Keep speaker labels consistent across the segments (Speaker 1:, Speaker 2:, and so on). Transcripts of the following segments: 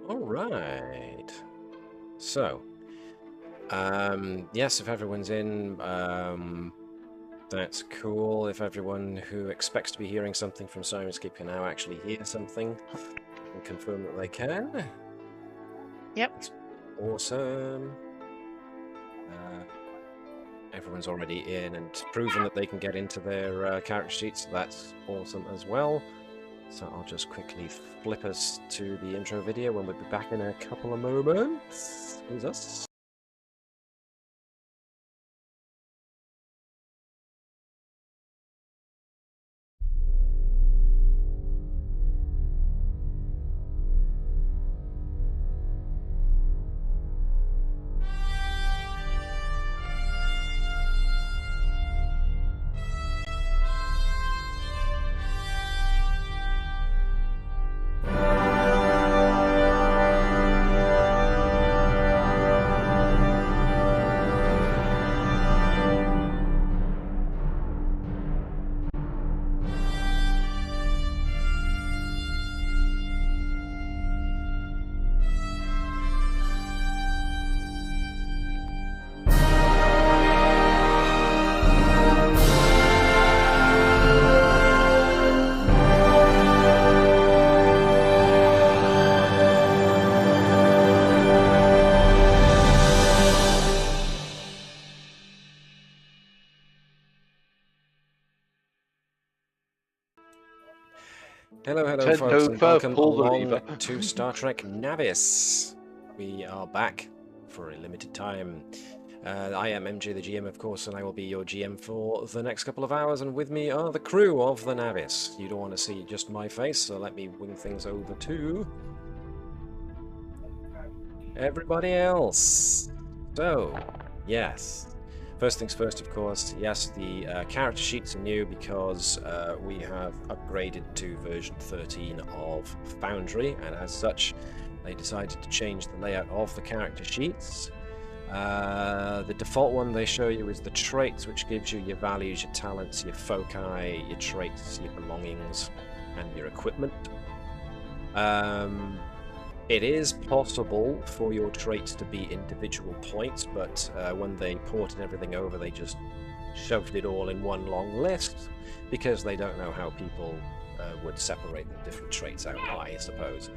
Speaker 1: All right. So, yes, if everyone's in, that's cool. If everyone who expects to be hearing something from Sirenscape can now actually hear something and confirm that they can.
Speaker 2: Yep.
Speaker 1: That's awesome. Everyone's already in and proven that they can get into their character sheets, so that's awesome as well. So I'll just quickly flip us to the intro video when we'll be back in a couple of moments. Who's us? Hello, folks, and welcome along to Star Trek Navis. We are back for a limited time. I am MJ, the GM, of course, and I will be your GM for the next couple of hours, and with me are the crew of the Navis. You don't want to see just my face, so let me wing things over to everybody else. So, yes. First things first, of course, yes, the character sheets are new because we have upgraded to version 13 of Foundry, and as such, they decided to change the layout of the character sheets. The default one they show you is the traits, which gives you your values, your talents, your foci, your traits, your belongings, and your equipment. It is possible for your traits to be individual points, but when they ported everything over, they just shoved it all in one long list because they don't know how people would separate the different traits out, I suppose.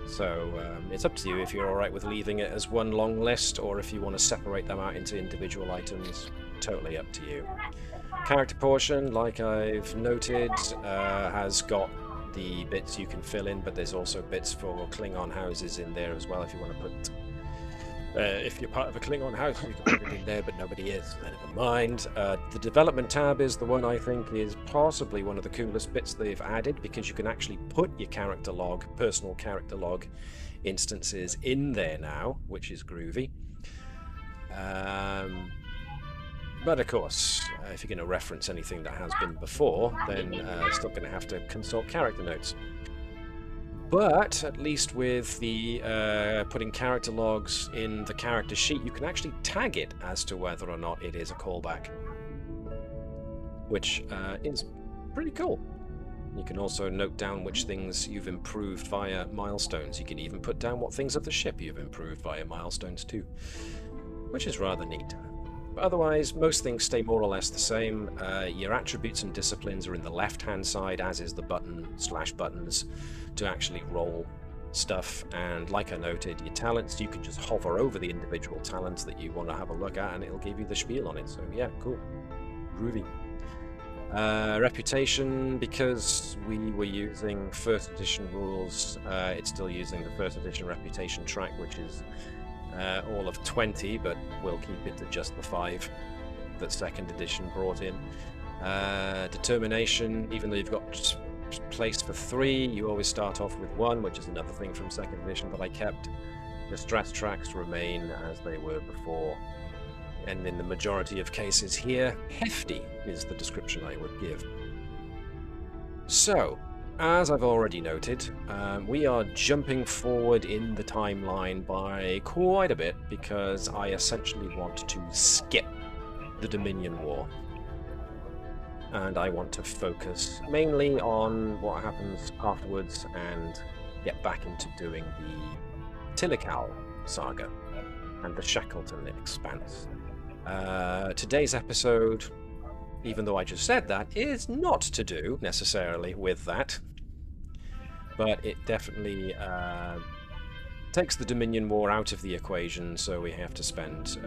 Speaker 1: So it's up to you if you're alright with leaving it as one long list, or if you want to separate them out into individual items. Totally up to you. Character portion, like I've noted, has got the bits you can fill in, but there's also bits for Klingon houses in there as well if you want to put... if you're part of a Klingon house, you can put it in there, but nobody is, so never mind. The development tab is the one I think is possibly one of the coolest bits they've added, because you can actually put your character log, personal character log instances in there now, which is groovy. But of course, if you're going to reference anything that has been before, then still going to have to consult character notes. But at least with the putting character logs in the character sheet, you can actually tag it as to whether or not it is a callback, which is pretty cool. You can also note down which things you've improved via milestones. You can even put down what things of the ship you've improved via milestones too, which is rather neat. But otherwise, most things stay more or less the same. Your attributes and disciplines are in the left-hand side, as is the button/buttons to actually roll stuff. And like I noted, your talents, you can just hover over the individual talents that you want to have a look at, and it'll give you the spiel on it. So yeah, cool. Groovy. Reputation, because we were using first edition rules, it's still using the first edition reputation track, which is all of 20, but we'll keep it to just the 5 that second edition brought in. Determination, even though you've got place for 3, you always start off with 1, which is another thing from second edition that I kept. The stress tracks remain as they were before, and in the majority of cases here, hefty is the description I would give. So, as I've already noted, we are jumping forward in the timeline by quite a bit because I essentially want to skip the Dominion War. And I want to focus mainly on what happens afterwards and get back into doing Tillikal saga and the Shackleton Expanse. Today's episode, even though I just said that, is not to do necessarily with that, but it definitely takes the Dominion War out of the equation, so we have to spend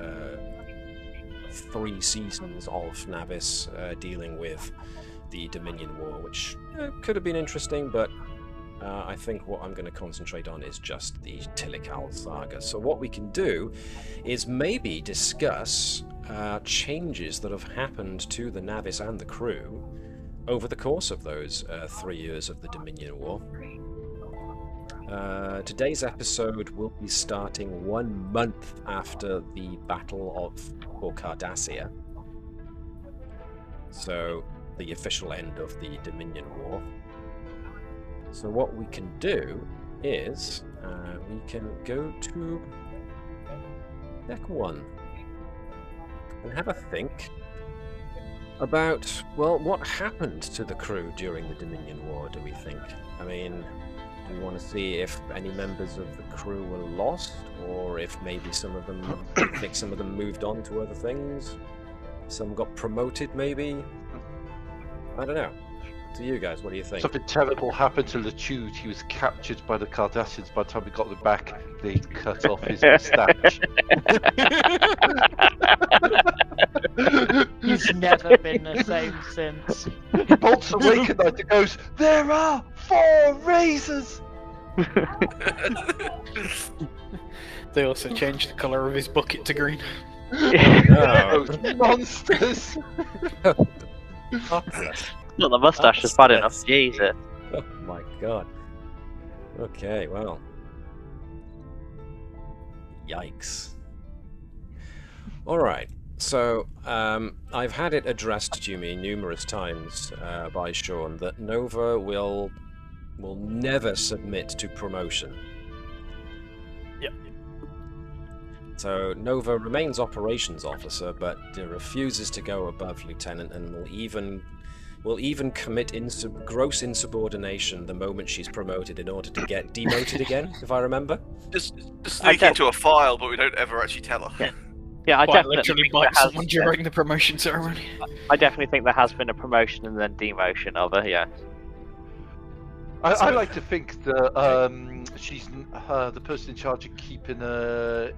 Speaker 1: 3 seasons of Navis dealing with the Dominion War, which could have been interesting, but I think what I'm going to concentrate on is just the Tillikal saga. So what we can do is maybe discuss changes that have happened to the Navis and the crew over the course of those 3 years of the Dominion War. Today's episode will be starting 1 month after the Battle for Cardassia, so the official end of the Dominion War. So what we can do is we can go to deck 1 and have a think about, well, what happened to the crew during the Dominion War, do we think? I mean, do we want to see if any members of the crew were lost, or if maybe some of them, I think some of them moved on to other things? Some got promoted, maybe? I don't know. To you guys, what do you think?
Speaker 2: Something terrible happened to Latude. He was captured by the Cardassians. By the time we got them back, they'd cut off his moustache.
Speaker 3: He's never been the same since.
Speaker 2: He bolts awake at night and goes, "There are 4 razors!"
Speaker 4: They also changed the colour of his bucket to green.
Speaker 1: No.
Speaker 2: Those monsters!
Speaker 5: Not the moustache is bad enough, Jesus.
Speaker 1: Oh my god. Okay, well. Yikes. Alright, so I've had it addressed to me numerous times by Sean that Nova will never submit to promotion.
Speaker 4: Yep.
Speaker 1: So Nova remains operations officer, but refuses to go above lieutenant, and will even commit gross insubordination the moment she's promoted in order to get demoted again, if I remember.
Speaker 6: Just sneak into a file, but we don't ever actually tell her.
Speaker 5: Yeah, I
Speaker 4: Quite
Speaker 5: definitely
Speaker 4: literally
Speaker 5: think
Speaker 4: bite
Speaker 5: there has-
Speaker 4: someone during the promotion ceremony.
Speaker 5: I definitely think there has been a promotion and then demotion of her. Yeah.
Speaker 2: I like to think that she's the person in charge of keeping her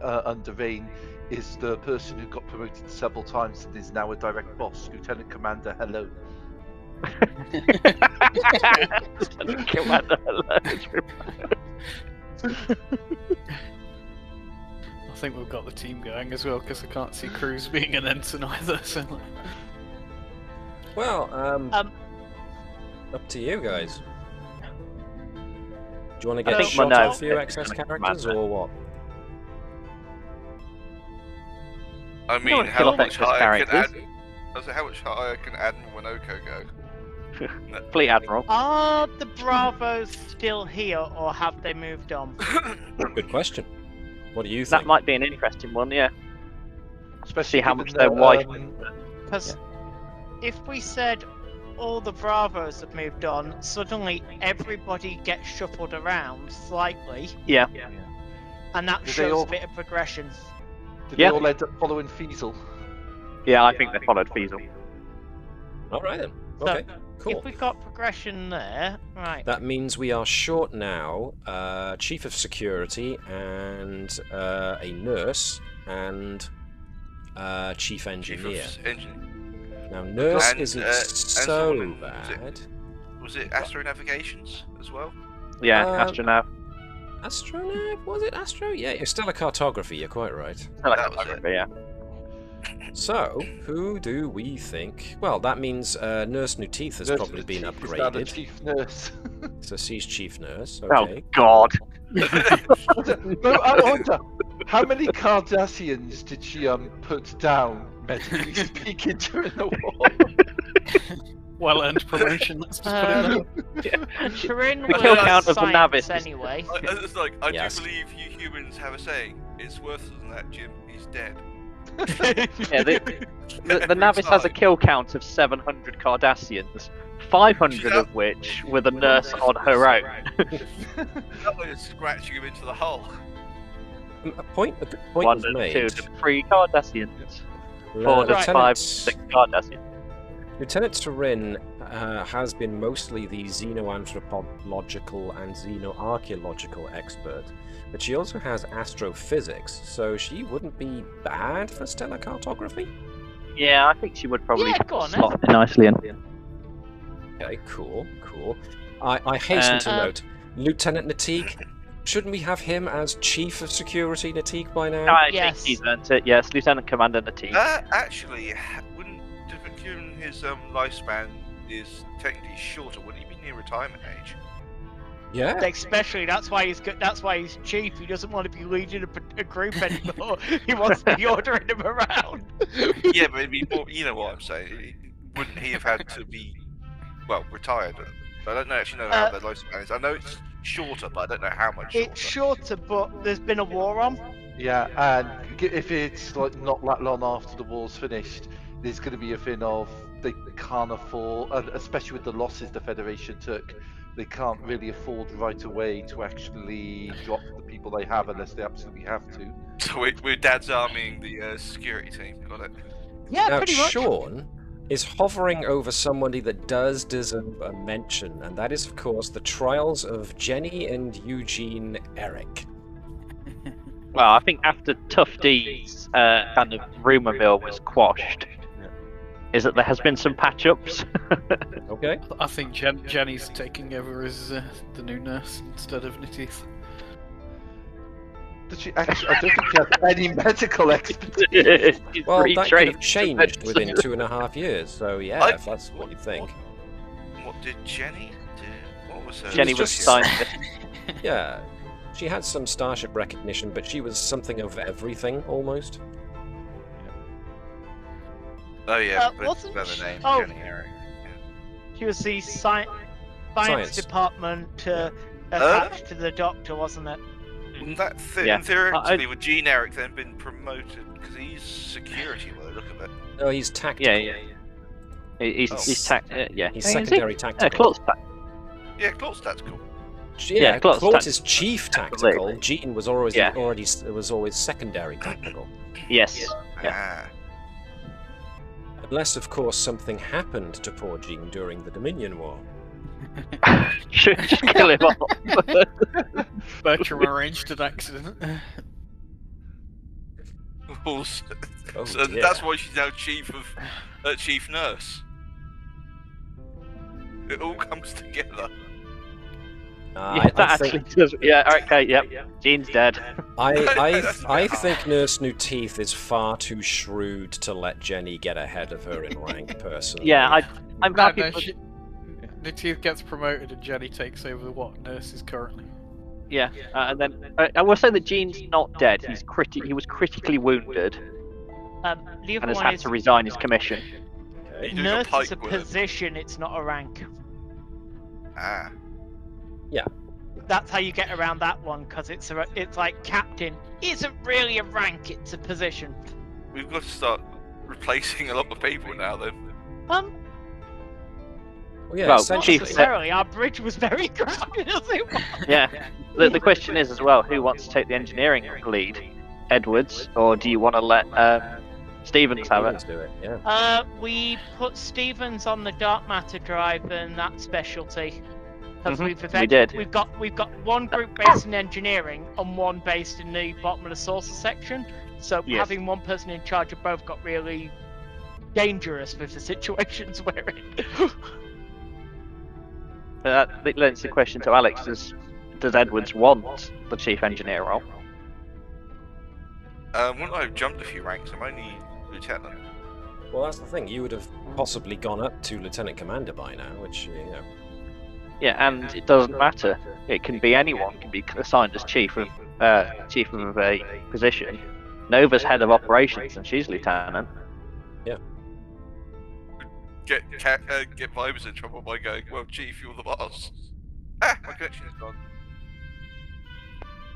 Speaker 2: under rein is the person who got promoted several times and is now a direct boss, Lieutenant Commander. Hello.
Speaker 5: Commander, hello.
Speaker 4: I think we've got the team going as well, because I can't see Cruz being an ensign either. So.
Speaker 1: Well, up to you guys. Do you want to get
Speaker 5: think
Speaker 1: shot
Speaker 5: no,
Speaker 1: off your excess characters, or what?
Speaker 6: I
Speaker 5: don't
Speaker 6: mean,
Speaker 5: want to kill
Speaker 6: how
Speaker 5: off
Speaker 6: much
Speaker 5: excess
Speaker 6: higher can
Speaker 5: characters.
Speaker 6: how much higher can Admiral Winoco go?
Speaker 5: Fleet Admiral.
Speaker 3: Are the Bravos still here, or have they moved on?
Speaker 1: Good question. What do you
Speaker 5: That
Speaker 1: think?
Speaker 5: might be an interesting one, yeah.
Speaker 2: Especially
Speaker 5: See how
Speaker 2: given
Speaker 5: much their
Speaker 2: that,
Speaker 5: wife.
Speaker 3: Because if we said all the Bravos have moved on, suddenly everybody gets shuffled around slightly,
Speaker 5: Yeah.
Speaker 3: and that
Speaker 2: Did they
Speaker 3: shows
Speaker 2: all-
Speaker 3: a bit of progression.
Speaker 2: Did
Speaker 5: Yeah.
Speaker 2: they all end up following Feasel?
Speaker 5: Yeah, I think they followed Feasel.
Speaker 1: All right then.
Speaker 3: So,
Speaker 1: Okay, cool.
Speaker 3: If we got progression there, right?
Speaker 1: That means we are short now Chief of Security and a nurse and Chief Engineer. Now, nurse
Speaker 6: And,
Speaker 1: isn't
Speaker 6: and
Speaker 1: so
Speaker 6: someone-
Speaker 1: bad.
Speaker 6: Was it Astro Navigations as well?
Speaker 5: Yeah,
Speaker 1: Um,
Speaker 5: Astronaut.
Speaker 1: Astronav? Was it Astro? Yeah, it's still a cartography, you're quite right.
Speaker 6: that was it.
Speaker 5: Yeah.
Speaker 1: So, who do we think? Well, that means Nurse New Teeth has
Speaker 2: Nurse
Speaker 1: probably
Speaker 2: of
Speaker 1: been
Speaker 2: the Chief is now the
Speaker 1: upgraded.
Speaker 2: chief nurse.
Speaker 1: So she's Chief Nurse,
Speaker 5: Oh
Speaker 1: okay.
Speaker 5: God.
Speaker 2: No, I wonder, how many Cardassians did she put down, medically speaking, during the war?
Speaker 4: Well-earned promotion. Let's just put it there.
Speaker 3: Turin
Speaker 5: The kill
Speaker 3: was
Speaker 5: count of the
Speaker 3: science
Speaker 5: Navis is-
Speaker 3: anyway.
Speaker 6: It's like, I
Speaker 1: Yes.
Speaker 6: do believe you humans have a saying. It's worse than that, Jim. He's dead.
Speaker 5: Yeah, the Navis has a kill count of 700 Cardassians. 500 of which were the nurse on her own.
Speaker 6: That was scratching him into the hull.
Speaker 1: A good point
Speaker 5: 1
Speaker 1: was
Speaker 5: and
Speaker 1: made.
Speaker 5: 2 to 3 Cardassians. 4 to
Speaker 3: Right.
Speaker 5: 5 6 Cardassians.
Speaker 1: Lieutenant Turin has been mostly the xenoanthropological and xenoarchaeological expert, but she also has astrophysics, so she wouldn't be bad for stellar cartography?
Speaker 5: Yeah, I think she would probably
Speaker 3: Yeah, go on,
Speaker 5: slot in nicely in.
Speaker 1: Okay, cool. I hasten to note, Lieutenant Natik, shouldn't we have him as Chief of Security, Natik, by now?
Speaker 5: I
Speaker 3: Yes.
Speaker 5: think he's earned it. Yes, Lieutenant Commander Natik.
Speaker 6: Actually, wouldn't, given his lifespan is technically shorter, wouldn't he be near retirement age?
Speaker 1: Yeah.
Speaker 3: Especially, that's why he's good. That's why he's chief. He doesn't want to be leading a group anymore. He wants to be ordering them around.
Speaker 6: Yeah, but it'd be more, you know what I'm saying? Wouldn't he have had to be, well, retired? I don't actually know how their lifespan is. I know it's shorter, but I don't know how much shorter.
Speaker 3: It's shorter, but there's been a war on.
Speaker 2: Yeah, and if it's like not that long after the war's finished, there's going to be a thing of they can't afford, and especially with the losses the Federation took, they can't really afford right away to actually drop the people they have unless they absolutely have to.
Speaker 6: So we're dad's arming the security team. Got it.
Speaker 3: Yeah,
Speaker 1: Now,
Speaker 3: pretty much.
Speaker 1: Sean is hovering over somebody that does deserve a mention, and that is, of course, the trials of Jenny and Eugene Eric.
Speaker 5: Well, I think after Tough D's kind of rumour mill was quashed, is that there has been some patch-ups.
Speaker 1: Okay.
Speaker 4: I think Jenny's taking over as the new nurse instead of Natif.
Speaker 2: Does she actually? I don't think she has any medical expertise.
Speaker 5: He's
Speaker 1: Well, that could have
Speaker 5: retrained.
Speaker 1: changed within 2.5 years, so yeah, if that's what you think.
Speaker 6: What did Jenny do? What was her?
Speaker 5: Jenny was
Speaker 1: just-
Speaker 5: scientist.
Speaker 1: Yeah. She had some starship recognition, but she was something of everything, almost.
Speaker 6: Oh yeah, but
Speaker 3: wasn't
Speaker 6: another
Speaker 3: she-
Speaker 6: name,
Speaker 3: oh.
Speaker 6: Jenny Eric.
Speaker 3: She was the science
Speaker 1: Science.
Speaker 3: department attached to the doctor, wasn't it?
Speaker 6: Wouldn't that
Speaker 5: Yeah.
Speaker 6: theoretically would Gene Eric then been promoted because he's security by the look of it?
Speaker 1: No, he's tactical.
Speaker 5: Yeah. He's
Speaker 6: Oh.
Speaker 5: He's
Speaker 1: He's
Speaker 5: Is he?
Speaker 1: secondary
Speaker 5: Yeah,
Speaker 1: tactical.
Speaker 5: Klot's
Speaker 6: Yeah, Claw's tactical.
Speaker 1: Yeah,
Speaker 5: Klot's
Speaker 1: Claude is
Speaker 5: tactical.
Speaker 1: chief tactical.
Speaker 5: Absolutely.
Speaker 1: Gene was always
Speaker 5: Yeah.
Speaker 1: always secondary tactical.
Speaker 5: Yes.
Speaker 6: Ah.
Speaker 1: Unless, of course, something happened to poor Gene during the Dominion War.
Speaker 5: Should just kill him off.
Speaker 4: Bertram arranged an accident.
Speaker 1: Oh,
Speaker 6: So
Speaker 1: dear.
Speaker 6: that's why she's now chief nurse. It all comes together.
Speaker 5: Yeah, that actually does. Yeah, okay, yep. Gene's dead.
Speaker 1: I think Nurse New Teeth is far too shrewd to let Jenny get ahead of her in rank, personally.
Speaker 5: Yeah, I'm happy.
Speaker 4: No,
Speaker 5: for-
Speaker 4: Natif gets promoted and Jenny takes over what nurse is currently.
Speaker 5: Yeah, and then I will say that Gene's not dead. He was critically wounded
Speaker 3: The
Speaker 5: and
Speaker 3: other
Speaker 5: has
Speaker 3: one
Speaker 5: had
Speaker 3: is
Speaker 5: to resign his commission.
Speaker 1: Okay.
Speaker 6: Doing a
Speaker 3: nurse is a
Speaker 6: pike with it.
Speaker 3: position, it's not a rank.
Speaker 6: Ah.
Speaker 3: That's how you get around that one, because it's like captain isn't really a rank, it's a position.
Speaker 6: We've got to start replacing a lot of people now then.
Speaker 1: Well, yeah,
Speaker 5: Well,
Speaker 3: Not
Speaker 1: essentially,
Speaker 5: Chief-
Speaker 3: necessarily. Our bridge was very crowded as it was.
Speaker 5: Yeah. The question is as well, who wants to take the engineering lead? Edwards, or do you want to let Stevens have
Speaker 1: Stevens
Speaker 5: it?
Speaker 1: do it, yeah.
Speaker 3: We put Stevens on the dark matter drive and that specialty. Because
Speaker 5: Mhm, we did.
Speaker 3: We've got one group based in engineering and one based in the bottom of the saucer section. So
Speaker 5: Yes.
Speaker 3: having one person in charge of both got really dangerous with the situations we're in.
Speaker 5: That lends the question to Alex: Does Edwards want the chief engineer role?
Speaker 6: Wouldn't I have jumped a few ranks? I'm only lieutenant.
Speaker 1: Well, that's the thing. You would have possibly gone up to Lieutenant Commander by now, which, you know...
Speaker 5: Yeah, and it doesn't matter. It can be anyone can be assigned as chief of a position. Nova's head of operations, and she's lieutenant.
Speaker 6: Get Vibers in trouble by going, well, Chief, you're the boss. Ah, my connection is gone.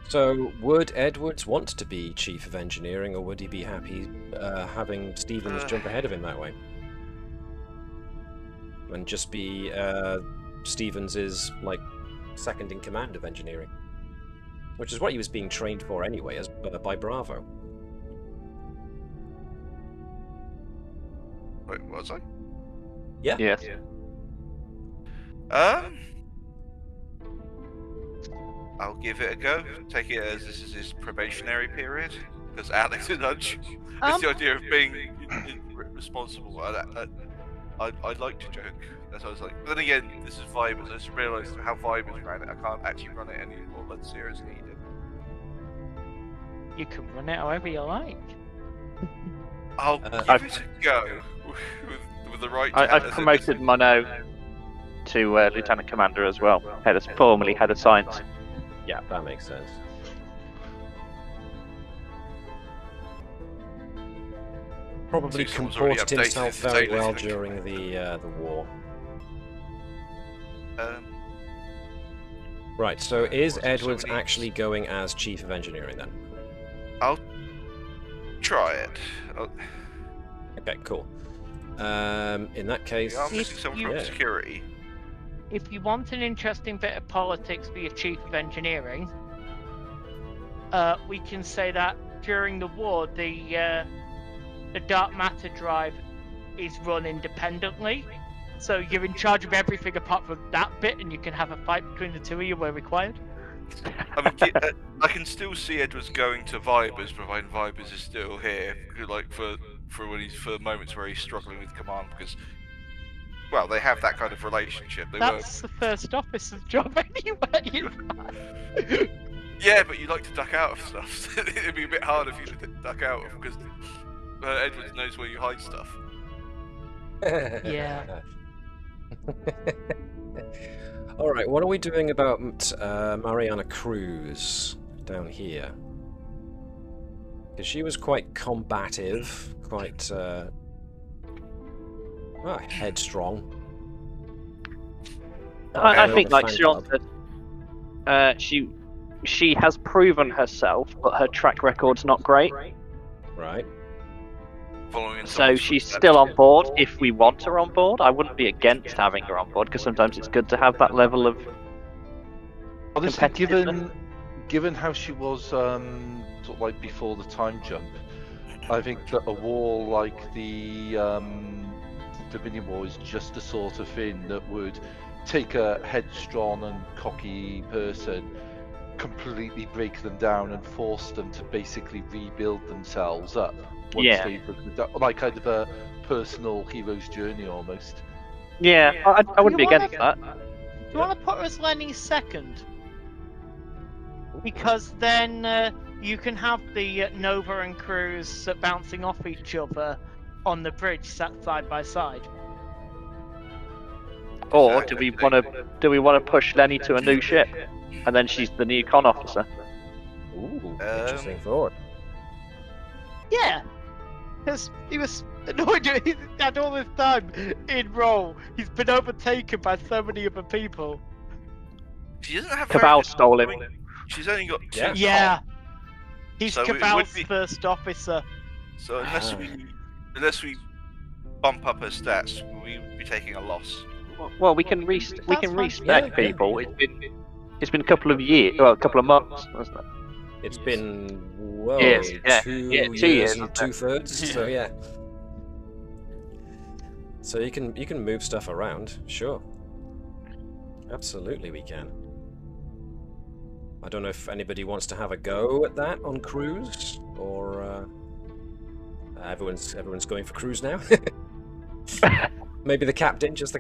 Speaker 1: So, would Edwards want to be Chief of Engineering, or would he be happy having Stevens jump ahead of him that way? and just be Stevens's like second in command of engineering, which is what he was being trained for anyway, as by Bravo.
Speaker 6: Wait, was I?
Speaker 1: Yeah.
Speaker 5: Yes.
Speaker 6: I'll give it a go. Take it as this is his probationary period, because Alex and Hutch. It's the idea of being responsible. I'd like to joke. That's what I was like. But then again, this is Vibers. I just realised how Vibers ran it. I can't actually run it any more seriously.
Speaker 3: You can run it however you like.
Speaker 6: I'll give it a go with the right.
Speaker 5: I've promoted Mono to Lieutenant Commander as well. Formerly head of science.
Speaker 1: Yeah, that makes sense. Probably
Speaker 6: Someone's already
Speaker 1: comported himself
Speaker 6: updated
Speaker 1: very
Speaker 6: the
Speaker 1: well
Speaker 6: data.
Speaker 1: during the war. Right, so is Edwards actually going as Chief of Engineering then?
Speaker 6: I'll try it.
Speaker 1: Okay, cool. In that case,
Speaker 6: I'm missing someone from security.
Speaker 3: If you want an interesting bit of politics for your Chief of Engineering, we can say that during the war, the dark matter drive is run independently. So you're in charge of everything apart from that bit, and you can have a fight between the two of you where required.
Speaker 6: I mean, I can still see Edwards going to Vibers, providing Vibers is still here, like for moments where he's struggling with command, because, well, they have that kind of relationship.
Speaker 3: That's the first officer's job anyway.
Speaker 6: Yeah, but you like to duck out of stuff. It'd be a bit harder for you to duck out of, because Edwards knows where you hide stuff.
Speaker 3: Yeah.
Speaker 1: Alright, what are we doing about Mariana Cruz down here? Because she was quite combative, quite headstrong.
Speaker 5: I think, like Sean said, she has proven herself, but her track record's not great.
Speaker 1: Right.
Speaker 5: So she's still on board if we want her on board. I wouldn't be against having her on board, because sometimes it's good to have that level of
Speaker 2: honestly,
Speaker 5: competitiveness.
Speaker 2: given how she was sort of like before the time jump, I think that a war like the Dominion War is just the sort of thing that would take a headstrong and cocky person, completely break them down and force them to basically rebuild themselves up. Like kind of a personal hero's journey almost.
Speaker 5: Yeah, I wouldn't be against that.
Speaker 3: Do you want to put her as Lenny's second? Because then you can have the Nova and Cruz bouncing off each other on the bridge, sat side by side.
Speaker 5: Or do we want to push Lenny to a new ship, and then she's the new con officer?
Speaker 1: Ooh, interesting thought.
Speaker 3: Yeah, because he was annoyed. He had all this time in role. He's been overtaken by so many other people.
Speaker 6: She doesn't have
Speaker 5: Cabal stole him.
Speaker 6: She's only got two.
Speaker 3: Yeah, he's
Speaker 6: So it would
Speaker 3: Cabal's
Speaker 6: be-
Speaker 3: first officer.
Speaker 6: So unless we bump up her stats, we'd be taking a loss.
Speaker 5: Well, we can
Speaker 3: fine.
Speaker 5: respect
Speaker 1: Yeah.
Speaker 5: people. It's been a couple of years, well, a couple of months, wasn't it?
Speaker 1: It's been, well,
Speaker 5: Yes, yeah,
Speaker 1: 2
Speaker 5: yeah, 2
Speaker 1: years
Speaker 5: years,
Speaker 1: and
Speaker 5: wasn't it?
Speaker 1: 2/3, so yeah. So you can move stuff around, sure. Absolutely we can. I don't know if anybody wants to have a go at that on Cruise, or everyone's going for Cruise now. Maybe the captain, just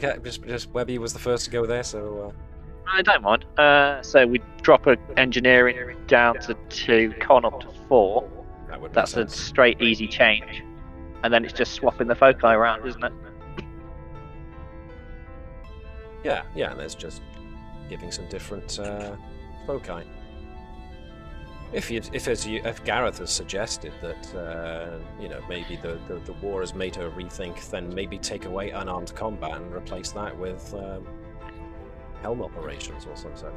Speaker 1: Webby was the first to go there, so
Speaker 5: I don't mind. So we drop a engineering down to 2, con up to 4.
Speaker 1: that would make
Speaker 5: That's a
Speaker 1: sense.
Speaker 5: straight, easy change. And then it's just swapping the foci around, isn't it?
Speaker 1: Yeah, and there's just giving some different foci. If Gareth has suggested that maybe the war has made her rethink, then maybe take away unarmed combat and replace that with helm operations or some such.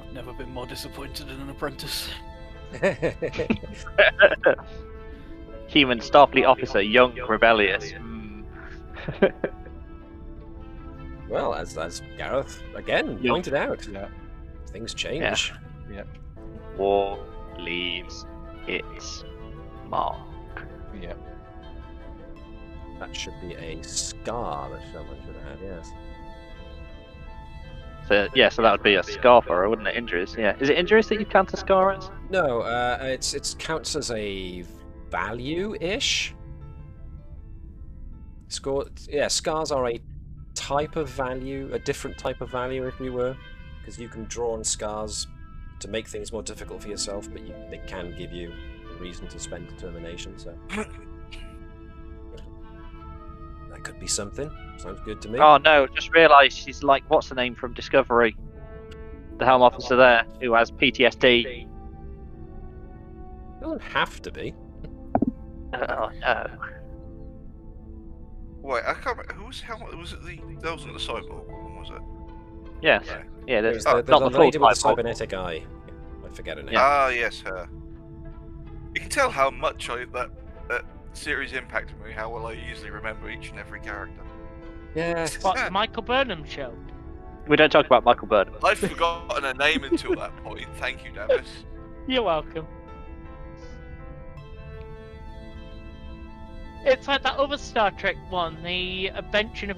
Speaker 4: I've never been more disappointed in an apprentice.
Speaker 5: Human Starfleet officer, young, rebellious.
Speaker 1: Well, as Gareth again pointed out, things change.
Speaker 2: Yeah.
Speaker 5: War leaves its mark.
Speaker 2: Yeah.
Speaker 1: That should be a scar that someone should have. Yes.
Speaker 5: So that would be a scar for her, wouldn't it? Injuries. Yeah. Is it injuries that you count a scar as?
Speaker 1: No, it counts as a value-ish. Scars are a type of value, a different type of value, if you were, because you can draw on scars to make things more difficult for yourself, but they can give you a reason to spend determination. So that could be something. Sounds good to me.
Speaker 5: Oh no! Just realised she's like, what's the name from Discovery? The Helm officer there, who has PTSD.
Speaker 1: It doesn't have to be.
Speaker 5: Oh no!
Speaker 6: Wait, I can't remember. Who was Helmut? Was it that wasn't the cyborg one, was it?
Speaker 5: Yes.
Speaker 6: No.
Speaker 5: Yeah.
Speaker 1: There's
Speaker 5: Not
Speaker 1: the
Speaker 5: the full
Speaker 1: lady with the
Speaker 5: cyborg.
Speaker 1: cybernetic eye. I forget her name.
Speaker 6: Ah, yes, her. You can tell how much that series impacted me, how well I usually remember each and every character.
Speaker 1: Yeah.
Speaker 3: What, the Michael Burnham show?
Speaker 5: We don't talk about Michael Burnham.
Speaker 6: I'd forgotten her name until that point. Thank you, Navis.
Speaker 3: You're welcome. It's like that other Star Trek one, the Adventures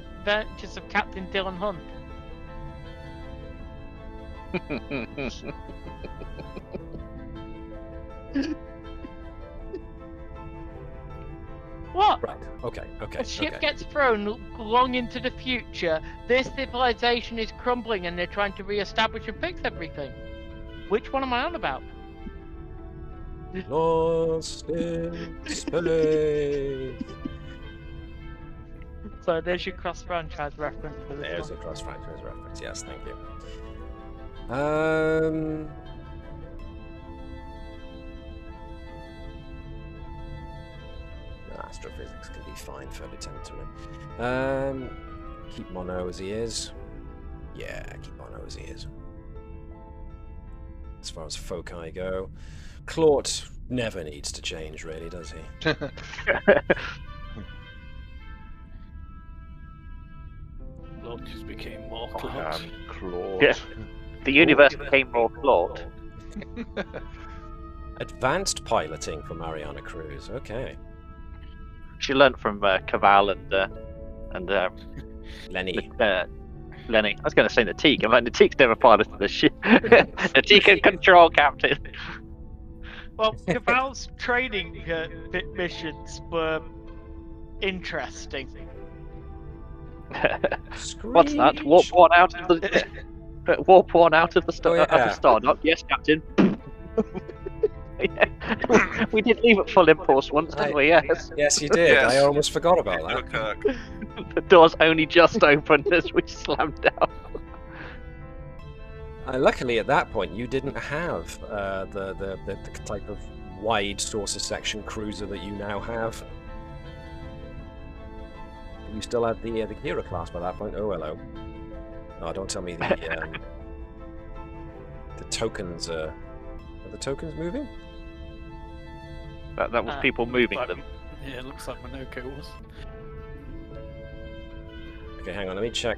Speaker 3: of Captain Dylan Hunt. What?
Speaker 1: Right. Okay.
Speaker 3: A ship gets thrown long into the future. This civilization is crumbling, and they're trying to re-establish and fix everything. Which one am I on about?
Speaker 1: Lost in space.
Speaker 3: So there's your cross-franchise reference for this
Speaker 1: There's
Speaker 3: one.
Speaker 1: a cross-franchise reference. Yes, thank you. Astrophysics can be fine for Lieutenant Turner. Keep Mono as he is. Yeah, keep Mono as he is. As far as foci go, Claude never needs to change, really, does he?
Speaker 4: Lord just became more close.
Speaker 2: Claude.
Speaker 5: Yeah. The universe became more flawed.
Speaker 1: Advanced piloting for Mariana Cruz. Okay.
Speaker 5: She learnt from Cavall and
Speaker 1: Lenny.
Speaker 5: Lenny. I was going to say Natik. I'm like, Natik's never piloted the ship. Natik can control, Captain.
Speaker 3: Well, Cavall's training missions were interesting.
Speaker 5: What's that? Warp one out of the warp one out of the Stardock. Yes, Captain. Yeah. We did leave at full impulse once, didn't we? Yes.
Speaker 1: Yes, you did.
Speaker 6: Yes.
Speaker 1: I almost forgot about that.
Speaker 6: Kirk.
Speaker 5: The doors only just opened as we slammed down.
Speaker 1: Luckily, at that point, you didn't have the type of wide source of section cruiser that you now have. You still had the Kira class by that point. Oh, hello. Oh, don't tell me the tokens. Are the tokens moving?
Speaker 5: That was people moving them.
Speaker 4: Yeah, it looks like Minoko was.
Speaker 1: Okay, hang on. Let me check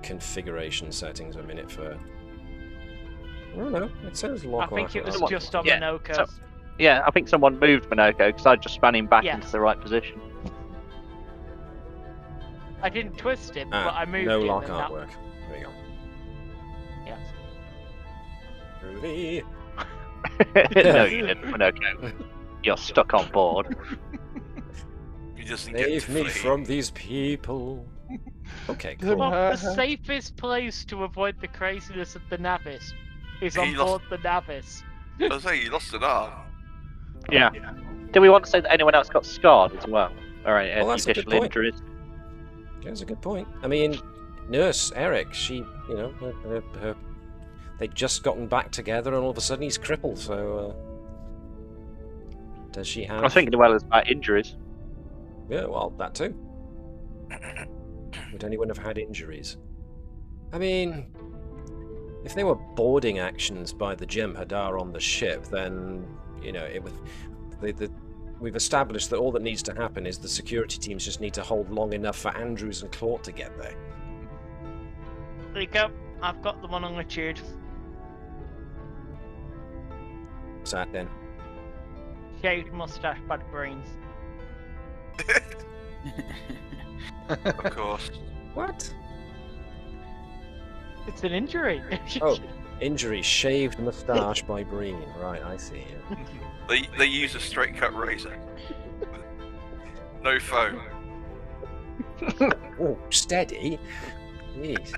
Speaker 1: configuration settings a minute for. Oh no, it says lock.
Speaker 3: I think it was
Speaker 5: Someone-
Speaker 3: just on
Speaker 5: yeah,
Speaker 3: Minoko.
Speaker 5: so- Yeah, I think someone moved Minoko because I just span him back
Speaker 3: Yes.
Speaker 5: into the right position.
Speaker 3: I didn't twist it, but I moved
Speaker 1: no
Speaker 3: him.
Speaker 1: lock
Speaker 3: and that-
Speaker 1: artwork. There we go.
Speaker 3: Yes.
Speaker 1: Rudy.
Speaker 5: No, you didn't, Minoko. You're stuck on board.
Speaker 6: You just didn't get
Speaker 1: Save
Speaker 6: to
Speaker 1: me
Speaker 6: flee.
Speaker 1: from these people. Okay, cool.
Speaker 3: Well, the safest place to avoid the craziness of the Navis is on
Speaker 6: He lost-
Speaker 3: board the Navis.
Speaker 6: I was saying, you lost an arm.
Speaker 5: Yeah. Do we want to say that anyone else got scarred as well? Alright,
Speaker 1: Well,
Speaker 5: any
Speaker 1: that's a good
Speaker 5: additional
Speaker 1: point.
Speaker 5: injuries?
Speaker 1: That's a good point. I mean, Nurse Eric, she, they'd just gotten back together, and all of a sudden he's crippled. So, does she have?
Speaker 5: I was thinking well about injuries.
Speaker 1: Yeah, well, that too. Would anyone have had injuries? I mean, if they were boarding actions by the Jem'Hadar on the ship, then it would. we've established that all that needs to happen is the security teams just need to hold long enough for Andrews and Claude to get there.
Speaker 3: There you go. I've got the one on the tube.
Speaker 1: What's that then?
Speaker 3: Shaved mustache by the brains.
Speaker 6: Of course.
Speaker 1: What?
Speaker 3: It's an injury.
Speaker 1: Oh, injury, shaved moustache by Breen. Right, I see.
Speaker 6: They use a straight cut razor. No foam.
Speaker 1: Oh, steady. Jeez.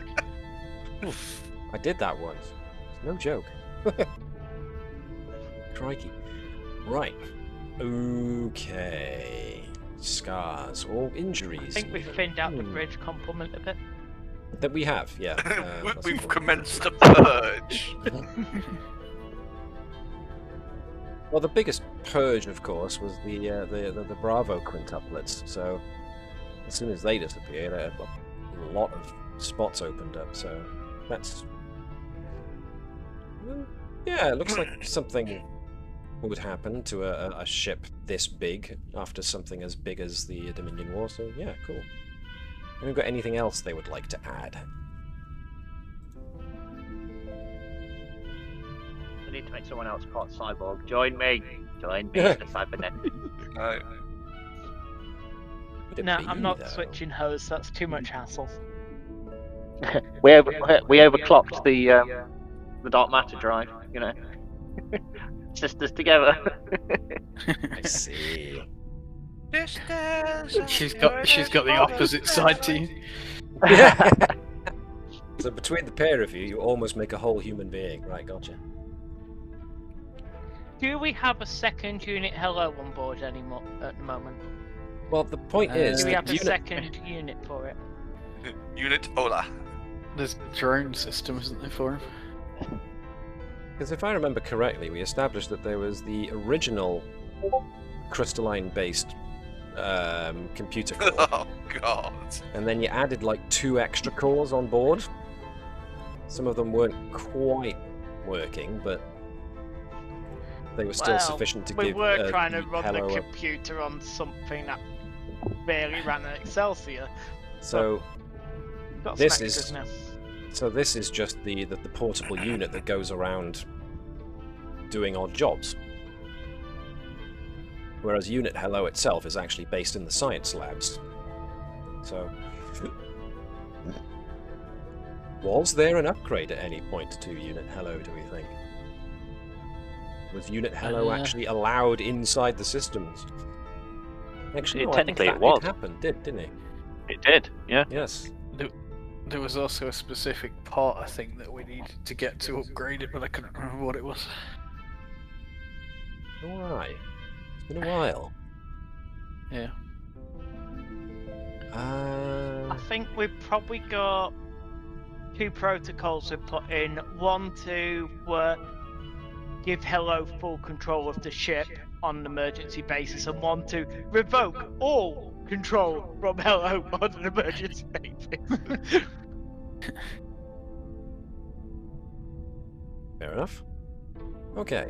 Speaker 1: Oof, I did that once. No joke. Crikey. Right. Okay. Scars or injuries.
Speaker 3: I think we thinned out the bridge complement a bit.
Speaker 1: That we have, yeah.
Speaker 6: We've commenced a purge.
Speaker 1: Well, the biggest purge, of course, was the Bravo quintuplets. So as soon as they disappeared, a lot of spots opened up. So that's yeah. It looks like something would happen to a ship this big after something as big as the Dominion War. So yeah, cool. Anyone got anything else they would like to add?
Speaker 5: I need to make someone else part cyborg. Join me. Join me in the cybernet.
Speaker 6: No.
Speaker 1: Would it
Speaker 3: No,
Speaker 1: be,
Speaker 3: I'm not
Speaker 1: though?
Speaker 3: switching hosts. That's too much hassle.
Speaker 5: we overclocked the dark matter drive. You know, sisters together.
Speaker 1: I see.
Speaker 4: She's got the opposite side to you.
Speaker 1: Yeah. So between the pair of you, you almost make a whole human being. Right, gotcha.
Speaker 3: Do we have a second unit hello on board anymore at the moment?
Speaker 1: Well, the point is,
Speaker 3: Do we
Speaker 1: that
Speaker 3: have a second unit for it?
Speaker 6: Unit Ola.
Speaker 4: There's a drone system, isn't there, for him?
Speaker 1: because if I remember correctly, we established that there was the original crystalline-based computer core,
Speaker 6: Oh god.
Speaker 1: and then you added like 2 extra cores on board. Some of them weren't quite working, but they were still sufficient to
Speaker 3: we
Speaker 1: give.
Speaker 3: We were trying to
Speaker 1: the
Speaker 3: run the
Speaker 1: Hello a-
Speaker 3: computer on something that barely ran an Excelsior.
Speaker 1: So
Speaker 3: Got some
Speaker 1: this
Speaker 3: extras
Speaker 1: is
Speaker 3: now.
Speaker 1: so this is just the portable unit that goes around doing odd jobs. Whereas Unit Hello itself is actually based in the science labs. So, was there an upgrade at any point to Unit Hello, do we think? Was Unit Hello actually allowed inside the systems? Actually, no,
Speaker 5: Technically
Speaker 1: I think
Speaker 5: it was.
Speaker 1: It happened, didn't it?
Speaker 5: It did, yeah.
Speaker 1: Yes.
Speaker 4: There was also a specific part, I think, that we needed to get to upgraded, but I couldn't remember what it was.
Speaker 1: Alright. It's been a while.
Speaker 4: Yeah.
Speaker 3: I think we've probably got 2 protocols we've put in. One to give Hello full control of the ship on an emergency basis, and one to revoke all control from Hello on an emergency basis.
Speaker 1: Fair enough. Okay.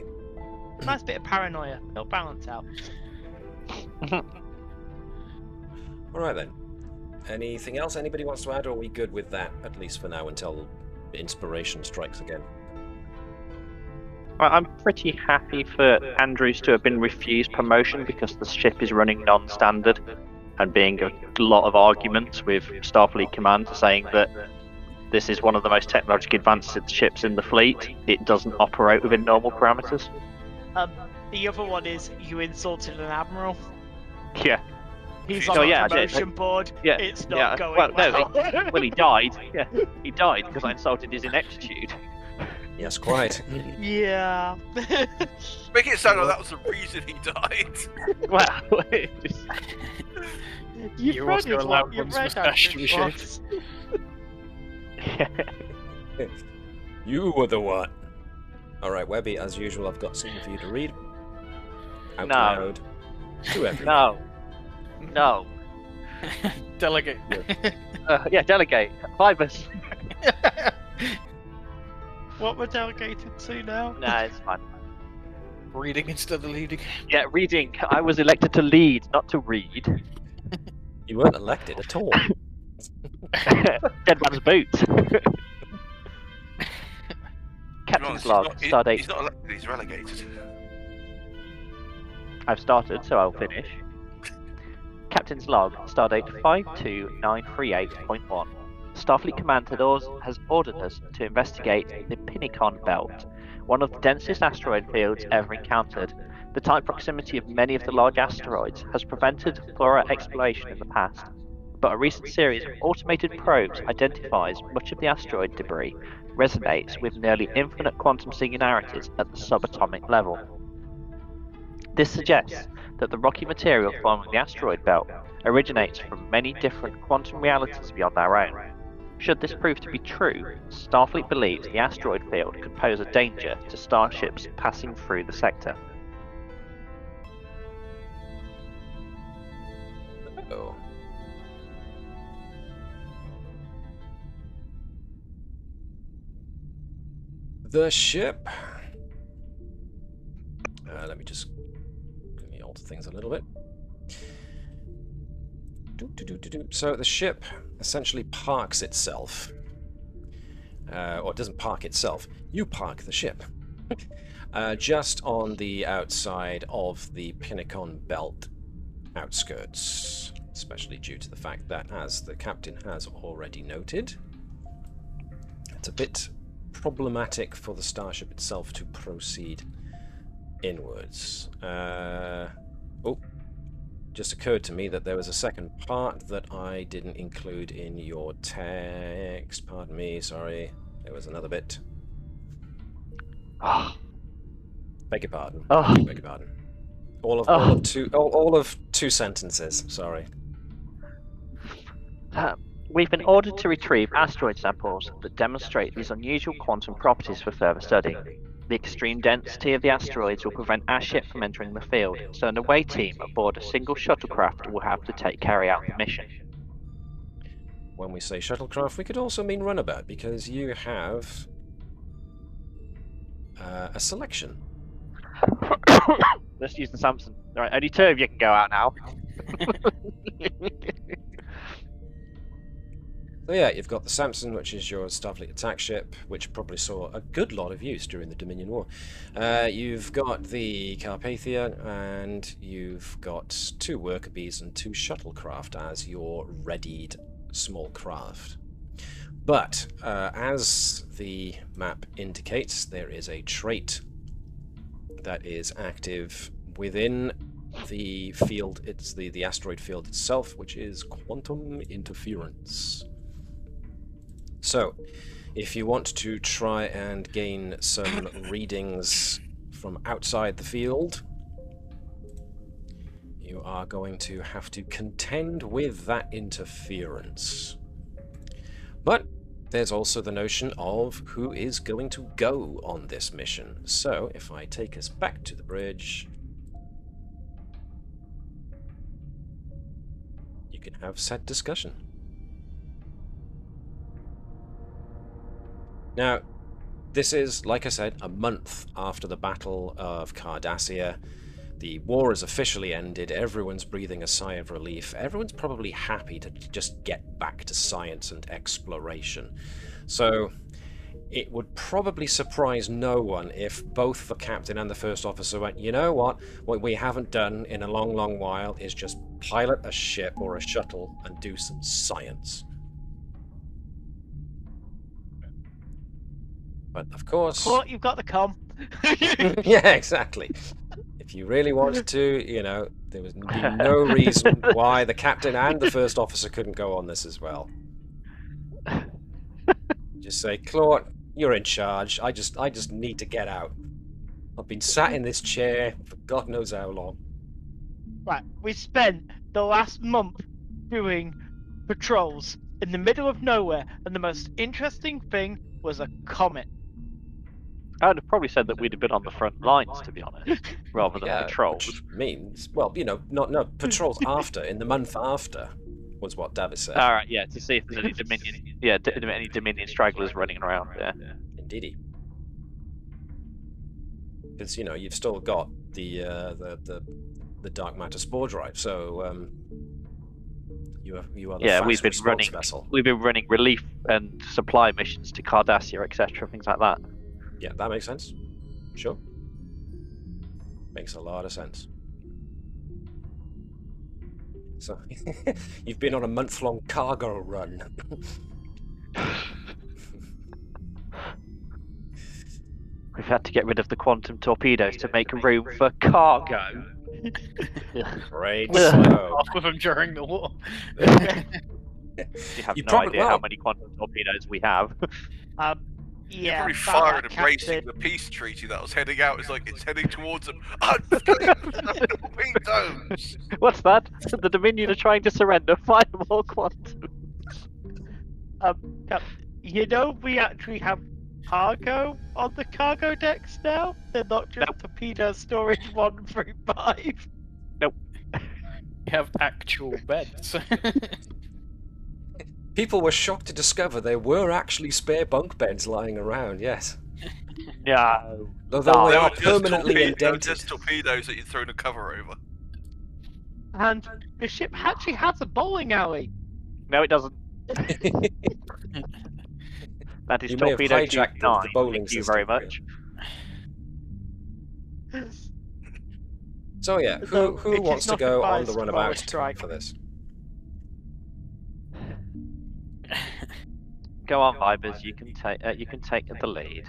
Speaker 3: Nice bit of paranoia. It'll balance out.
Speaker 1: Alright then. Anything else anybody wants to add, or are we good with that, at least for now, until inspiration strikes again?
Speaker 5: I'm pretty happy for Andrews to have been refused promotion because the ship is running non-standard, and being a lot of arguments with Starfleet Command saying that this is one of the most technologically advanced ships in the fleet. It doesn't operate within normal parameters.
Speaker 3: The other one is you insulted an admiral.
Speaker 5: Yeah.
Speaker 3: He's on the promotion board.
Speaker 5: Yeah.
Speaker 3: It's not going
Speaker 5: well. No, well, he died. Yeah, he died because I insulted his ineptitude.
Speaker 1: Yes, quite.
Speaker 3: Yeah.
Speaker 6: Make it sound like that was the reason he died.
Speaker 5: Well,
Speaker 4: You also allowed one's moustache to be shaved.
Speaker 1: You were the one. Alright, Webby, as usual, I've got something for you to read. Out
Speaker 5: No.
Speaker 1: loud. To everyone.
Speaker 5: No.
Speaker 4: Delegate.
Speaker 5: Yeah, delegate. Fibers.
Speaker 3: What we're delegated to now?
Speaker 5: Nah, it's fine.
Speaker 4: reading instead of leading.
Speaker 5: Yeah, reading. I was elected to lead, not to read.
Speaker 1: You weren't elected at all.
Speaker 5: Dead man's boot. Captain's log, stardate.
Speaker 6: He's not elected, he's relegated.
Speaker 5: I've started, so I'll finish. Captain's log, stardate 52938.1. Starfleet Command has ordered us to investigate the Pinnicon Belt, one of the densest asteroid fields ever encountered. The tight proximity of many of the large asteroids has prevented thorough exploration in the past, but a recent series of automated probes identifies much of the asteroid debris resonates with nearly infinite quantum singularities at the subatomic level. This suggests that the rocky material forming the asteroid belt originates from many different quantum realities beyond our own. Should this prove to be true, Starfleet believes the asteroid field could pose a danger to starships passing through the sector.
Speaker 1: Oh. The ship. Let me just alter things a little bit. So the ship essentially parks itself. Or it doesn't park itself. You park the ship. Just on the outside of the Pinnicon Belt outskirts. Especially due to the fact that, as the captain has already noted, it's a bit problematic for the starship itself to proceed inwards. Just occurred to me that there was a second part that I didn't include in your text. Pardon me, sorry. There was another bit. Beg your pardon. Beg your pardon. All of two sentences. Sorry.
Speaker 5: We've been ordered to retrieve asteroid samples that demonstrate these unusual quantum properties for further study. The extreme density of the asteroids will prevent our ship from entering the field, so an away team aboard a single shuttlecraft will have to carry out the mission.
Speaker 1: When we say shuttlecraft, we could also mean runabout, because you have a selection.
Speaker 5: Let's use the Samson. Alright, only two of you can go out now.
Speaker 1: So yeah, you've got the Samson, which is your Starfleet attack ship, which probably saw a good lot of use during the Dominion War. You've got the Carpathia, and you've got 2 worker bees and 2 shuttlecraft as your readied small craft. But, as the map indicates, there is a trait that is active within the field. It's the asteroid field itself, which is quantum interference. So, if you want to try and gain some readings from outside the field, you are going to have to contend with that interference. But there's also the notion of who is going to go on this mission. So, if I take us back to the bridge, you can have said discussion. Now, this is, like I said, a month after the Battle of Cardassia. The war has officially ended. Everyone's breathing a sigh of relief. Everyone's probably happy to just get back to science and exploration. So, it would probably surprise no one if both the captain and the first officer went, you know what we haven't done in a long, long while is just pilot a ship or a shuttle and do some science. But of course...
Speaker 3: Well, you've got the comm.
Speaker 1: Yeah, exactly. If you really wanted to, you know, there would be no reason why the captain and the first officer couldn't go on this as well. Just say, Claude, you're in charge. I just need to get out. I've been sat in this chair for God knows how long.
Speaker 3: Right, we spent the last month doing patrols in the middle of nowhere, and the most interesting thing was a comet.
Speaker 5: I would have probably said that we'd have been on the front lines, to be honest, rather than patrols.
Speaker 1: Which means, well, you know, no, patrols after, in the month after, was what Davis said.
Speaker 5: All right, yeah, to see if there's any Dominion, any Dominion stragglers running around. Yeah,
Speaker 1: Indeedy. because you've still got the dark matter spore drive. So you are the fast
Speaker 5: we've been
Speaker 1: response
Speaker 5: running
Speaker 1: vessel.
Speaker 5: We've been running relief and supply missions to Cardassia, etc., things like that.
Speaker 1: Yeah, that makes sense. Sure. Makes a lot of sense. So you've been on a month-long cargo run.
Speaker 5: We've had to get rid of the quantum torpedoes to make room for cargo.
Speaker 1: Great.
Speaker 4: Off with them during the war.
Speaker 5: You have no idea how many quantum torpedoes we have.
Speaker 6: You're
Speaker 3: Yeah,
Speaker 6: probably
Speaker 3: that
Speaker 6: firing and racing
Speaker 3: captain-
Speaker 6: the peace treaty that was heading out. It's like it's heading towards them. Torpedoes!
Speaker 5: What's that? The Dominion are trying to surrender. Fire more quantum.
Speaker 3: we actually have cargo on the cargo decks now. They're not just torpedo storage 1 through 5.
Speaker 5: Nope.
Speaker 4: You have actual beds.
Speaker 1: People were shocked to discover there were actually spare bunk beds lying around. Yes.
Speaker 5: No.
Speaker 1: Although they
Speaker 6: They
Speaker 1: are
Speaker 6: were
Speaker 1: permanently indented.
Speaker 6: just torpedoes that you'd thrown a cover over.
Speaker 3: And the ship actually has a bowling alley.
Speaker 5: No, it doesn't. That is
Speaker 1: You may have
Speaker 5: torpedo
Speaker 1: hijacked
Speaker 5: tube
Speaker 1: the
Speaker 5: 9.
Speaker 1: bowling
Speaker 5: Thank you
Speaker 1: system,
Speaker 5: very much.
Speaker 1: So yeah,
Speaker 3: So
Speaker 1: who
Speaker 3: it
Speaker 1: wants
Speaker 3: is
Speaker 1: to
Speaker 3: not
Speaker 1: go on
Speaker 3: advised
Speaker 1: the
Speaker 3: to roll a
Speaker 1: runabout
Speaker 3: strike.
Speaker 1: for this?
Speaker 5: Go on, Vibers. You can take the lead.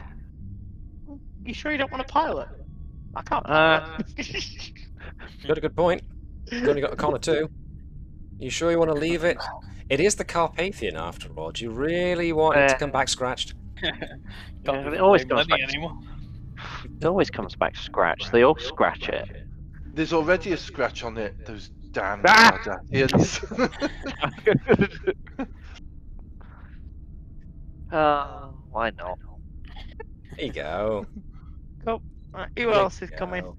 Speaker 3: You sure you don't want to pilot? I can't
Speaker 5: Uh,
Speaker 3: pilot.
Speaker 1: Got a good point. You've only got a Connor too. You sure you want to leave it? It is the Carpathian after all. Do you really want it to come back scratched?
Speaker 4: Can't
Speaker 5: it always
Speaker 4: blame
Speaker 5: comes
Speaker 4: money
Speaker 5: back.
Speaker 4: anymore.
Speaker 5: It always comes back scratch. They all scratch it.
Speaker 2: There's already a scratch on it. Those damn
Speaker 5: Ah!
Speaker 2: Cardassians.
Speaker 5: Why not?
Speaker 1: There you go.
Speaker 3: Cool. Who else is coming?
Speaker 1: Go.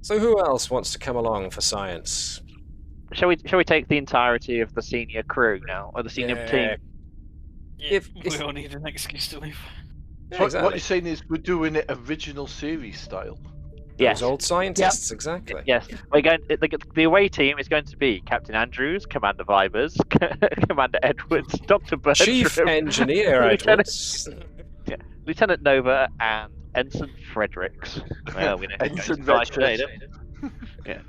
Speaker 1: So who else wants to come along for science?
Speaker 5: Shall we take the entirety of the senior crew now, or the senior team?
Speaker 1: If-
Speaker 4: we all need an excuse to leave.
Speaker 1: Yeah,
Speaker 2: What
Speaker 1: exactly.
Speaker 2: you're saying is we're doing it original series style.
Speaker 5: Yes.
Speaker 1: Those old scientists, exactly.
Speaker 5: Yes, we're going. The away team is going to be Captain Andrews, Commander Vibers, Commander Edwards, Dr. Bertram,
Speaker 1: Chief Engineer
Speaker 5: Lieutenant-
Speaker 1: Edwards.
Speaker 5: Lieutenant Nova, and Ensign Fredericks. Well, we know who's
Speaker 2: Ensign
Speaker 5: going to fly
Speaker 2: Fredericks.
Speaker 5: today,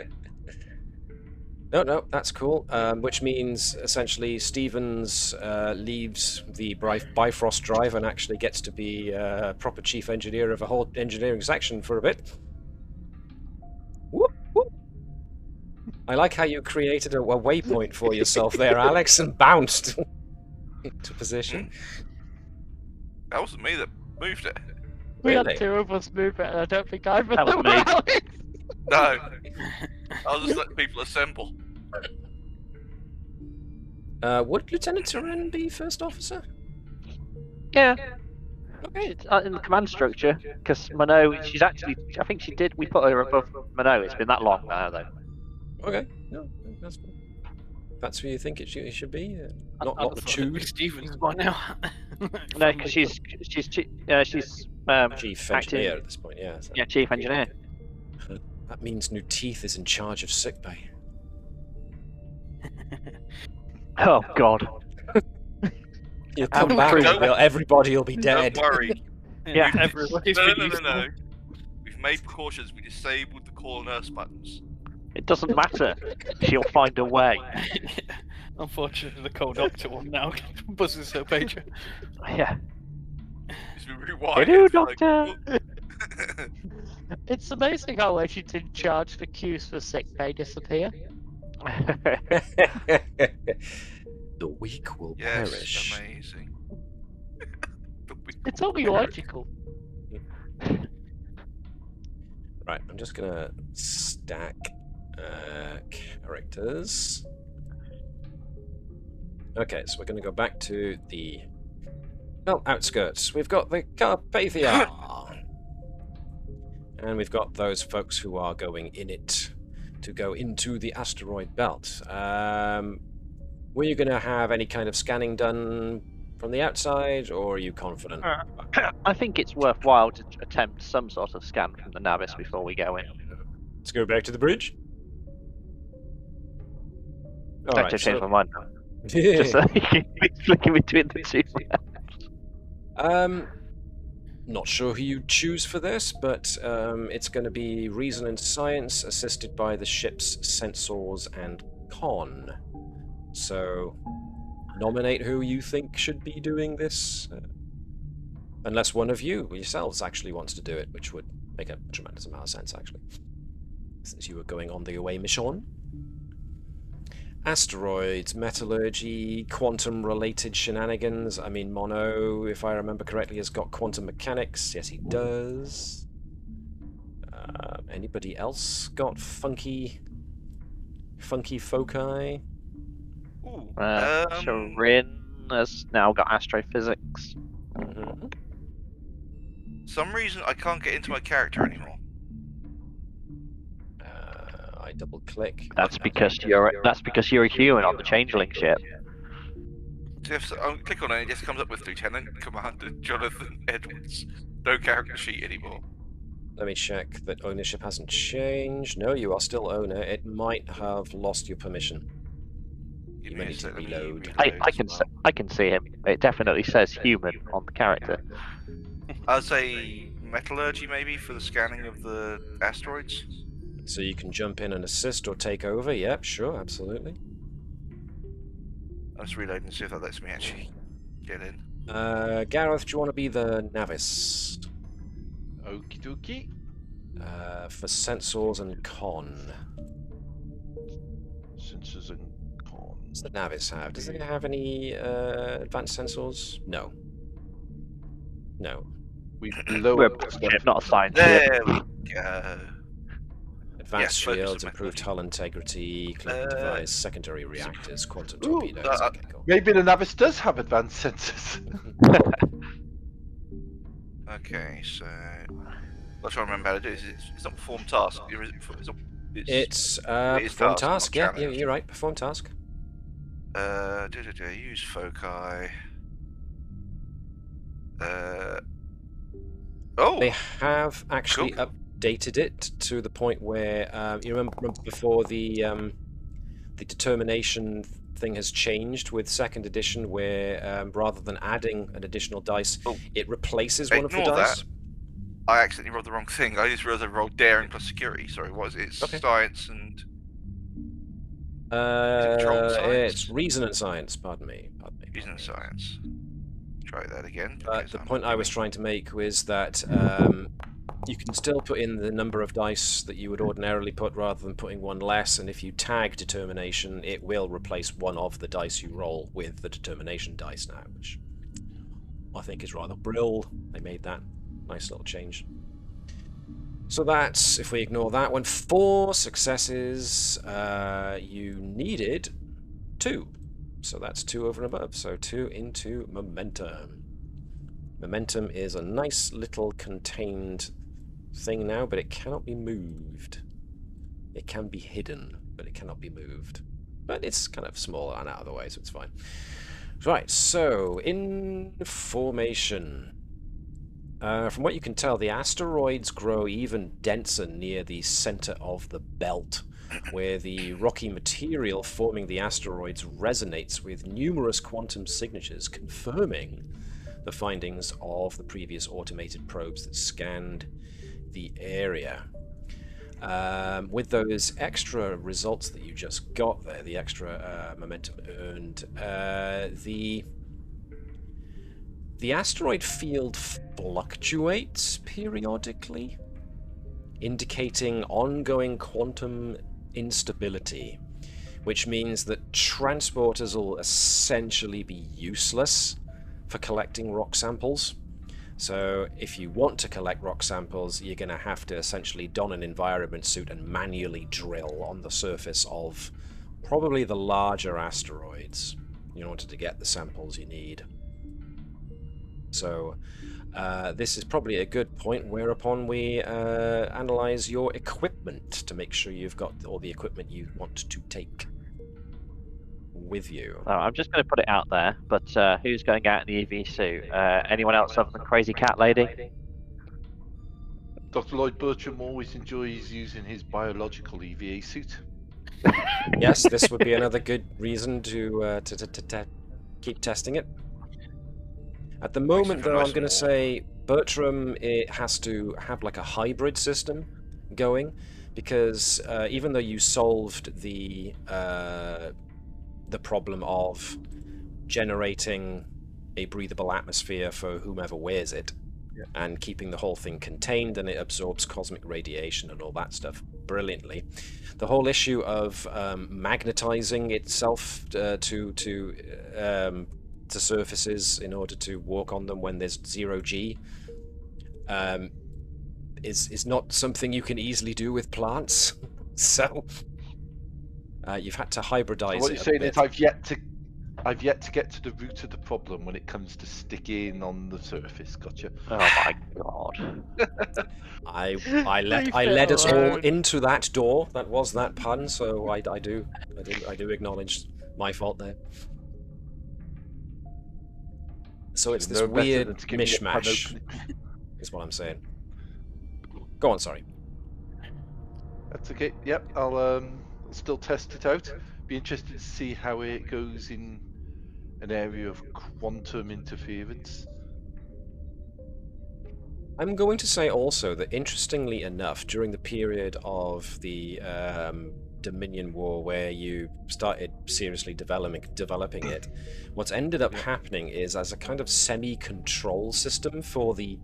Speaker 1: No, that's cool. Which means essentially Stevens leaves the Bifrost drive and actually gets to be proper chief engineer of a whole engineering section for a bit. Whoop, whoop. I like how you created a waypoint for yourself there, Alex, and bounced into position.
Speaker 6: That wasn't me that moved it.
Speaker 3: We
Speaker 1: Really?
Speaker 3: had 2 of us move it, and I don't think either
Speaker 5: That was
Speaker 3: of
Speaker 5: me.
Speaker 3: them were Alex.
Speaker 6: No, I'll just let people assemble.
Speaker 1: Would Lieutenant Turan be first officer?
Speaker 5: Yeah. It's, in the command structure, because Mano, she's actually, I think she did, we put her above Mano, it's been that long now though.
Speaker 1: Okay, no, that's cool. That's who you think it should be? Not
Speaker 4: I'd
Speaker 1: the
Speaker 4: have thought it'd be
Speaker 1: Chewed?
Speaker 4: Stevens by now.
Speaker 5: No, because she's chief
Speaker 1: Engineer at this point, yeah. So.
Speaker 5: Yeah, chief engineer.
Speaker 1: That means New Teeth is in charge of sickbay.
Speaker 5: Oh God.
Speaker 1: You'll come
Speaker 5: I'm
Speaker 1: back
Speaker 5: free.
Speaker 1: and everybody will be dead.
Speaker 6: Don't worry.
Speaker 5: Yeah.
Speaker 4: Everybody's
Speaker 6: No,
Speaker 4: been
Speaker 6: no,
Speaker 4: used
Speaker 6: no,
Speaker 4: to
Speaker 6: no.
Speaker 4: it.
Speaker 6: We've made precautions. We disabled the call nurse buttons.
Speaker 5: It doesn't matter. She'll find a way.
Speaker 4: Unfortunately, the cold doctor one now buzzes her pager.
Speaker 5: Yeah.
Speaker 6: Just rewind.
Speaker 5: Hello,
Speaker 6: it, like,
Speaker 5: doctor.
Speaker 3: It's amazing how legends in charge the queues for sick pay disappear.
Speaker 1: The weak will
Speaker 6: yes,
Speaker 1: perish.
Speaker 6: amazing. The weak
Speaker 3: It's
Speaker 6: will
Speaker 3: only
Speaker 6: perish.
Speaker 3: logical.
Speaker 1: Right, I'm just gonna stack characters. Okay, so we're gonna go back to the outskirts. We've got the Carpathia. And we've got those folks who are going in it to go into the asteroid belt. Were you going to have any kind of scanning done from the outside, or are you confident?
Speaker 5: I think it's worthwhile to attempt some sort of scan from the Navis before we go in.
Speaker 1: Let's go back to the bridge. All
Speaker 5: I
Speaker 1: right,
Speaker 5: have to change my
Speaker 1: so
Speaker 5: mind. Just so you can be flicking between the two.
Speaker 1: not sure who you choose for this, but it's going to be reason and science assisted by the ship's sensors and con. So nominate who you think should be doing this, unless one of you yourselves actually wants to do it, which would make a tremendous amount of sense, actually, since you were going on the away mission. Asteroids, metallurgy, quantum-related shenanigans. I mean, Mono, if I remember correctly, has got quantum mechanics. Yes, he does. Anybody else got funky foci?
Speaker 6: Ooh,
Speaker 5: Sharin has now got astrophysics.
Speaker 1: Mm-hmm.
Speaker 6: some reason I can't get into my character anymore.
Speaker 1: I double-click.
Speaker 5: That's because you're a human on the changeling ship.
Speaker 6: If I click on it, it just comes up with Lieutenant Commander Jonathan Edwards. No character sheet anymore.
Speaker 1: Let me check that ownership hasn't changed. No, you are still owner. It might have lost your permission. You may need to reload.
Speaker 5: I can see him. It definitely says human on the character.
Speaker 6: I'll say metallurgy maybe for the scanning of the asteroids.
Speaker 1: So you can jump in and assist or take over. Yep, sure, absolutely.
Speaker 6: I'll just reload and see if that lets me actually get in.
Speaker 1: Gareth, do you want to be the Navis?
Speaker 2: Okie dokie.
Speaker 1: For sensors and con.
Speaker 2: Sensors and con.
Speaker 1: What's the Navis have? Does it have any advanced sensors? No. No.
Speaker 2: We
Speaker 5: We're
Speaker 2: lowered
Speaker 5: a ship, not a science
Speaker 6: There
Speaker 5: ship.
Speaker 6: we go.
Speaker 1: Advanced
Speaker 6: focus
Speaker 1: shields,
Speaker 6: on
Speaker 1: improved
Speaker 6: metallurgy.
Speaker 1: hull integrity, clip device, secondary reactors, quantum
Speaker 2: Ooh,
Speaker 1: torpedoes. Okay, cool.
Speaker 2: Maybe the Navis does have advanced sensors.
Speaker 6: Okay, so what I remember how to do is it's not perform task.
Speaker 1: It's
Speaker 6: it is
Speaker 1: perform
Speaker 6: task, not
Speaker 1: task. Yeah,
Speaker 6: challenge.
Speaker 1: you're right. Perform task.
Speaker 6: Use foci.
Speaker 1: They have actually
Speaker 6: Cool.
Speaker 1: updated it to the point where you remember before the determination thing has changed with second edition, where rather than adding an additional dice, it replaces one of the
Speaker 6: Ignore
Speaker 1: dice.
Speaker 6: that. I accidentally rolled the wrong thing. I just realized I rolled daring plus security. Sorry, what is it? It's
Speaker 1: Okay.
Speaker 6: science and controlled science?
Speaker 1: It's reason and science. Pardon me.
Speaker 6: reason and science. Try that again.
Speaker 1: But
Speaker 6: because
Speaker 1: the
Speaker 6: I'm
Speaker 1: point I was
Speaker 6: doing-
Speaker 1: trying to make was that you can still put in the number of dice that you would ordinarily put rather than putting one less, and if you tag determination, it will replace one of the dice you roll with the determination dice now, which I think is rather brill. They made that nice little change. So that's, if we ignore that one, 4 successes. You needed 2. So that's 2 over and above. So 2 into momentum. Momentum is a nice little contained thing now, but it cannot be moved. It can be hidden, but it cannot be moved. But it's kind of small and out of the way, so it's fine. Right, so in formation. From what you can tell, the asteroids grow even denser near the center of the belt, where the rocky material forming the asteroids resonates with numerous quantum signatures, confirming the findings of the previous automated probes that scanned the area. With those extra results that you just got there, the extra momentum earned, the asteroid field fluctuates periodically, indicating ongoing quantum instability, which means that transporters will essentially be useless for collecting rock samples. So if you want to collect rock samples, you're going to have to essentially don an environment suit and manually drill on the surface of probably the larger asteroids in order to get the samples you need. So this is probably a good point whereupon we analyze your equipment to make sure you've got all the equipment you want to take. with you.
Speaker 5: Oh, I'm just going to put it out there, but who's going out in the EV suit? Anyone else other than Crazy Cat Lady?
Speaker 2: Dr. Lloyd Bertram always enjoys using his biological EVA suit.
Speaker 1: Yes, this would be another good reason to keep testing it. At the moment, though, I'm going to say Bertram has to have like a hybrid system going, because even though you solved the problem of generating a breathable atmosphere for whomever wears it, and keeping the whole thing contained, and it absorbs cosmic radiation and all that stuff brilliantly, the whole issue of magnetizing itself to surfaces in order to walk on them when there's 0G is not something you can easily do with plants. So you've had to hybridize.
Speaker 2: So what you're saying is I've yet to get to the root of the problem when it comes to sticking on the surface. Gotcha.
Speaker 5: Oh my god.
Speaker 1: I led us all into that door. That was that pun, so I do acknowledge my fault there. So it's this weird mishmash, is what I'm saying. Go on, sorry.
Speaker 2: That's okay. Yep, I'll still test it out. Be interested to see how it goes in an area of quantum interference.
Speaker 1: I'm going to say also that, interestingly enough, during the period of the Dominion War, where you started seriously developing it, what's ended up happening is, as a kind of semi-control system for the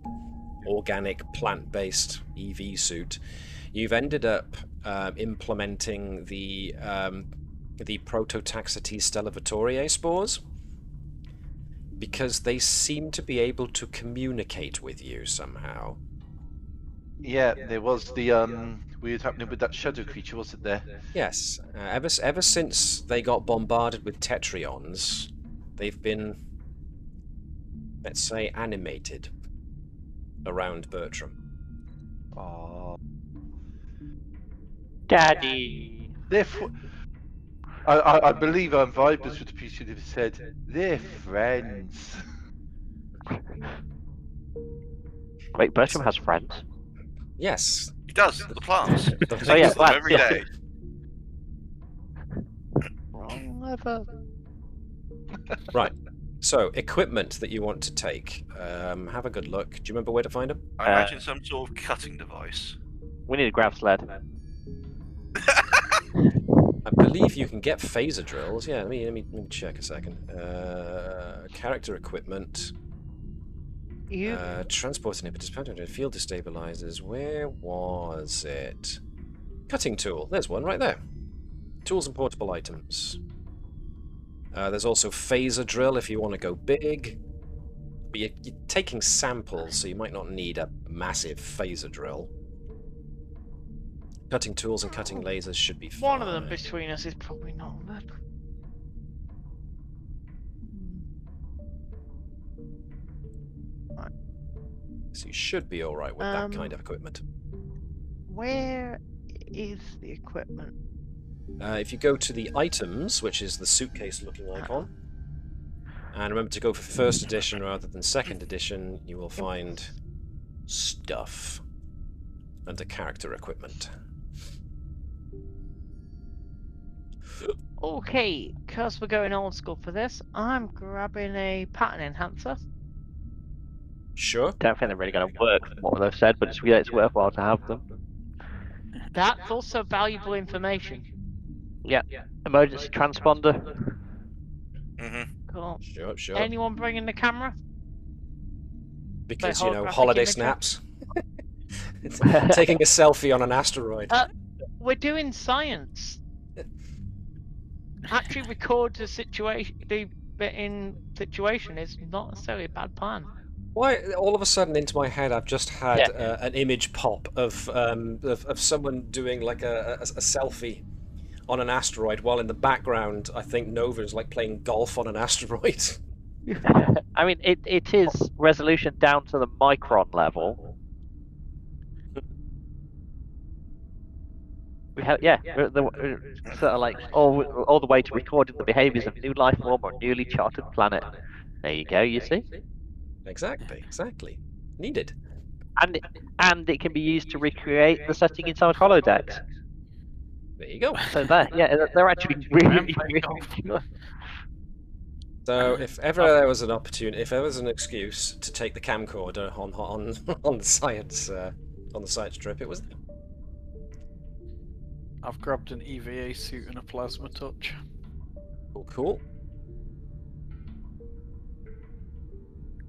Speaker 1: organic plant-based EV suit, you've ended up implementing the Prototaxites stellivatoria spores, because they seem to be able to communicate with you somehow.
Speaker 2: Yeah, there was the weird happening with that shadow creature, wasn't there?
Speaker 1: Yes, ever since they got bombarded with tetrions, they've been, let's say, animated around Bertram.
Speaker 2: Oh,
Speaker 5: Daddy.
Speaker 2: therefore, I believe Vibers would appreciate if it said they're friends.
Speaker 5: Wait, Bertram has friends?
Speaker 1: Yes.
Speaker 6: He does, the plants. He
Speaker 5: Oh,
Speaker 6: thinks
Speaker 5: yeah,
Speaker 6: of them
Speaker 5: plants,
Speaker 6: every
Speaker 5: yeah.
Speaker 6: day.
Speaker 5: Wrong lever.
Speaker 1: Right. So, equipment that you want to take. Have a good look. Do you remember where to find them?
Speaker 6: I imagine some sort of cutting device.
Speaker 5: We need a grav sled.
Speaker 1: I believe you can get phaser drills. Yeah, let me check a second. Character equipment. Transport inhibitors, field destabilizers. Where was it? Cutting tool. There's one right there. Tools and portable items. There's also phaser drill if you want to go big. But you're taking samples, so you might not need a massive phaser drill. Cutting tools and cutting lasers should be fine.
Speaker 3: One of them between us is probably not bad.
Speaker 1: So you should be alright with that kind of equipment.
Speaker 3: Where is the equipment?
Speaker 1: If you go to the items, which is the suitcase-looking icon, and remember to go for first edition rather than second edition, you will find stuff under character equipment.
Speaker 3: Okay, because we're going old school for this, I'm grabbing a pattern enhancer.
Speaker 1: Sure.
Speaker 5: Don't think they're really going to work from what they've said, but it's worthwhile to have them.
Speaker 3: That's also valuable information.
Speaker 5: Yeah. Emergency transponder.
Speaker 6: Mm-hmm.
Speaker 3: Cool.
Speaker 1: Sure.
Speaker 3: Anyone bringing the camera?
Speaker 1: Because,
Speaker 3: Like
Speaker 1: you know,
Speaker 3: holographic
Speaker 1: holiday
Speaker 3: image?
Speaker 1: snaps. Taking a selfie on an asteroid.
Speaker 3: We're doing science. Actually record the situation, the bit in situation is not necessarily a bad plan.
Speaker 1: Why, all of a sudden into my head, I've just had an image pop of someone doing like a selfie on an asteroid, while in the background, I think Nova is like playing golf on an asteroid.
Speaker 5: I mean, it is resolution down to the micron level. We have, yeah, sort of like all the way to recording the behaviours of new life form or newly charted planet. There you go. You see,
Speaker 1: Exactly. Needed.
Speaker 5: and it can be used to recreate the setting inside holodecks.
Speaker 1: There you go.
Speaker 5: So there, yeah, they're actually really, really good.
Speaker 1: So if ever there was an opportunity, if there was an excuse to take the camcorder on the science trip, it was.
Speaker 4: I've grabbed an EVA suit and a plasma touch.
Speaker 1: Cool.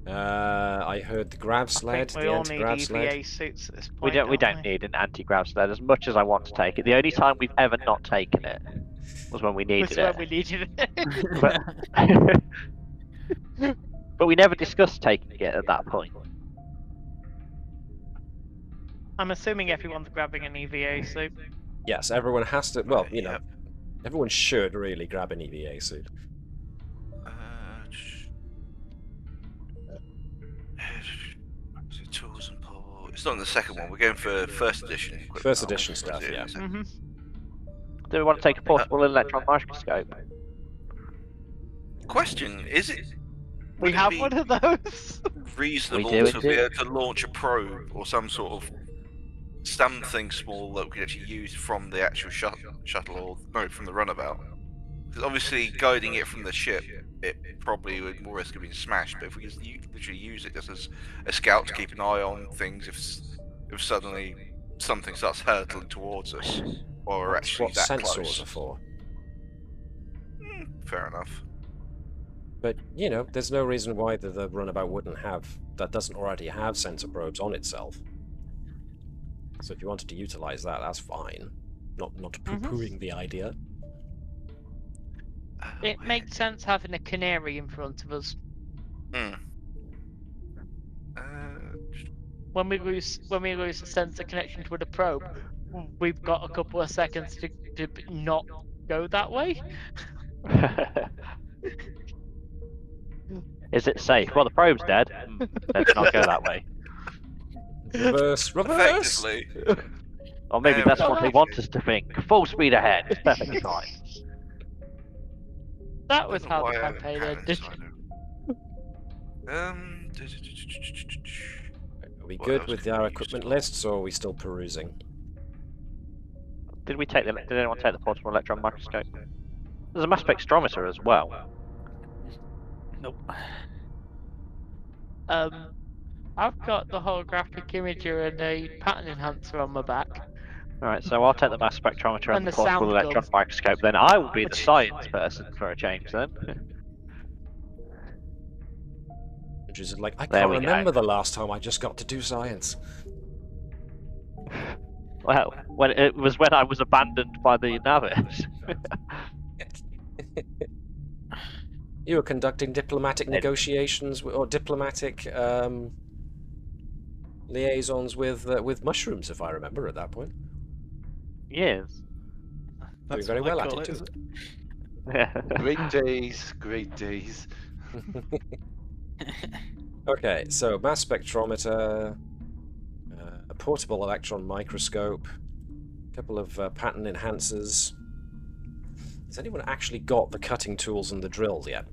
Speaker 1: I heard the grav sled.
Speaker 3: I think we all need EVA suits at this point.
Speaker 5: We don't need an anti-grav sled as much as I want to take it. The only time we've ever not taken it was when we needed it.
Speaker 3: When we needed it.
Speaker 5: But we never discussed taking it at that point.
Speaker 3: I'm assuming everyone's grabbing an EVA suit.
Speaker 1: Yes, everyone has to. Well, you know, everyone should really grab an EVA suit.
Speaker 6: Tools and port. It's not in the second one. We're going for first edition.
Speaker 1: First edition stuff, yeah.
Speaker 3: Mm-hmm.
Speaker 5: Do we want to take a portable electron microscope?
Speaker 6: Question: is it?
Speaker 3: We
Speaker 6: would it
Speaker 3: have
Speaker 6: be
Speaker 3: one of those.
Speaker 6: reasonable
Speaker 5: We do
Speaker 6: to be
Speaker 5: indeed.
Speaker 6: able to launch a probe or some sort of something small that we could actually use from the actual shuttle or no, from the runabout? Because obviously, guiding it from the ship, it probably would more risk of being smashed. But if we just literally use it just as a scout to keep an eye on things, if suddenly something starts hurtling towards us, or we're actually
Speaker 1: What
Speaker 6: that
Speaker 1: sensors
Speaker 6: close.
Speaker 1: are for.
Speaker 6: Fair enough.
Speaker 1: But, you know, there's no reason why the runabout wouldn't have, that doesn't already have sensor probes on itself. So if you wanted to utilize that, that's fine. Not poo-pooing the idea.
Speaker 3: It makes sense having a canary in front of us. When we lose a sensor connection to the probe, we've got a couple of seconds to not go that way.
Speaker 5: Is it safe? Well, the probe's dead. Let's not go that way.
Speaker 1: Reverse!
Speaker 6: Effectively.
Speaker 5: Or maybe that's what they want us to think. Full speed ahead. It's perfectly fine.
Speaker 3: That was how the campaign ended.
Speaker 1: Are we good with our equipment lists, or are we still perusing?
Speaker 5: Did anyone take the portable electron microscope? There's a mass spectrometer as well.
Speaker 4: Nope.
Speaker 3: I've got the holographic imager and a pattern enhancer on my back.
Speaker 5: Alright, so I'll take the mass spectrometer and
Speaker 3: And
Speaker 5: the
Speaker 3: the
Speaker 5: portable
Speaker 3: sound
Speaker 5: electron
Speaker 3: gun.
Speaker 5: microscope, then I will be the science person for a change then.
Speaker 1: Which is like, I
Speaker 5: There
Speaker 1: can't
Speaker 5: we go.
Speaker 1: remember the last time I just got to do science.
Speaker 5: Well, when I was abandoned by the Navis.
Speaker 1: You were conducting diplomatic negotiations or diplomatic liaisons with mushrooms, if I remember, at that point.
Speaker 5: Yes.
Speaker 1: Doing very well at it, too.
Speaker 2: Great days, great days.
Speaker 1: Okay, so mass spectrometer, a portable electron microscope, a couple of pattern enhancers. Has anyone actually got the cutting tools and the drills yet?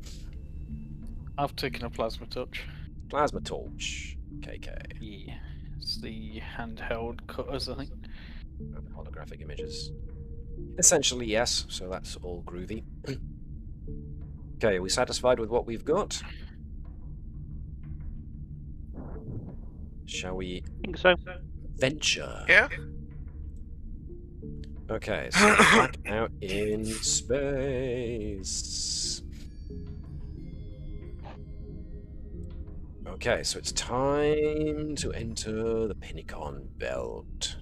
Speaker 4: I've taken a plasma touch.
Speaker 1: Plasma torch, KK.
Speaker 4: Yeah. It's the handheld cutters, I think.
Speaker 1: Holographic images. Essentially, yes, so that's all groovy. Okay, are we satisfied with what we've got? Shall we
Speaker 5: I think so.
Speaker 1: venture?
Speaker 6: Yeah.
Speaker 1: Okay, so back out in space. Okay, so it's time to enter the Pinnicon belt.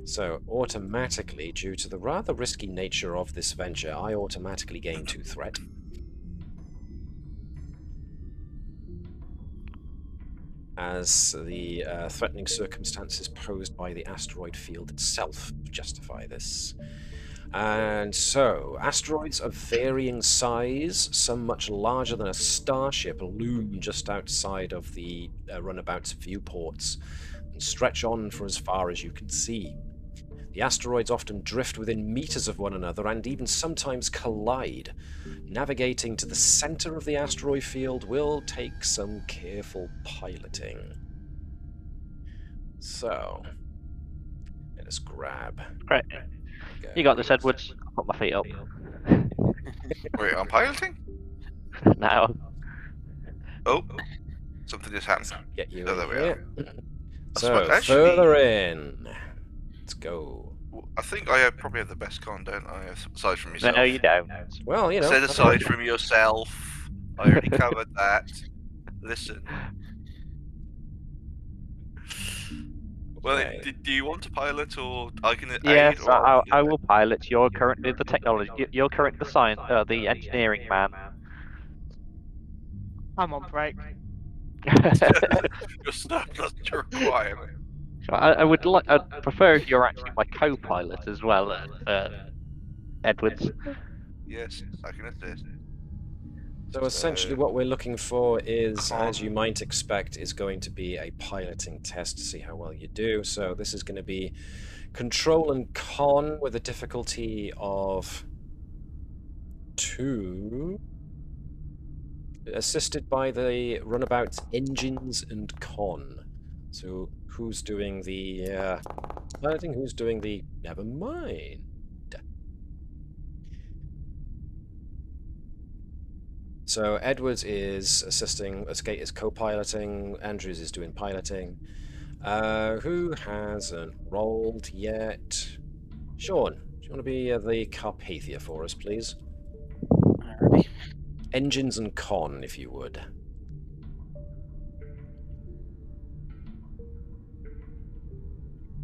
Speaker 1: So, automatically, due to the rather risky nature of this venture, I automatically gain 2 threat. As the threatening circumstances posed by the asteroid field itself justify this. And so, asteroids of varying size, some much larger than a starship, loom just outside of the runabout's viewports and stretch on for as far as you can see. The asteroids often drift within meters of one another and even sometimes collide. Navigating to the center of the asteroid field will take some careful piloting. So, let us grab.
Speaker 5: Great. You got this, Edwards. I'll put my feet up.
Speaker 6: Wait, I'm piloting?
Speaker 5: Now.
Speaker 6: Oh, something just happened.
Speaker 1: Get you
Speaker 6: Oh,
Speaker 1: in
Speaker 6: there we
Speaker 1: here.
Speaker 6: I
Speaker 1: So,
Speaker 6: suppose- actually-
Speaker 1: further in. Let's go.
Speaker 6: I think I probably have the best con, don't I? Aside from yourself.
Speaker 5: No, you don't.
Speaker 1: Well, you know.
Speaker 6: Set aside from yourself. I already covered that. Listen. Well,
Speaker 1: Okay.
Speaker 6: do you want to pilot, or I can aid?
Speaker 5: Yes,
Speaker 6: or
Speaker 5: I will pilot. You're currently the technology. You're currently the science, the engineering man.
Speaker 3: I'm on break.
Speaker 6: Your surplus to requirement.
Speaker 5: I would like. I'd prefer if you're actually my co-pilot as well, Edwards.
Speaker 6: Yes, I can assist.
Speaker 1: So essentially what we're looking for is,
Speaker 6: Con.
Speaker 1: as you might expect, is going to be a piloting test to see how well you do. So this is going to be control and con with a difficulty of 2. Assisted by the runabout's engines and con. So who's doing the piloting? Who's doing the... Never mind. So Edwards is assisting, Skate is co-piloting, Andrews is doing piloting. Who hasn't rolled yet? Sean, do you want to be the Carpathia for us, please?
Speaker 4: Alrighty.
Speaker 1: Engines and con, if you would.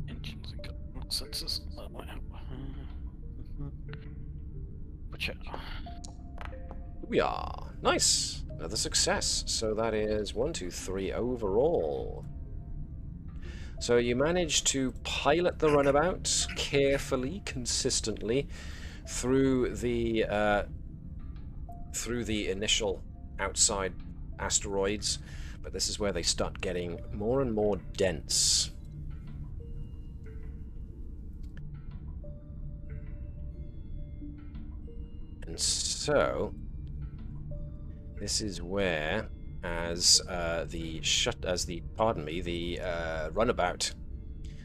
Speaker 4: Engines and sensors. That might help. Watch out.
Speaker 1: We are. Nice. Another success. So that is 1, 2, 3 overall. So you managed to pilot the runabout carefully, consistently through the initial outside asteroids, but this is where they start getting more and more dense. And so this is where, as the runabout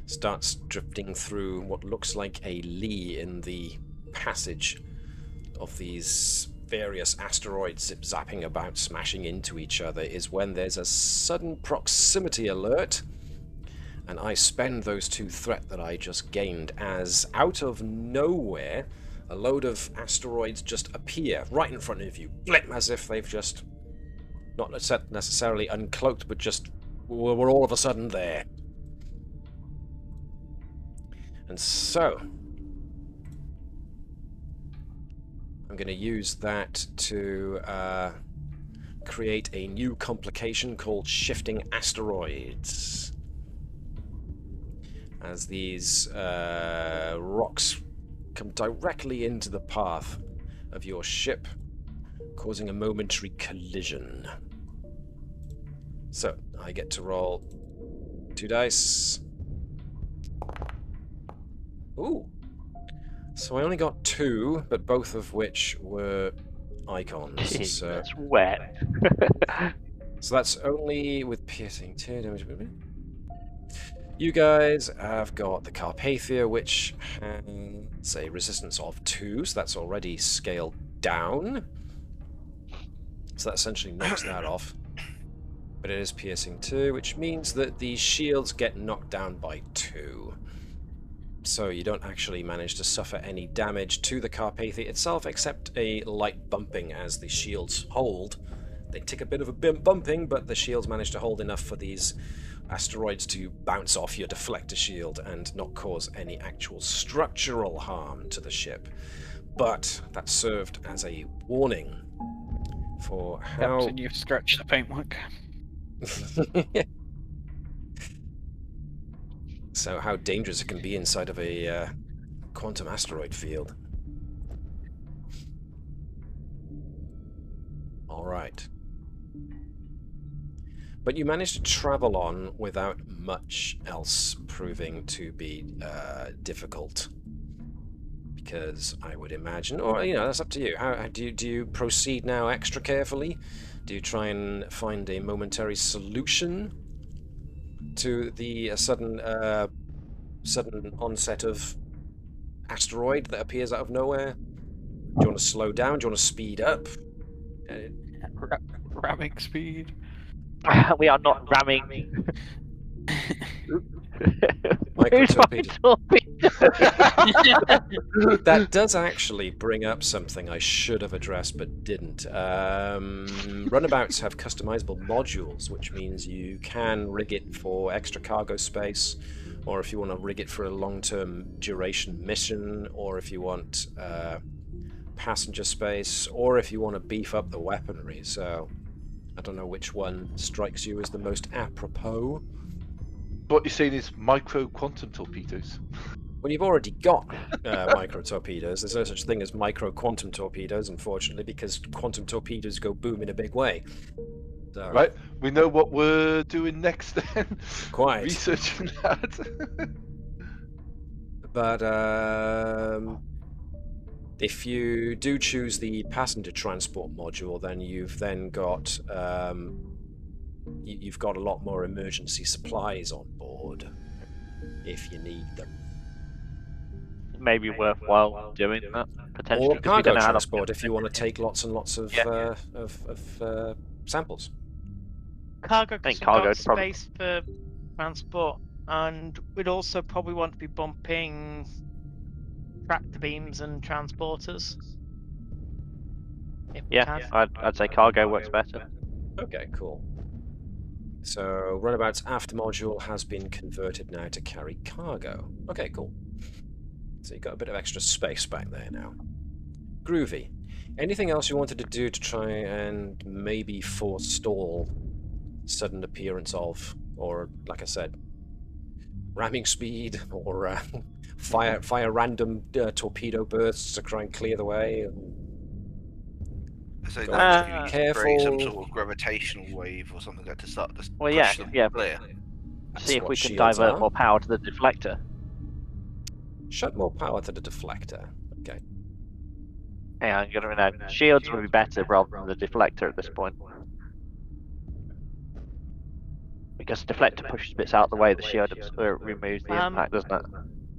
Speaker 1: starts drifting through what looks like a lee in the passage of these various asteroids zip-zapping about, smashing into each other, is when there's a sudden proximity alert, and I spend those 2 threat that I just gained as, out of nowhere, a load of asteroids just appear right in front of you, blip, as if they've just, not necessarily uncloaked, but just were all of a sudden there. And so, I'm going to use that to create a new complication called shifting asteroids. As these rocks come directly into the path of your ship, causing a momentary collision. So, I get to roll 2 dice. Ooh! So I only got 2, but both of which were icons. So
Speaker 5: That's wet.
Speaker 1: So that's only with piercing 2 damage. You guys have got the Carpathia, which has a resistance of 2, so that's already scaled down. So that essentially knocks that off. But it is piercing 2, which means that the shields get knocked down by 2. So you don't actually manage to suffer any damage to the Carpathia itself, except a light bumping as the shields hold. They take a bit of a bumping, but the shields manage to hold enough for these asteroids to bounce off your deflector shield and not cause any actual structural harm to the ship. But that served as a warning for how...
Speaker 4: Captain, you've scratched the paintwork.
Speaker 1: So how dangerous it can be inside of a quantum asteroid field. Alright. But you managed to travel on without much else proving to be difficult. Because I would imagine, or that's up to you. How do you proceed now extra carefully? Do you try and find a momentary solution to the sudden onset of asteroid that appears out of nowhere? Do you want to slow down? Do you want to speed up?
Speaker 4: Ramming speed.
Speaker 5: We are not ramming.
Speaker 1: Micro-torpedo. That does actually bring up something I should have addressed but didn't. Runabouts have customizable modules, which means you can rig it for extra cargo space, or if you want to rig it for a long-term duration mission, or if you want passenger space, or if you want to beef up the weaponry. So I don't know which one strikes you as the most apropos.
Speaker 2: What you're saying is micro-quantum torpedoes.
Speaker 1: Well, you've already got micro-torpedoes. There's no such thing as micro-quantum torpedoes, unfortunately, because quantum torpedoes go boom in a big way. So,
Speaker 2: Right, we know what we're doing next then.
Speaker 1: Quite.
Speaker 2: Researching that.
Speaker 1: But if you do choose the passenger transport module, then you've got you've got a lot more emergency supplies on board if you need them.
Speaker 5: Maybe worthwhile doing that potentially.
Speaker 1: Or cargo transport if you want to take lots and lots of samples.
Speaker 3: Cargo
Speaker 5: think
Speaker 3: got
Speaker 5: cargo's
Speaker 3: space for transport, and we'd also probably want to be bumping tractor beams and transporters. If we
Speaker 5: Yeah,
Speaker 3: can.
Speaker 5: I'd say cargo works better.
Speaker 1: Okay, cool. So Runabout's after module has been converted now to carry cargo. Okay, cool. So you've got a bit of extra space back there now. Groovy. Anything else you wanted to do to try and maybe forestall sudden appearance of, or like I said, ramming speed, or fire random torpedo bursts to try and clear the way?
Speaker 6: So
Speaker 1: careful.
Speaker 6: create some sort of gravitational wave or something like that to start to
Speaker 5: Well,
Speaker 6: push them clear.
Speaker 5: See if we can divert more power to the deflector.
Speaker 1: Shut more power to the deflector. Okay.
Speaker 5: Yeah, shields would be better rather than the deflector at this point. Because the deflector pushes bits out of the way, the shield removes the impact, doesn't it?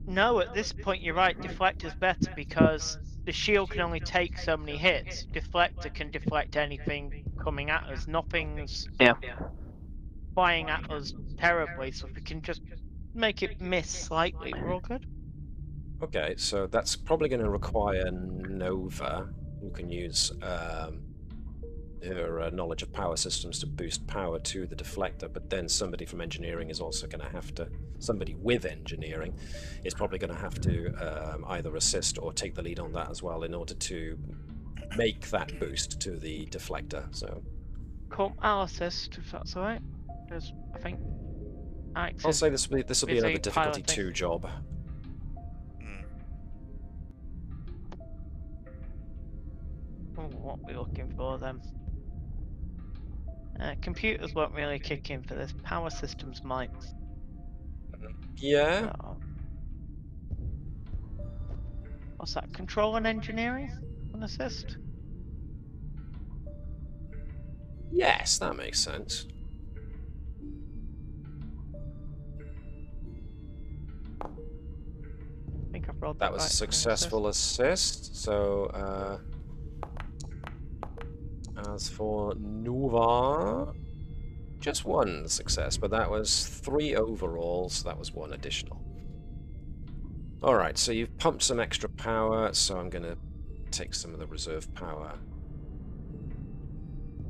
Speaker 3: No, at this point you're right. Deflector's better because the shield can only take so many hits. Deflector can deflect anything coming at us. Nothing's flying at us terribly, so if we can just make it miss slightly, we're all good.
Speaker 1: Okay, so that's probably going to require Nova, who can use her knowledge of power systems to boost power to the deflector, but then somebody from engineering is also going to have to, somebody with engineering is probably going to have to either assist or take the lead on that as well in order to make that boost to the deflector. So
Speaker 3: Cool, I'll assist if that's alright. Because I think
Speaker 1: I'll say this will be another difficulty 2 job.
Speaker 3: What are we looking for then? Computers won't really kick in for this. Power systems might.
Speaker 1: Yeah.
Speaker 3: What's that? Control and engineering? An assist?
Speaker 1: Yes, that makes sense.
Speaker 3: I think I've rolled
Speaker 1: that was
Speaker 3: right
Speaker 1: a successful assist. So as for Nova, just 1 success, but that was 3 overall, so that was 1 additional. Alright, so you've pumped some extra power, so I'm going to take some of the reserve power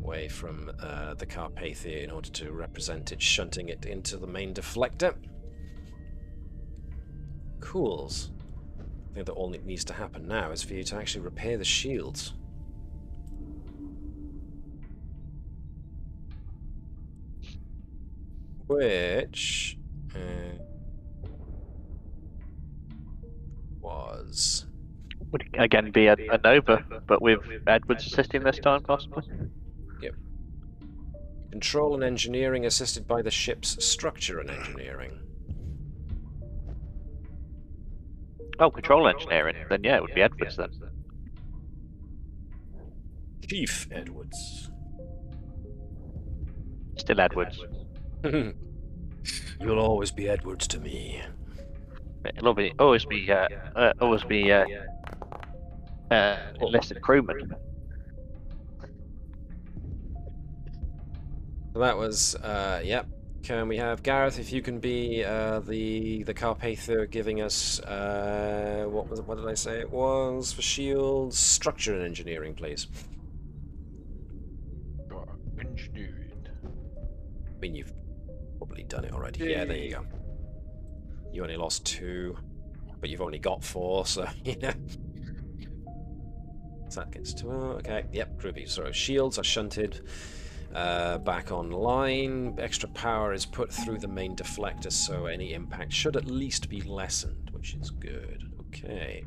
Speaker 1: away from the Carpathia in order to represent it, shunting it into the main deflector. Cools. I think that all that needs to happen now is for you to actually repair the shields. Which was...
Speaker 5: Would again be a Nova, but with Edwards assisting this time, possibly?
Speaker 1: Yep. Control and engineering assisted by the ship's structure and engineering.
Speaker 5: Oh, control engineering. Then yeah, it would be Edwards then.
Speaker 1: Chief Edwards.
Speaker 5: Still Edwards.
Speaker 1: You'll always be Edwards to me.
Speaker 5: It'll always be enlisted crewman.
Speaker 1: So that was, yep. Can we have Gareth, if you can be the Carpathia giving us, what did I say it was for shields? Structure and engineering, please.
Speaker 2: Engineering.
Speaker 1: I mean, you've probably done it already. Yeah, there you go. You only lost 2, but you've only got 4, so, yeah. So that gets to, okay, yep, groovy. So shields are shunted. Back online. Extra power is put through the main deflector, so any impact should at least be lessened, which is good. Okay.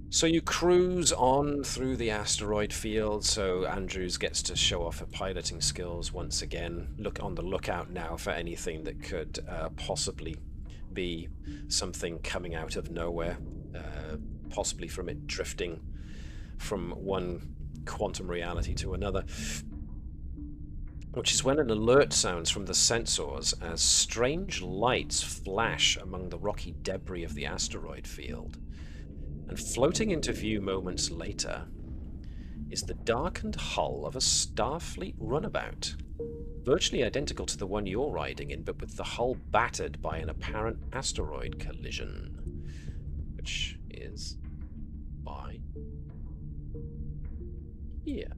Speaker 1: So you cruise on through the asteroid field, so Andrews gets to show off her piloting skills once again. Look on the lookout now for anything that could possibly be something coming out of nowhere, possibly from it drifting from one quantum reality to another, which is when an alert sounds from the sensors as strange lights flash among the rocky debris of the asteroid field. And floating into view moments later is the darkened hull of a Starfleet runabout, virtually identical to the one you're riding in, but with the hull battered by an apparent asteroid collision, which is by here.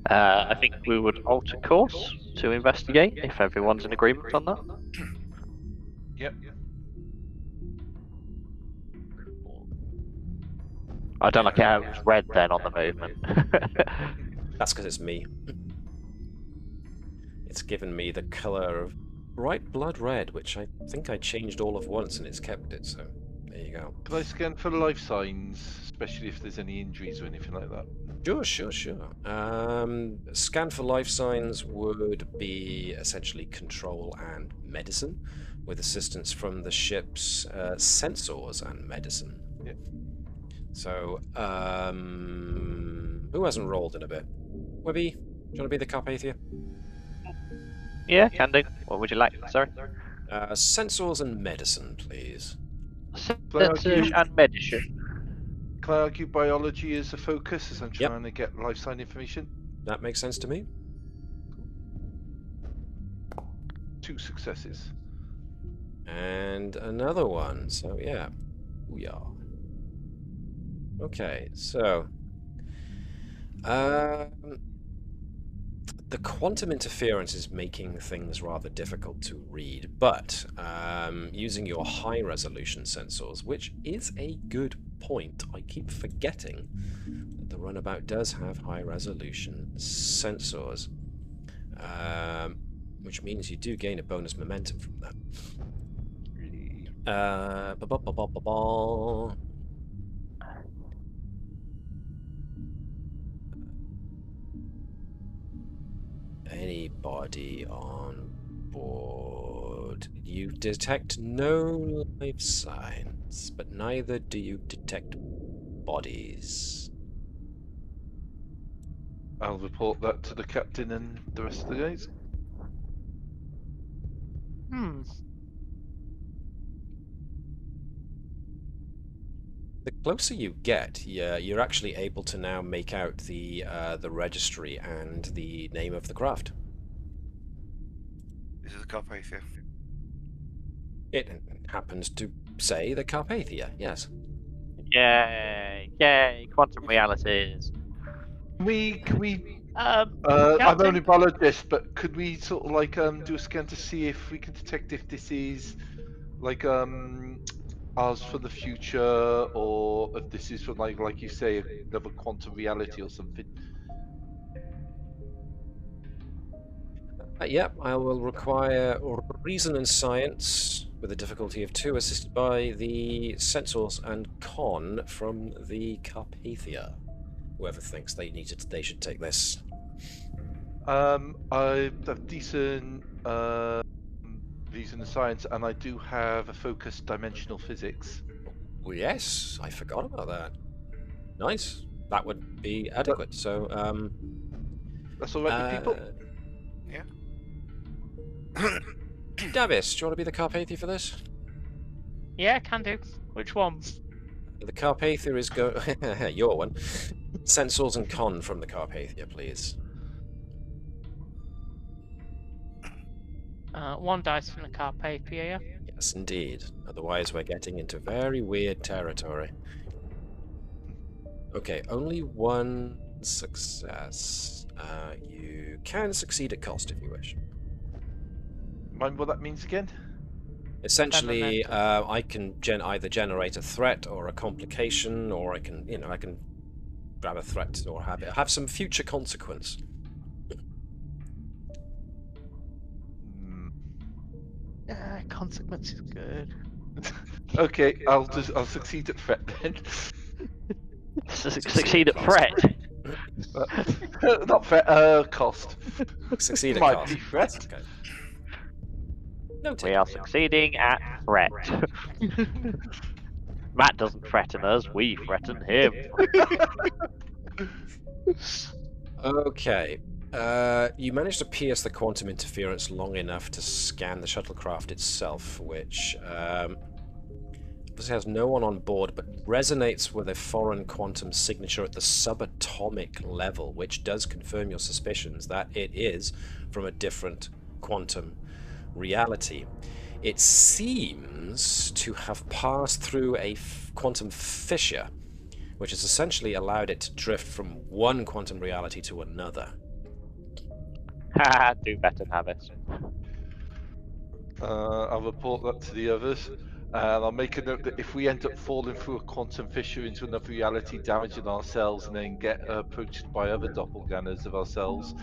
Speaker 5: I think we would alter course to investigate if everyone's in agreement on that.
Speaker 2: Yep.
Speaker 5: I don't like how it's red then on the movement.
Speaker 1: That's because it's me. It's given me the colour of bright blood red, which I think I changed all of once and it's kept it, so there you go.
Speaker 2: Can I scan for life signs, especially if there's any injuries or anything like that?
Speaker 1: Sure. Scan for life signs would be essentially control and medicine, with assistance from the ship's sensors and medicine.
Speaker 2: Yep.
Speaker 1: So, who hasn't rolled in a bit? Webby, do you want to be the Carpathia?
Speaker 5: Yeah, can do. What would you like, sorry?
Speaker 1: Sensors and medicine, please.
Speaker 5: Sensors and medicine.
Speaker 2: Can I argue biology is a focus as I'm
Speaker 1: Yep.
Speaker 2: trying to get life sign information?
Speaker 1: That makes sense to me.
Speaker 2: 2 successes.
Speaker 1: And another one, so yeah. Booyah. Okay, so the quantum interference is making things rather difficult to read, but using your high resolution sensors, which is a good point, I keep forgetting that the runabout does have high resolution sensors, which means you do gain a bonus momentum from that. Anybody on board? You detect no life signs, but neither do you detect bodies.
Speaker 2: I'll report that to the captain and the rest of the guys.
Speaker 1: The closer you get, you're actually able to now make out the registry and the name of the craft.
Speaker 6: This is a Carpathia.
Speaker 1: It happens to say the Carpathia, yes.
Speaker 5: Yay, quantum realities.
Speaker 2: Can we I'm
Speaker 3: Captain?
Speaker 2: only biologist, but could we sort of like do a scan to see if we can detect if this is like ours for the future, or if this is for like you say another quantum reality or something?
Speaker 1: Yep, I will require reason and science with a difficulty of 2, assisted by the sensors and con from the Carpathia. Whoever thinks they should take this.
Speaker 2: I have decent reason and science, and I do have a focused dimensional physics.
Speaker 1: Well, yes, I forgot about that. Nice. That would be adequate. So,
Speaker 2: That's all right with people.
Speaker 6: Yeah.
Speaker 1: Navis, do you want to be the Carpathia for this?
Speaker 3: Yeah, can do. Which one?
Speaker 1: The Carpathia is your one. Sensors and con from the Carpathia, please.
Speaker 3: 1 dice from the Carpathia, yeah?
Speaker 1: Yes, indeed. Otherwise, we're getting into very weird territory. Okay, only 1 success. You can succeed at cost if you wish.
Speaker 2: Mind what that means again?
Speaker 1: Essentially, I can either generate a threat or a complication, or I can grab a threat or have some future consequence.
Speaker 3: Consequence is good.
Speaker 2: Okay, I'll succeed at threat then.
Speaker 5: Succeed at threat.
Speaker 2: Not threat, cost.
Speaker 1: Succeed at
Speaker 2: Might
Speaker 1: cost.
Speaker 2: be threat.
Speaker 1: Okay. Noted.
Speaker 5: We are succeeding at threat. Matt doesn't threaten us, we threaten him.
Speaker 1: Okay. You managed to pierce the quantum interference long enough to scan the shuttlecraft itself, which obviously has no one on board, but resonates with a foreign quantum signature at the subatomic level, which does confirm your suspicions that it is from a different quantum reality. It seems to have passed through a quantum fissure, which has essentially allowed it to drift from one quantum reality to another.
Speaker 5: Do better, Navis.
Speaker 2: I'll report that to the others, and I'll make a note that if we end up falling through a quantum fissure into another reality, damaging ourselves, and then get approached by other doppelgangers of ourselves,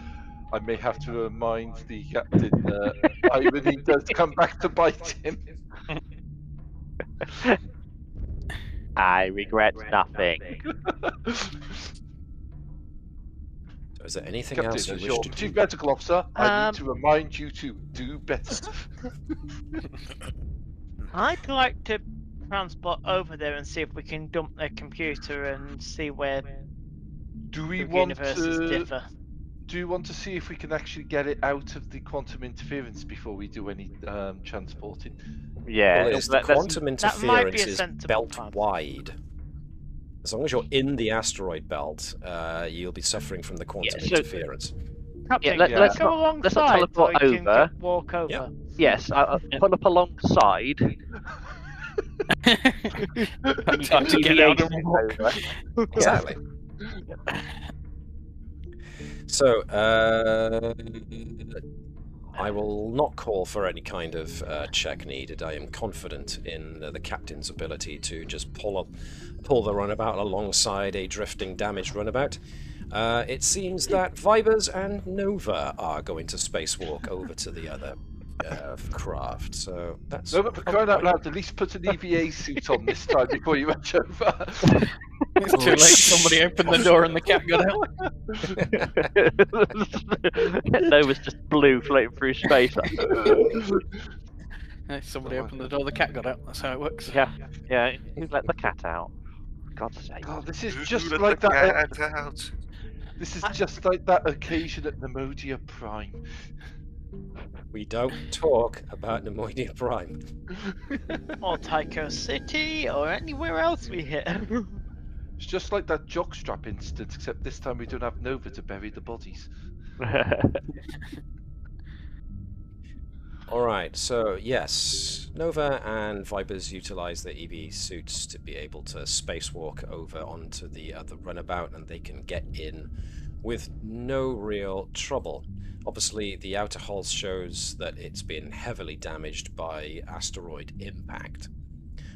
Speaker 2: I may have to remind the captain that irony does come back to bite him.
Speaker 5: I regret nothing.
Speaker 1: So is there anything
Speaker 2: Captain,
Speaker 1: else you
Speaker 2: as
Speaker 1: wish
Speaker 2: your
Speaker 1: to
Speaker 2: Chief
Speaker 1: do?
Speaker 2: Medical Officer, I need to remind you to do better.
Speaker 3: I'd like to transport over there and see if we can dump their computer and see where
Speaker 2: Do we
Speaker 3: the
Speaker 2: want
Speaker 3: universes
Speaker 2: to?
Speaker 3: differ.
Speaker 2: Do you want to see if we can actually get it out of the quantum interference before we do any transporting?
Speaker 5: Yeah,
Speaker 1: Well, the quantum
Speaker 3: That might be
Speaker 1: interference
Speaker 3: a
Speaker 1: is
Speaker 3: sensible
Speaker 1: belt
Speaker 3: plan.
Speaker 1: wide. As long as you're in the asteroid belt, you'll be suffering from the quantum
Speaker 5: Yeah, so-
Speaker 1: interference.
Speaker 3: Captain,
Speaker 5: let's
Speaker 3: let's go
Speaker 5: not
Speaker 3: alongside
Speaker 5: teleport
Speaker 3: so we can
Speaker 5: over.
Speaker 3: walk over.
Speaker 1: Yep.
Speaker 5: Yes, pull up alongside.
Speaker 4: Time to get out and walk.
Speaker 1: Exactly. So, I will not call for any kind of check needed. I am confident in the captain's ability to just pull the runabout alongside a drifting, damaged runabout. It seems that Vibers and Nova are going to spacewalk over to the other craft, so that's...
Speaker 2: No, but for crying out loud, at least put an EVA suit on this time before you rush over.
Speaker 4: It's too late. Somebody opened the door and the cat got out.
Speaker 5: Nova's just blue floating through space.
Speaker 4: Somebody opened the door, the cat got out. That's how it works.
Speaker 5: Yeah, who let the cat out? For God's sake.
Speaker 2: Oh, this is
Speaker 6: Who
Speaker 2: just
Speaker 6: let
Speaker 2: like
Speaker 6: the
Speaker 2: that.
Speaker 6: cat out?
Speaker 2: This is just like that occasion at Nemodia Prime.
Speaker 1: We don't talk about Nemoidia Prime.
Speaker 3: Or Tycho City, or anywhere else we hit.
Speaker 2: It's just like that jockstrap incident, except this time we don't have Nova to bury the bodies.
Speaker 1: Alright, so yes, Nova and Vipers utilize their EV suits to be able to spacewalk over onto the other runabout, and they can get in with no real trouble. Obviously, the outer hull shows that it's been heavily damaged by asteroid impact,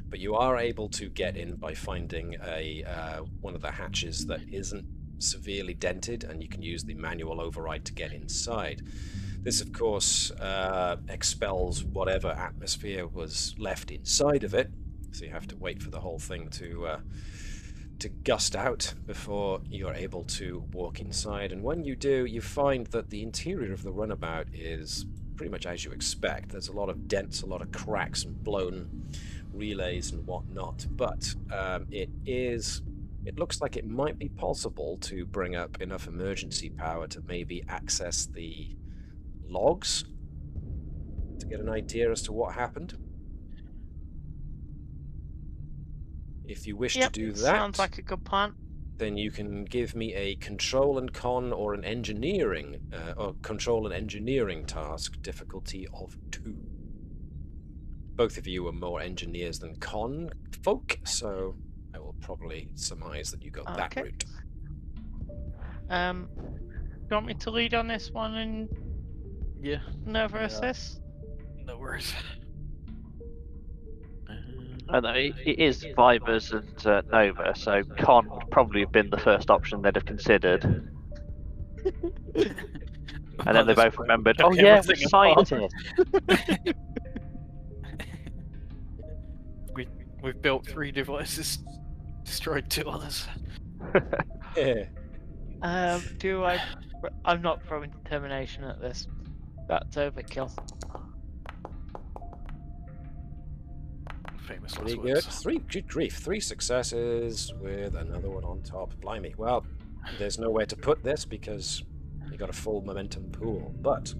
Speaker 1: but you are able to get in by finding one of the hatches that isn't severely dented, and you can use the manual override to get inside. This, of course, expels whatever atmosphere was left inside of it, so you have to wait for the whole thing to gust out before you're able to walk inside. And when you do, you find that the interior of the runabout is pretty much as you expect. There's a lot of dents, a lot of cracks and blown relays and whatnot, but it looks like it might be possible to bring up enough emergency power to maybe access the logs to get an idea as to what happened. If you wish to do that,
Speaker 3: sounds like a good plan.
Speaker 1: then you can give me a control and con or an engineering task difficulty of 2. Both of you are more engineers than con folk, so I will probably surmise that you go that route.
Speaker 3: Do you want me to lead on this one and never assist?
Speaker 4: No worries.
Speaker 5: It is Vibers and Nova, so Con would probably have been the first option they'd have considered. And then they both remembered, oh yeah, we're sighted.
Speaker 4: We've built 3 devices, destroyed 2 others.
Speaker 3: I'm not throwing determination at this. That's overkill.
Speaker 4: Famous
Speaker 1: Pretty
Speaker 4: last
Speaker 1: good.
Speaker 4: words.
Speaker 1: Good grief. 3 successes with another one on top. Blimey. Well, there's nowhere to put this because you got a full momentum pool. But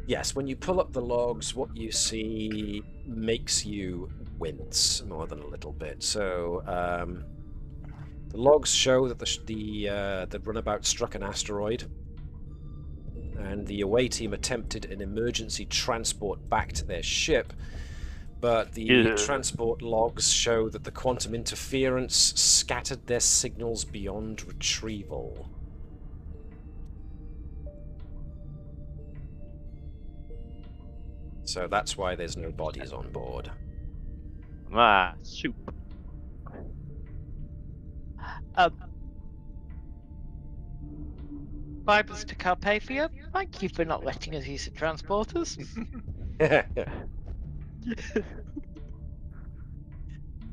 Speaker 1: yes, when you pull up the logs, what you see makes you wince more than a little bit. So the logs show that the runabout struck an asteroid, and the away team attempted an emergency transport back to their ship. But the transport logs show that the quantum interference scattered their signals beyond retrieval. So that's why there's no bodies on board.
Speaker 5: Soup.
Speaker 3: Vibers to Carpathia, thank you for not letting us use the transporters.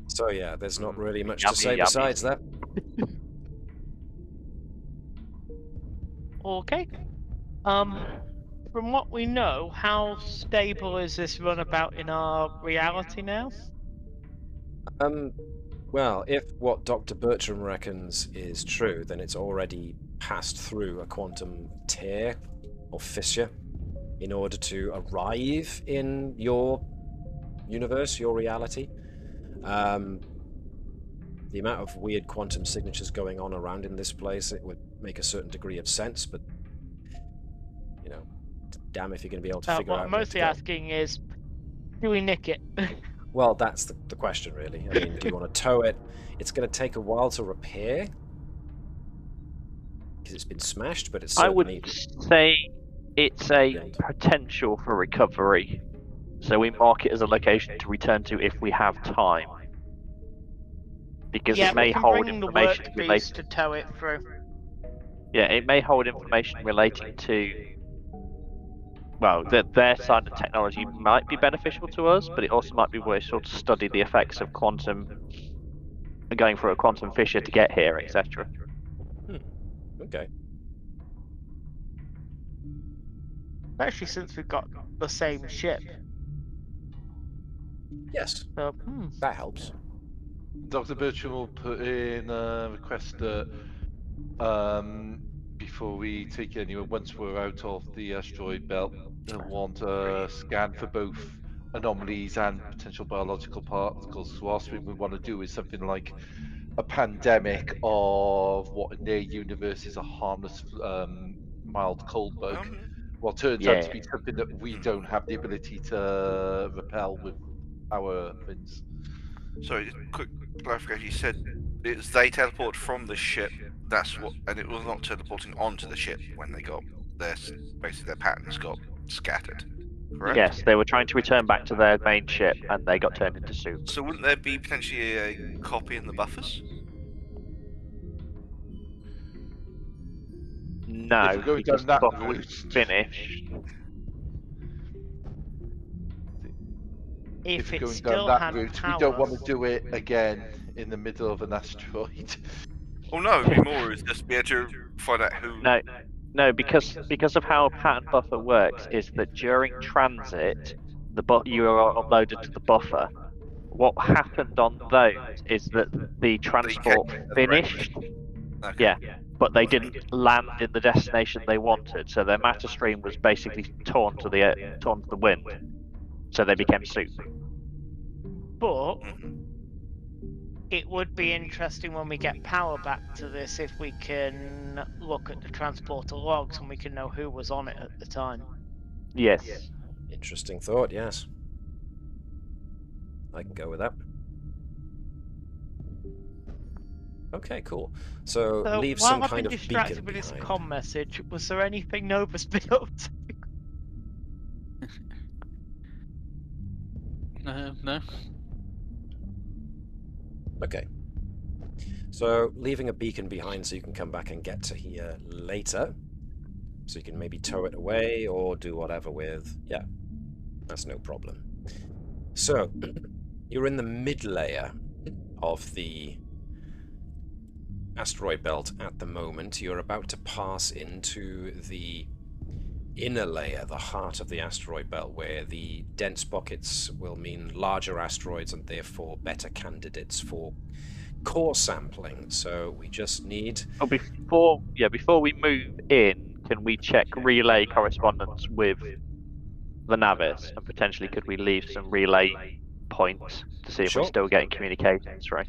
Speaker 1: So yeah, there's not really much to say besides that.
Speaker 3: Okay. From what we know, how stable is this runabout in our reality now?
Speaker 1: Well, if what Dr. Bertram reckons is true, then it's already passed through a quantum tear or fissure in order to arrive in your universe, your reality. The amount of weird quantum signatures going on around in this place, it would make a certain degree of sense, but you know, damn if you're going to be able to figure out.
Speaker 3: What I'm mostly asking is, do we nick it?
Speaker 1: Well, that's the question, really. I mean, do you want to tow it? It's going to take a while to repair because it's been smashed, but it's certainly...
Speaker 5: I would say it's a potential for recovery, so we mark it as a location to return to if we have time, because it may hold information related
Speaker 3: to tow it through.
Speaker 5: Yeah, it may hold information relating to, well, their side of technology might be beneficial to us, but it also might be worth to study the effects of quantum, going through a quantum fissure to get here, etc.
Speaker 1: Okay.
Speaker 3: Especially since we've got the same ship.
Speaker 1: Yes.
Speaker 3: So,
Speaker 1: that helps.
Speaker 2: Dr. Bertram will put in a request that before we take it anywhere, once we're out of the asteroid belt, they'll want a scan for both anomalies and potential biological particles. So last thing we want to do is something like a pandemic of what in their universe is a harmless mild cold bug. Well, turns out to be something that we don't have the ability to repel with our things.
Speaker 6: Sorry, quick clarification. You said they teleported from the ship. That's what, and it was not teleporting onto the ship when they got basically their patterns got scattered. Correct?
Speaker 5: Yes, they were trying to return back to their main ship, and they got turned into soup.
Speaker 6: So wouldn't there be potentially a copy in the buffers?
Speaker 5: No,
Speaker 2: If we're going
Speaker 5: because
Speaker 2: down
Speaker 5: the
Speaker 2: that
Speaker 5: buffer
Speaker 2: route.
Speaker 5: was finished.
Speaker 3: If
Speaker 2: we're
Speaker 3: it
Speaker 2: going
Speaker 3: still
Speaker 2: down that
Speaker 3: had
Speaker 2: route,
Speaker 3: power,
Speaker 2: we don't want to do it again in the middle of an asteroid.
Speaker 6: Oh no, it'd be more is just be able to find out who.
Speaker 5: No, because of how a pattern buffer works is that during transit, you are uploaded to the buffer. What happened on those is that the transport finished,
Speaker 6: Okay.
Speaker 5: but they didn't land in the destination they wanted, so their matter stream was basically torn to the wind, so they became soup.
Speaker 3: but
Speaker 6: Mhm.
Speaker 3: it would be interesting when we get power back to this if we can look at the transporter logs and we can know who was on it at the time.
Speaker 5: Yes.
Speaker 1: Interesting thought, yes. I can go with that. Okay, cool. So leave
Speaker 3: while
Speaker 1: some
Speaker 3: I've
Speaker 1: kind
Speaker 3: been
Speaker 1: of
Speaker 3: distracted
Speaker 1: beacon
Speaker 3: with this
Speaker 1: behind.
Speaker 3: comm message, was there anything Nova's been up to?
Speaker 4: No.
Speaker 1: Okay. So leaving a beacon behind so you can come back and get to here later. So you can maybe tow it away or do whatever with. Yeah, that's no problem. So you're in the mid-layer of the asteroid belt at the moment. You're about to pass into the inner layer, the heart of the asteroid belt, where the dense pockets will mean larger asteroids and therefore better candidates for core sampling. So we just need...
Speaker 5: Oh, before we move in, can we check relay correspondence with the Navis, and potentially could we leave some relay points to see if
Speaker 1: Sure.
Speaker 5: we're still getting communications, right?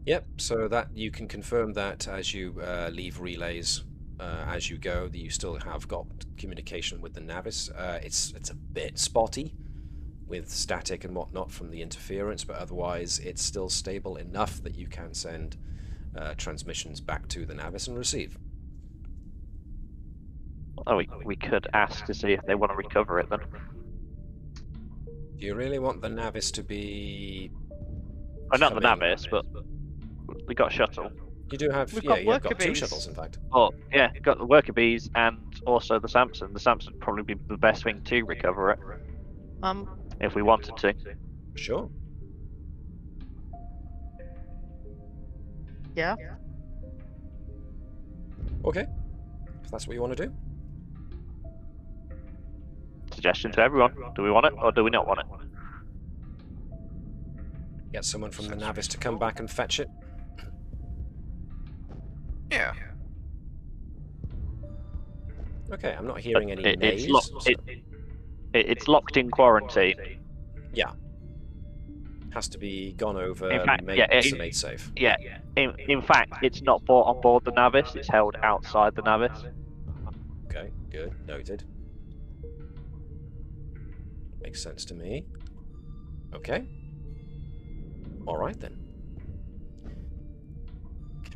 Speaker 1: Yep, so that you can confirm that as you leave relays as you go, that you still have got communication with the Navis. It's a bit spotty with static and whatnot from the interference, but otherwise it's still stable enough that you can send transmissions back to the Navis and receive.
Speaker 5: Oh, we could ask to see if they want to recover it then.
Speaker 1: Do you really want the Navis to be...
Speaker 5: Oh, not the
Speaker 1: coming-
Speaker 5: Navis, but we got a shuttle.
Speaker 1: You do have...
Speaker 3: We've
Speaker 1: yeah,
Speaker 3: got
Speaker 1: you've got
Speaker 3: worker
Speaker 1: 2
Speaker 3: bees.
Speaker 1: shuttles, in fact.
Speaker 5: Oh, yeah, got the worker bees and also the Samson. The Samson would probably be the best thing to recover it, if we wanted to.
Speaker 1: Sure.
Speaker 3: Yeah.
Speaker 1: Okay. If that's what you want to do.
Speaker 5: Suggestion to everyone. Do we want it or do we not want it?
Speaker 1: Get someone from the Navis to come back and fetch it.
Speaker 6: Yeah.
Speaker 1: Okay, I'm not hearing any
Speaker 5: It's
Speaker 1: nays.
Speaker 5: locked.
Speaker 1: so-
Speaker 5: It's locked in quarantine.
Speaker 1: Yeah. Has to be gone over,
Speaker 5: In fact,
Speaker 1: made,
Speaker 5: yeah,
Speaker 1: made safe.
Speaker 5: Yeah. In fact, it's not brought on board the Navis. It's held outside the Navis.
Speaker 1: Okay, good. Noted. Makes sense to me. Okay. Alright then.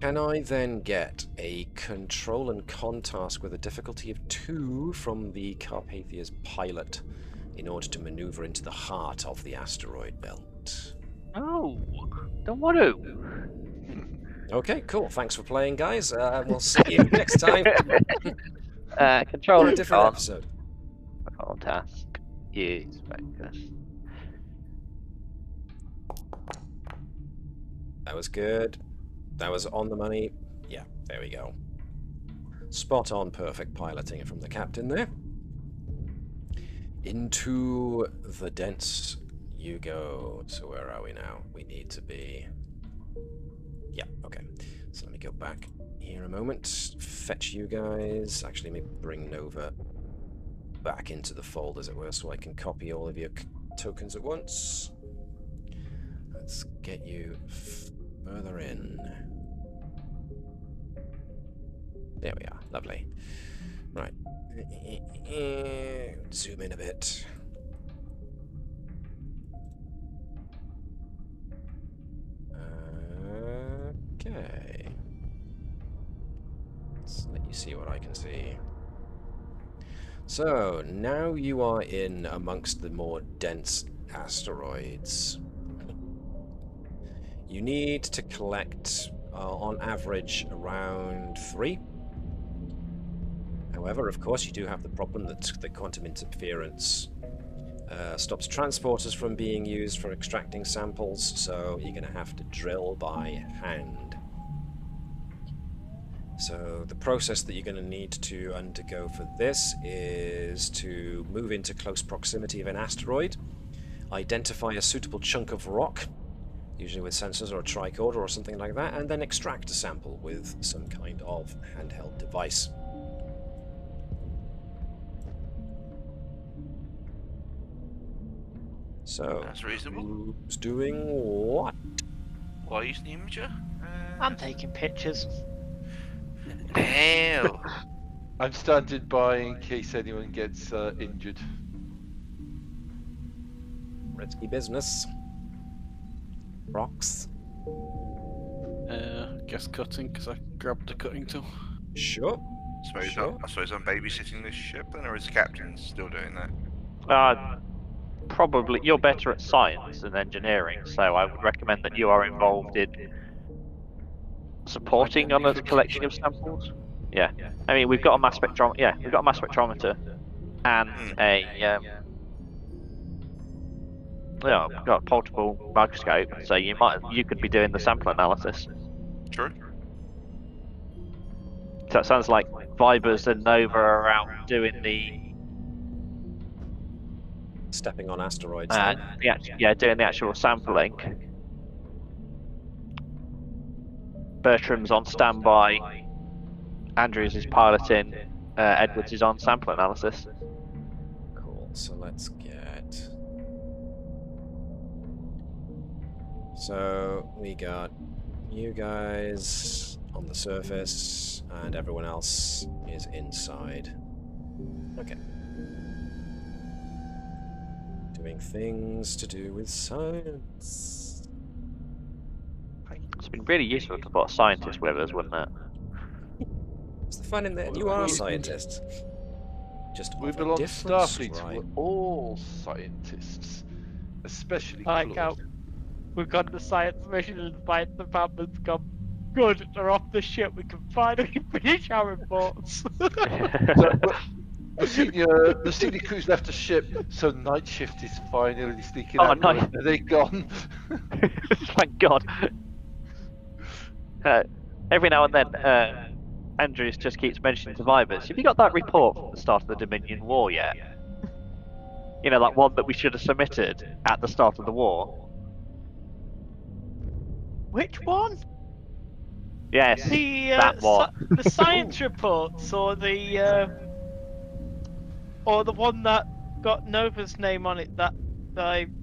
Speaker 1: Can I then get a control and con task with a difficulty of 2 from the Carpathia's pilot in order to maneuver into the heart of the asteroid belt?
Speaker 5: Oh, don't want to.
Speaker 1: Okay, cool. Thanks for playing, guys. We'll see you next time
Speaker 5: Control
Speaker 1: for a
Speaker 5: and
Speaker 1: different
Speaker 5: con.
Speaker 1: episode.
Speaker 5: Control task. Use focus.
Speaker 1: That was good. That was on the money. Yeah, there we go. Spot on, perfect piloting from the captain there. Into the dense you go. So where are we now? We need to be... Yeah, okay. So let me go back here a moment. Fetch you guys. Actually, let me bring Nova back into the fold, as it were, so I can copy all of your tokens at once. Let's get you further in. There we are. Lovely. Right. Zoom in a bit. Okay. Let's let you see what I can see. So, now you are in amongst the more dense asteroids. You need to collect, on average, around 3. However, of course, you do have the problem that the quantum interference stops transporters from being used for extracting samples, so you're going to have to drill by hand. So the process that you're going to need to undergo for this is to move into close proximity of an asteroid, identify a suitable chunk of rock, usually with sensors or a tricorder or something like that, and then extract a sample with some kind of handheld device. So,
Speaker 6: That's reasonable.
Speaker 1: who's doing what?
Speaker 6: Why are you using the imager?
Speaker 3: I'm taking pictures.
Speaker 6: Hell.
Speaker 2: I'm standing by in case anyone gets injured.
Speaker 1: Risky business. Rocks.
Speaker 4: Guess cutting, because I grabbed the cutting tool.
Speaker 1: Sure.
Speaker 6: I suppose I'm babysitting this ship, then, or is the captain still doing that?
Speaker 5: Probably you're better at science than engineering, so I would recommend that you are involved in supporting on a collection of samples. Yeah, I mean we've got a mass spectrometer. Yeah, we've got a mass spectrometer and we've got a portable microscope. So you could be doing the sample analysis.
Speaker 6: True.
Speaker 5: So it sounds like Vibers and Nova are out doing the
Speaker 1: Stepping on asteroids.
Speaker 5: doing the actual sampling. Bertram's on standby. Andrews is piloting. Edwards is on sample analysis.
Speaker 1: Cool. So let's get. So we got you guys on the surface, and everyone else is inside. Okay. Doing things to do with science.
Speaker 5: It's been really useful to put a scientist with us, wouldn't it?
Speaker 1: What's the fun in that? You are a scientist. Just
Speaker 2: We
Speaker 1: of a
Speaker 2: belong to
Speaker 1: different
Speaker 2: Starfleet.
Speaker 1: stripe.
Speaker 2: We're all scientists, especially
Speaker 3: I like
Speaker 2: Claude.
Speaker 3: how we've got the science mission and the science department's gone. Good, they're off the ship. We can finally finish our reports.
Speaker 2: So, the senior crew's left the ship, so night shift is finally sneaking
Speaker 5: Oh,
Speaker 2: out.
Speaker 5: nice.
Speaker 2: Are they gone?
Speaker 5: Thank God. Every now and then, Andrews just keeps mentioning to Vibers, have you got that report from the start of the Dominion War yet? You know, that one that we should have submitted at the start of the war.
Speaker 3: Which one?
Speaker 5: Yes,
Speaker 3: The
Speaker 5: that one.
Speaker 3: the science reports, or the one that got Nova's name on it. I'm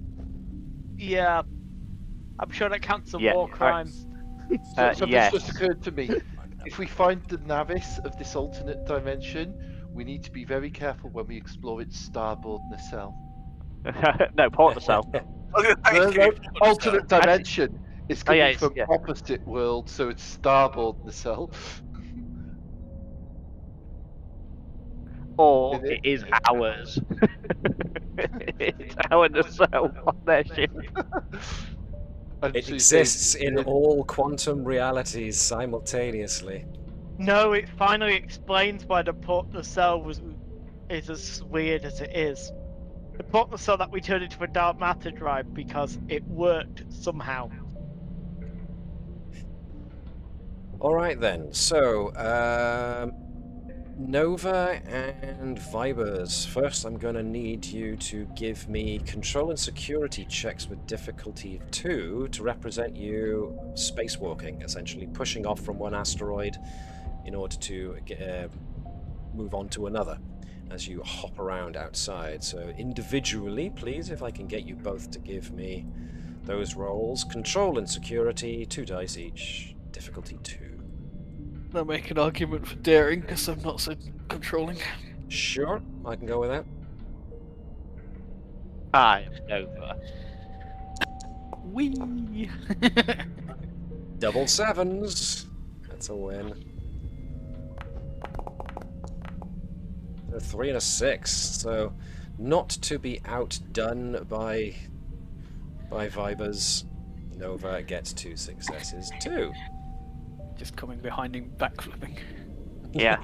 Speaker 3: sure that counts as
Speaker 5: Yeah,
Speaker 3: war crimes.
Speaker 2: Something's
Speaker 5: yes.
Speaker 2: just occurred to me. If we find the Navis of this alternate dimension, we need to be very careful when we explore its starboard nacelle.
Speaker 5: No, port nacelle.
Speaker 2: Alternate dimension. It's coming
Speaker 5: it's-
Speaker 2: from
Speaker 5: yeah.
Speaker 2: opposite world, so it's starboard nacelle.
Speaker 5: Or
Speaker 2: Is it?
Speaker 5: it is ours. It's our nacelle on their ship.
Speaker 2: And
Speaker 1: It
Speaker 2: so you
Speaker 1: exists
Speaker 2: say-
Speaker 1: in all quantum realities simultaneously.
Speaker 3: No, it finally explains why the port nacelle is as weird as it is. The port nacelle that we turned into a dark matter drive because it worked somehow.
Speaker 1: Alright then, so, Nova and Vibers. First, I'm going to need you to give me control and security checks with difficulty 2 to represent you spacewalking, essentially pushing off from one asteroid in order to move on to another as you hop around outside. So individually, please, if I can get you both to give me those rolls. Control and security, 2 dice each, difficulty 2.
Speaker 4: I make an argument for daring because I'm not so controlling.
Speaker 1: Sure, I can go with that.
Speaker 5: I am Nova.
Speaker 4: Whee!
Speaker 1: Double 7s. That's a win. A 3 and a 6, so not to be outdone by Vibers. Nova gets 2 successes too.
Speaker 4: Just coming behind him, backflipping.
Speaker 5: Yeah.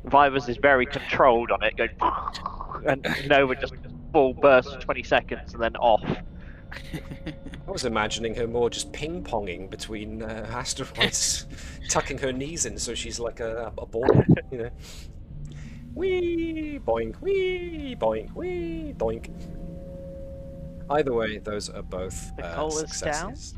Speaker 5: Vivers is very controlled on it, going, and Nova just full burst for 20 seconds and then off.
Speaker 1: I was imagining her more just ping-ponging between asteroids, tucking her knees in so she's like a ball, you know. Whee, boink, whee, boink, whee, doink. Either way, those are both
Speaker 3: The goal is
Speaker 1: successes.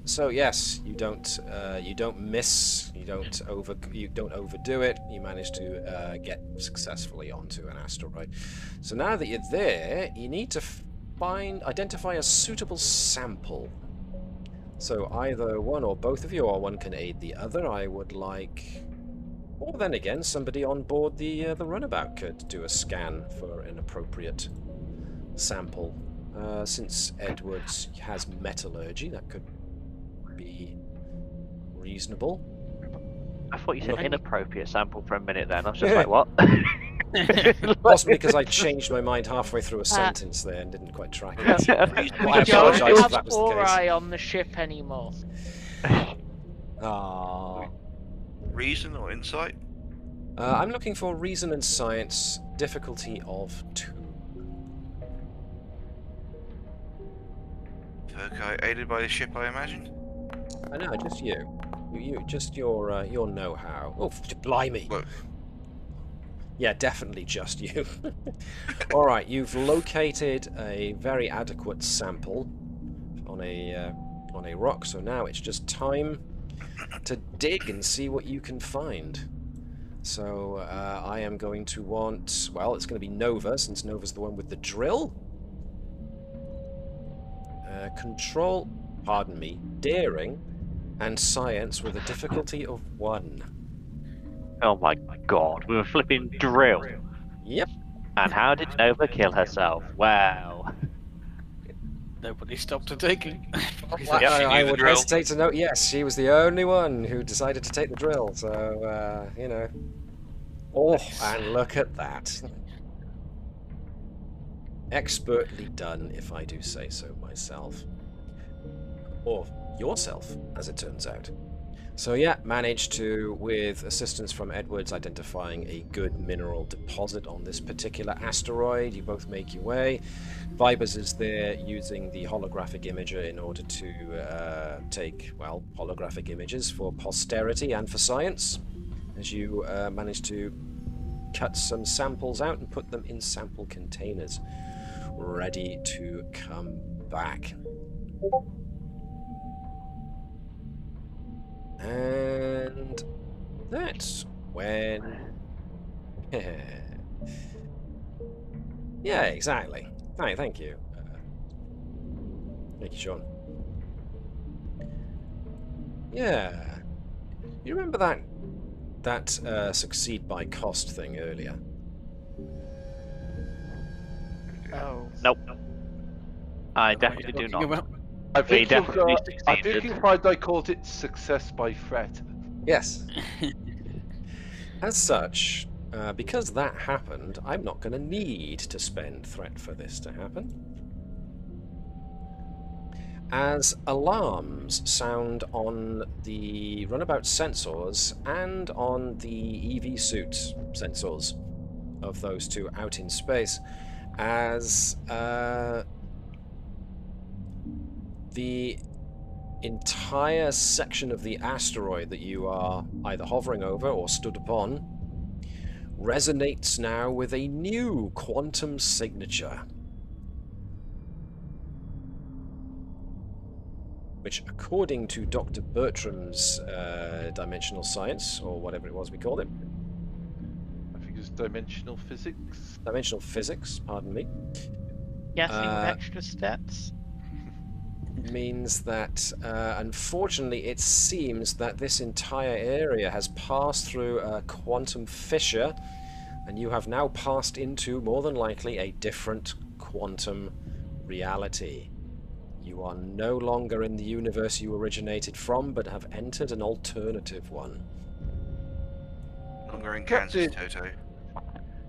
Speaker 1: So yes, you don't miss, you don't overdo it. You manage to get successfully onto an asteroid. So now that you're there, you need to identify a suitable sample. So either one or both of you, or one can aid the other. I would like, or then again, somebody on board the runabout could do a scan for an appropriate sample. Since Edwards has metallurgy, that could be reasonable.
Speaker 5: I thought you said inappropriate sample for a minute then. I was just like, what?
Speaker 1: Possibly because I changed my mind halfway through a sentence there and didn't quite track it. I
Speaker 3: We
Speaker 1: apologise
Speaker 3: don't
Speaker 1: if
Speaker 3: have
Speaker 1: that was the case.
Speaker 3: Ori on the ship anymore.
Speaker 1: Aww.
Speaker 6: Reason or insight?
Speaker 1: I'm looking for reason and science, difficulty of 2.
Speaker 6: Okay, aided by the ship, I imagine.
Speaker 1: I know, just you. Just your know-how. Oh, blimey!
Speaker 6: Well,
Speaker 1: Yeah, definitely just you. All right, you've located a very adequate sample on a rock. So now it's just time to dig and see what you can find. So I am going to want. Well, it's going to be Nova, since Nova's the one with the drill. Control. Pardon me. Daring. And science with a difficulty of 1.
Speaker 5: Oh my god, we were flipping drill.
Speaker 1: Yep.
Speaker 5: And how did Nova kill herself? Wow.
Speaker 4: Nobody stopped her digging.
Speaker 1: Well,
Speaker 6: Yeah, she
Speaker 1: I
Speaker 6: knew the
Speaker 1: would
Speaker 6: drill.
Speaker 1: hesitate to note, yes, she was the only one who decided to take the drill, so, you know. Oh, and look at that. Expertly done, if I do say so myself. Or yourself, as it turns out. So yeah, managed to, with assistance from Edwards, identifying a good mineral deposit on this particular asteroid. You both make your way. Vibers is there using the holographic imager in order to take, well, holographic images for posterity and for science, as you manage to cut some samples out and put them in sample containers, ready to come back. And that's when... yeah, exactly. Thank you. Thank you, Sean. Yeah. You remember that succeed by cost thing earlier?
Speaker 3: Oh.
Speaker 5: Nope. I definitely do not.
Speaker 2: I think,
Speaker 5: definitely
Speaker 2: I think
Speaker 5: succeeded.
Speaker 2: you'll find I called it success by threat.
Speaker 1: Yes. As such, because that happened, I'm not going to need to spend threat for this to happen. As alarms sound on the runabout sensors and on the EV suit sensors of those two out in space, as the entire section of the asteroid that you are either hovering over or stood upon resonates now with a new quantum signature, which, according to Dr. Bertram's dimensional science, or whatever it was we called it,
Speaker 2: I think it's dimensional physics.
Speaker 1: dimensional physics, pardon me,
Speaker 3: Guessing with extra steps.
Speaker 1: means that, unfortunately, it seems that this entire area has passed through a quantum fissure, and you have now passed into, more than likely, a different quantum reality. You are no longer in the universe you originated from, but have entered an alternative one.
Speaker 6: Longer in Kansas,
Speaker 2: Captain.
Speaker 6: Toto.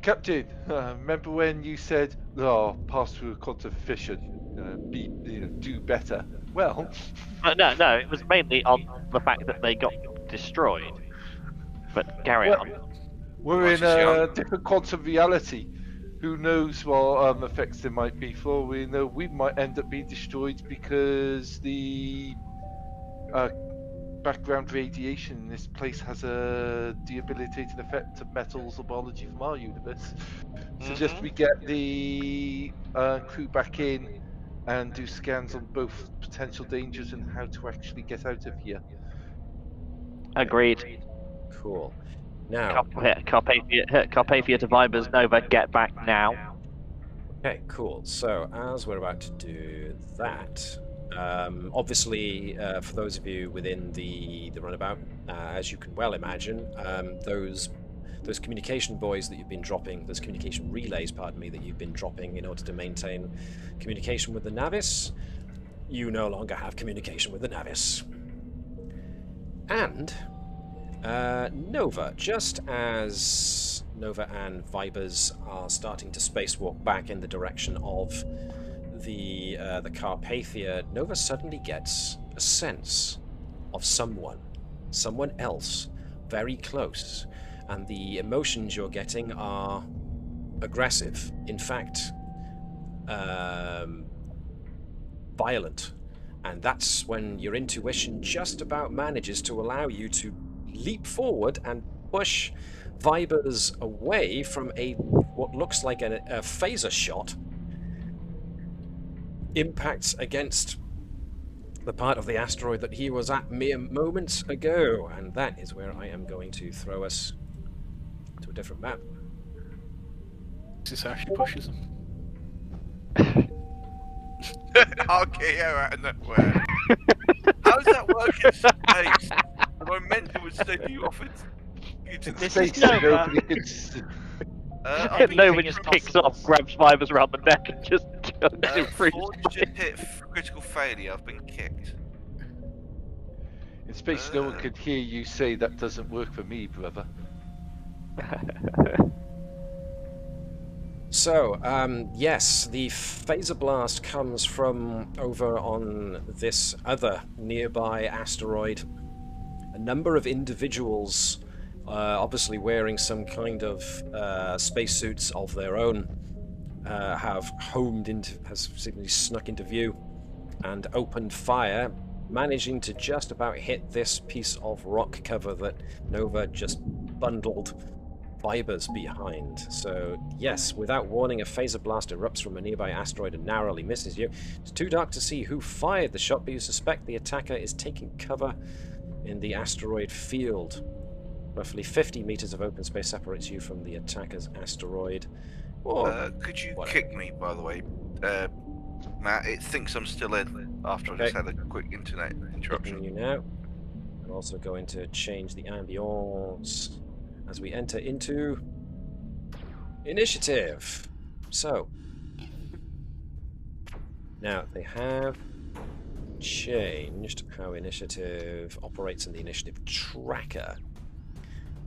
Speaker 2: Captain, remember when you said, "Oh, pass through a quantum fissure, do better." Well,
Speaker 5: No, it was mainly on the fact that they got destroyed. But carry on.
Speaker 2: we're in
Speaker 6: Once it's young.
Speaker 2: a different quantum reality. Who knows what effects there might be? For all we know, we might end up being destroyed because the background radiation in this place has a debilitating effect of metals or biology from our universe. Suggest we get the crew back in and do scans on both potential dangers and how to actually get out of here.
Speaker 5: Agreed.
Speaker 1: Cool. Now,
Speaker 5: Carpathia to Vibers Nova, get back now.
Speaker 1: okay, cool. So as we're about to do that, obviously, for those of you within the runabout, as you can well imagine, those communication buoys that you've been dropping, those communication relays, pardon me, that you've been dropping in order to maintain communication with the Navis, you no longer have communication with the Navis. And Nova, just as Nova and Vibers are starting to spacewalk back in the direction of the Carpathia, Nova suddenly gets a sense of someone else, very close, and the emotions you're getting are aggressive. In fact, violent. And that's when your intuition just about manages to allow you to leap forward and push Vibers away from what looks like a phaser shot. Impacts against the part of the asteroid that he was at mere moments ago. And that is where I am going to throw us to a different map.
Speaker 4: This is how she pushes him.
Speaker 6: I'll get her out of nowhere. How does that work in space? Am I meant to steady you off into the
Speaker 3: This
Speaker 6: space?
Speaker 3: is Nova.
Speaker 5: Nova
Speaker 3: Everything
Speaker 5: just
Speaker 3: is
Speaker 5: kicks
Speaker 3: possible.
Speaker 5: off, grabs Vibers around the neck, and just chucks him through.
Speaker 6: Fortune hit critical failure. I've been kicked.
Speaker 2: In space, no one could hear you say that doesn't work for me, brother.
Speaker 1: So, yes, the phaser blast comes from over on this other nearby asteroid. A number of individuals, obviously wearing some kind of spacesuits of their own, have seemingly snuck into view and opened fire, managing to just about hit this piece of rock cover that Nova just bundled Vibers behind. So yes, without warning, a phaser blast erupts from a nearby asteroid and narrowly misses you. It's too dark to see who fired the shot, but you suspect the attacker is taking cover in the asteroid field. Roughly 50 meters of open space separates you from the attacker's asteroid.
Speaker 6: Could you
Speaker 1: whatever.
Speaker 6: kick me, by the way? Matt, it thinks I'm still in after I just had a quick internet interruption.
Speaker 1: Kicking you now. I'm also going to change the ambience as we enter into initiative. So, now they have changed how initiative operates in the initiative tracker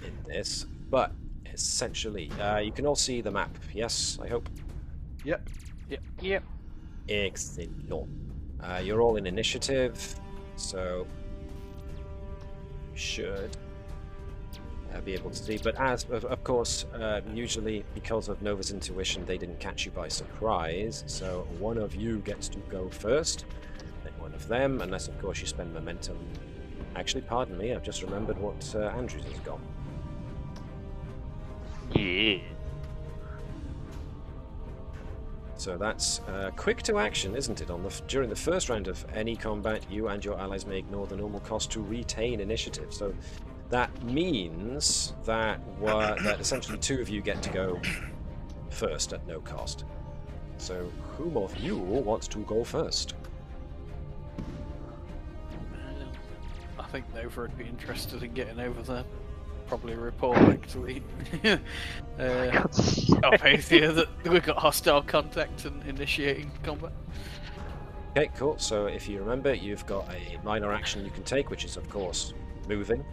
Speaker 1: in this, but essentially, you can all see the map, yes, I hope?
Speaker 2: Yep.
Speaker 3: Yep.
Speaker 1: Excellent. You're all in initiative, so you should be able to see, but as of course, usually because of Nova's intuition, they didn't catch you by surprise, so one of you gets to go first, then one of them, unless of course you spend momentum. Actually, pardon me, I've just remembered what Andrews has got.
Speaker 5: Yeah.
Speaker 1: So that's quick to action, isn't it? During the first round of any combat, you and your allies may ignore the normal cost to retain initiative. So that means that essentially two of you get to go first at no cost. So whom of you wants to go first?
Speaker 4: I think Nova would be interested in getting over there. Probably report back to the Carpathia that we've got hostile contact and initiating combat.
Speaker 1: Okay, cool. So if you remember, you've got a minor action you can take, which is of course moving.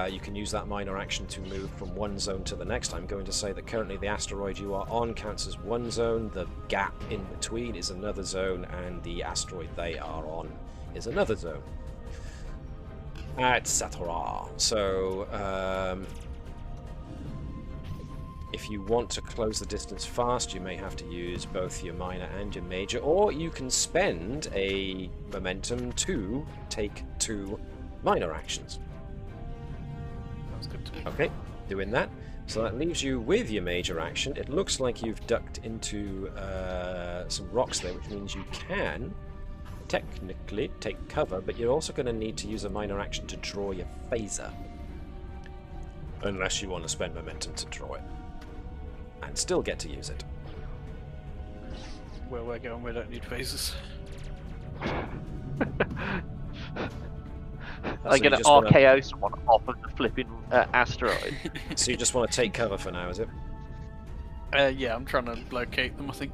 Speaker 1: You can use that minor action to move from one zone to the next. I'm going to say that currently the asteroid you are on counts as one zone, the gap in between is another zone, and the asteroid they are on is another zone. Etc. So, if you want to close the distance fast, you may have to use both your minor and your major, or you can spend a momentum to take 2 minor actions.
Speaker 4: Sounds good to me.
Speaker 1: Okay, doing that. So that leaves you with your major action. It looks like you've ducked into some rocks there, which means you can technically take cover, but you're also going to need to use a minor action to draw your phaser. Unless you want to spend momentum to draw it. And still get to use it.
Speaker 4: Where we're going, we don't need phases.
Speaker 5: I'm going to RKO someone off of the flipping asteroid.
Speaker 1: So you just want to take cover for now, is it?
Speaker 4: Yeah, I'm trying to locate them, I think.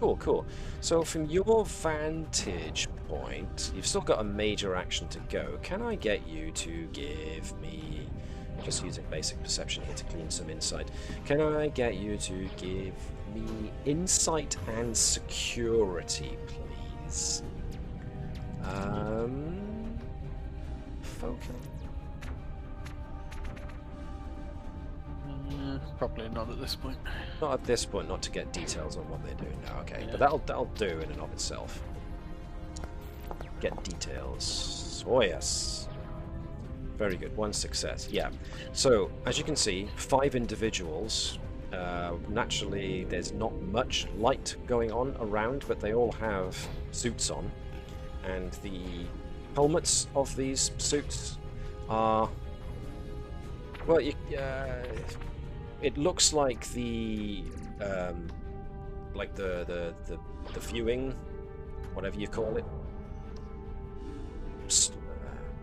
Speaker 1: Cool, cool. So from your vantage point, you've still got a major action to go. Can I get you to give me, just using basic perception here to clean some insight, can I get you to give me insight and security, please? Focus.
Speaker 4: Probably not at this point.
Speaker 1: Not at this point, not to get details on what they're doing now, okay.
Speaker 4: Yeah.
Speaker 1: But that'll do in and of itself. Get details. Oh yes. Very good, 1 success, yeah. So, as you can see, 5 individuals. Naturally, there's not much light going on around, but they all have suits on. And the helmets of these suits are... Well, it looks like the viewing, whatever you call it.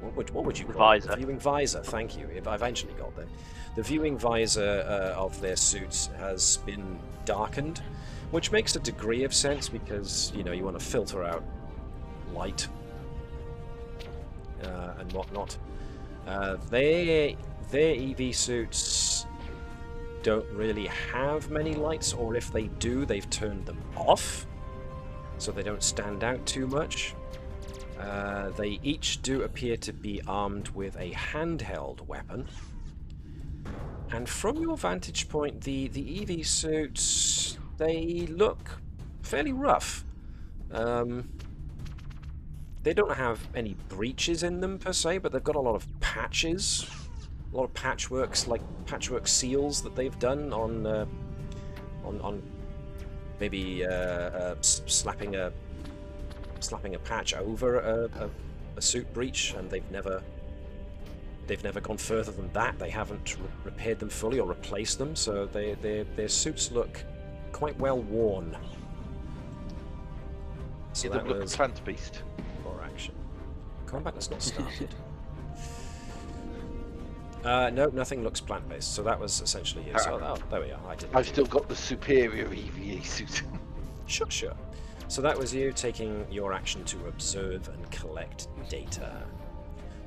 Speaker 1: What would you call
Speaker 5: visor?
Speaker 1: It? The viewing visor. Thank you. If I've eventually got there, the viewing visor of their suits has been darkened, which makes a degree of sense because you want to filter out light and whatnot. Their EV suits don't really have many lights, or if they do, they've turned them off, so they don't stand out too much. They each do appear to be armed with a handheld weapon. And from your vantage point, the EV suits, they look fairly rough. They don't have any breaches in them per se, but they've got a lot of patches. A lot of patchworks, like patchwork seals that they've done on maybe slapping a patch over a suit breach, and they've never gone further than that. They haven't repaired them fully or replaced them, so their suits look quite well worn. So
Speaker 2: Yeah,
Speaker 1: that
Speaker 2: they look
Speaker 1: was
Speaker 2: plant-based.
Speaker 1: for action. Combat has not started. No, nothing looks plant-based, so that was essentially it. So, oh, there we are. I did.
Speaker 2: I've still got the superior EVA suit.
Speaker 1: Sure. So that was you taking your action to observe and collect data.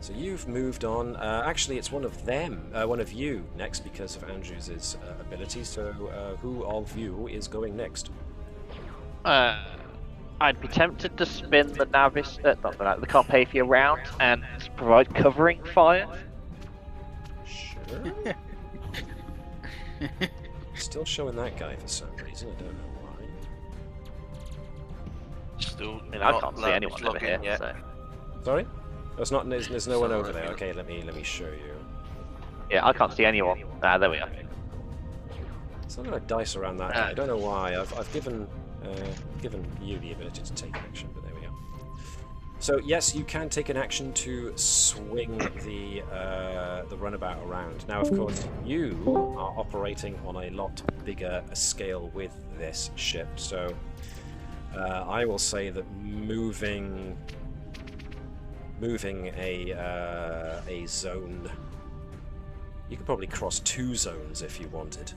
Speaker 1: So you've moved on. Actually, it's one of them, one of you next because of Andrews' ability. So who of you is going next?
Speaker 5: I'd be tempted to spin the Navis, the Carpathia round and provide covering fire.
Speaker 1: Sure. Still showing that guy for some reason. I don't know why.
Speaker 6: Still,
Speaker 5: I mean, I can't see anyone over here.
Speaker 6: Yet.
Speaker 5: So.
Speaker 1: Sorry? There's no one over there. Okay, let me show you.
Speaker 5: Yeah, I can't see anyone. Ah, there we are.
Speaker 1: It's not going to dice around that guy. I don't know why. I've given you the ability to take action, but there we go. So yes, you can take an action to swing the runabout around. Now, of course, you are operating on a lot bigger scale with this ship, so I will say that moving a zone, you could probably cross 2 zones if you wanted.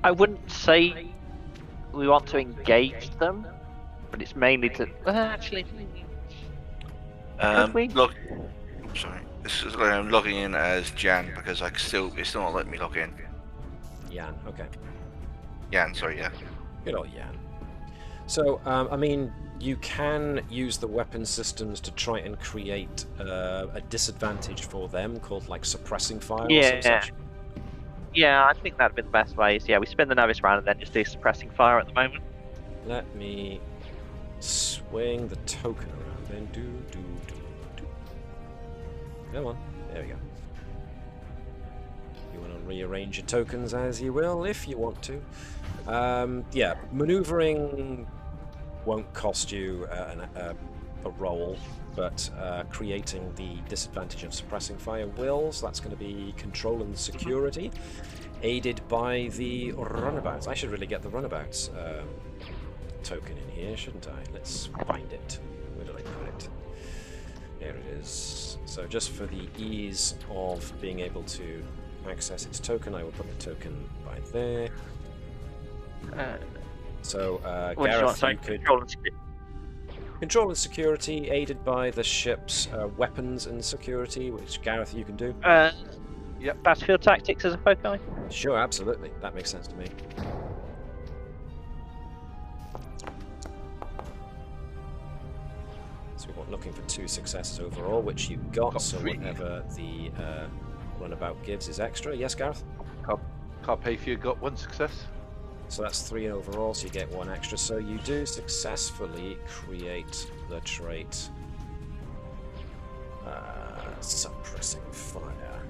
Speaker 5: I wouldn't say we want to engage them, but it's mainly to actually.
Speaker 6: Look, sorry. I'm logging in as Jan because it's still not letting me log in.
Speaker 1: Jan, okay.
Speaker 6: Jan, sorry, yeah.
Speaker 1: Good old Jan. So, I mean, you can use the weapon systems to try and create a disadvantage for them called, like, suppressing fire or some such.
Speaker 5: Yeah, I think that'd be the best way. So, yeah, we spin the Navis round and then just do suppressing fire at the moment.
Speaker 1: Let me swing the token around then. Do. Come on. There we go. You want to rearrange your tokens as you will, if you want to. Yeah, maneuvering won't cost you a roll, but creating the disadvantage of suppressing fire will. So that's going to be control and security, aided by the runabouts. I should really get the runabouts token in here, shouldn't I? Let's find it. Where did I put it? There it is. So just for the ease of being able to access its token, I will put the token by there. So Gareth, you could control and security, aided by the ship's weapons and security, which Gareth you can do.
Speaker 5: Yep. Battlefield tactics as a Pokemon.
Speaker 1: Sure, absolutely. That makes sense to me. So we want looking for 2 successes overall, which you got. So
Speaker 2: 3.
Speaker 1: whatever the runabout gives is extra. Yes, Gareth?
Speaker 2: Carpathia got 1 success.
Speaker 1: So that's 3 overall, so you get 1 extra. So you do successfully create the trait suppressing fire.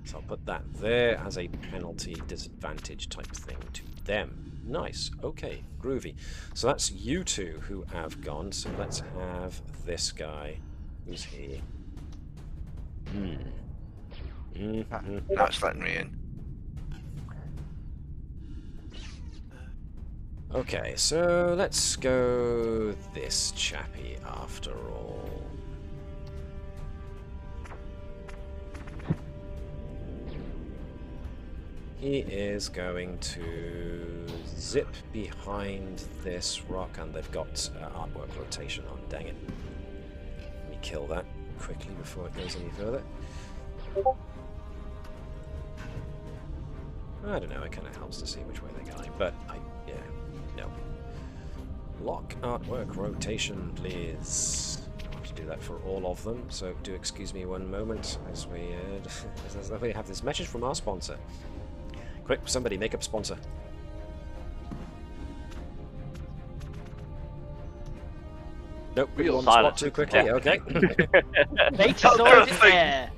Speaker 1: So I'll put that there as a penalty disadvantage type thing to them. Nice. Okay, groovy. So that's you two who have gone. So let's have this guy. Who's he?
Speaker 6: That's letting me in.
Speaker 1: Okay, so let's go this chappy after all. He is going to zip behind this rock, and they've got artwork rotation on, dang it. Let me kill that quickly before it goes any further. I don't know, it kind of helps to see which way they're going, but yeah, no. Lock artwork rotation, please. I have to do that for all of them, so do excuse me one moment as we have this message from our sponsor. Quick, somebody make up sponsor. Nope, we on the spot too quickly. Yeah. Okay.
Speaker 3: Nature air,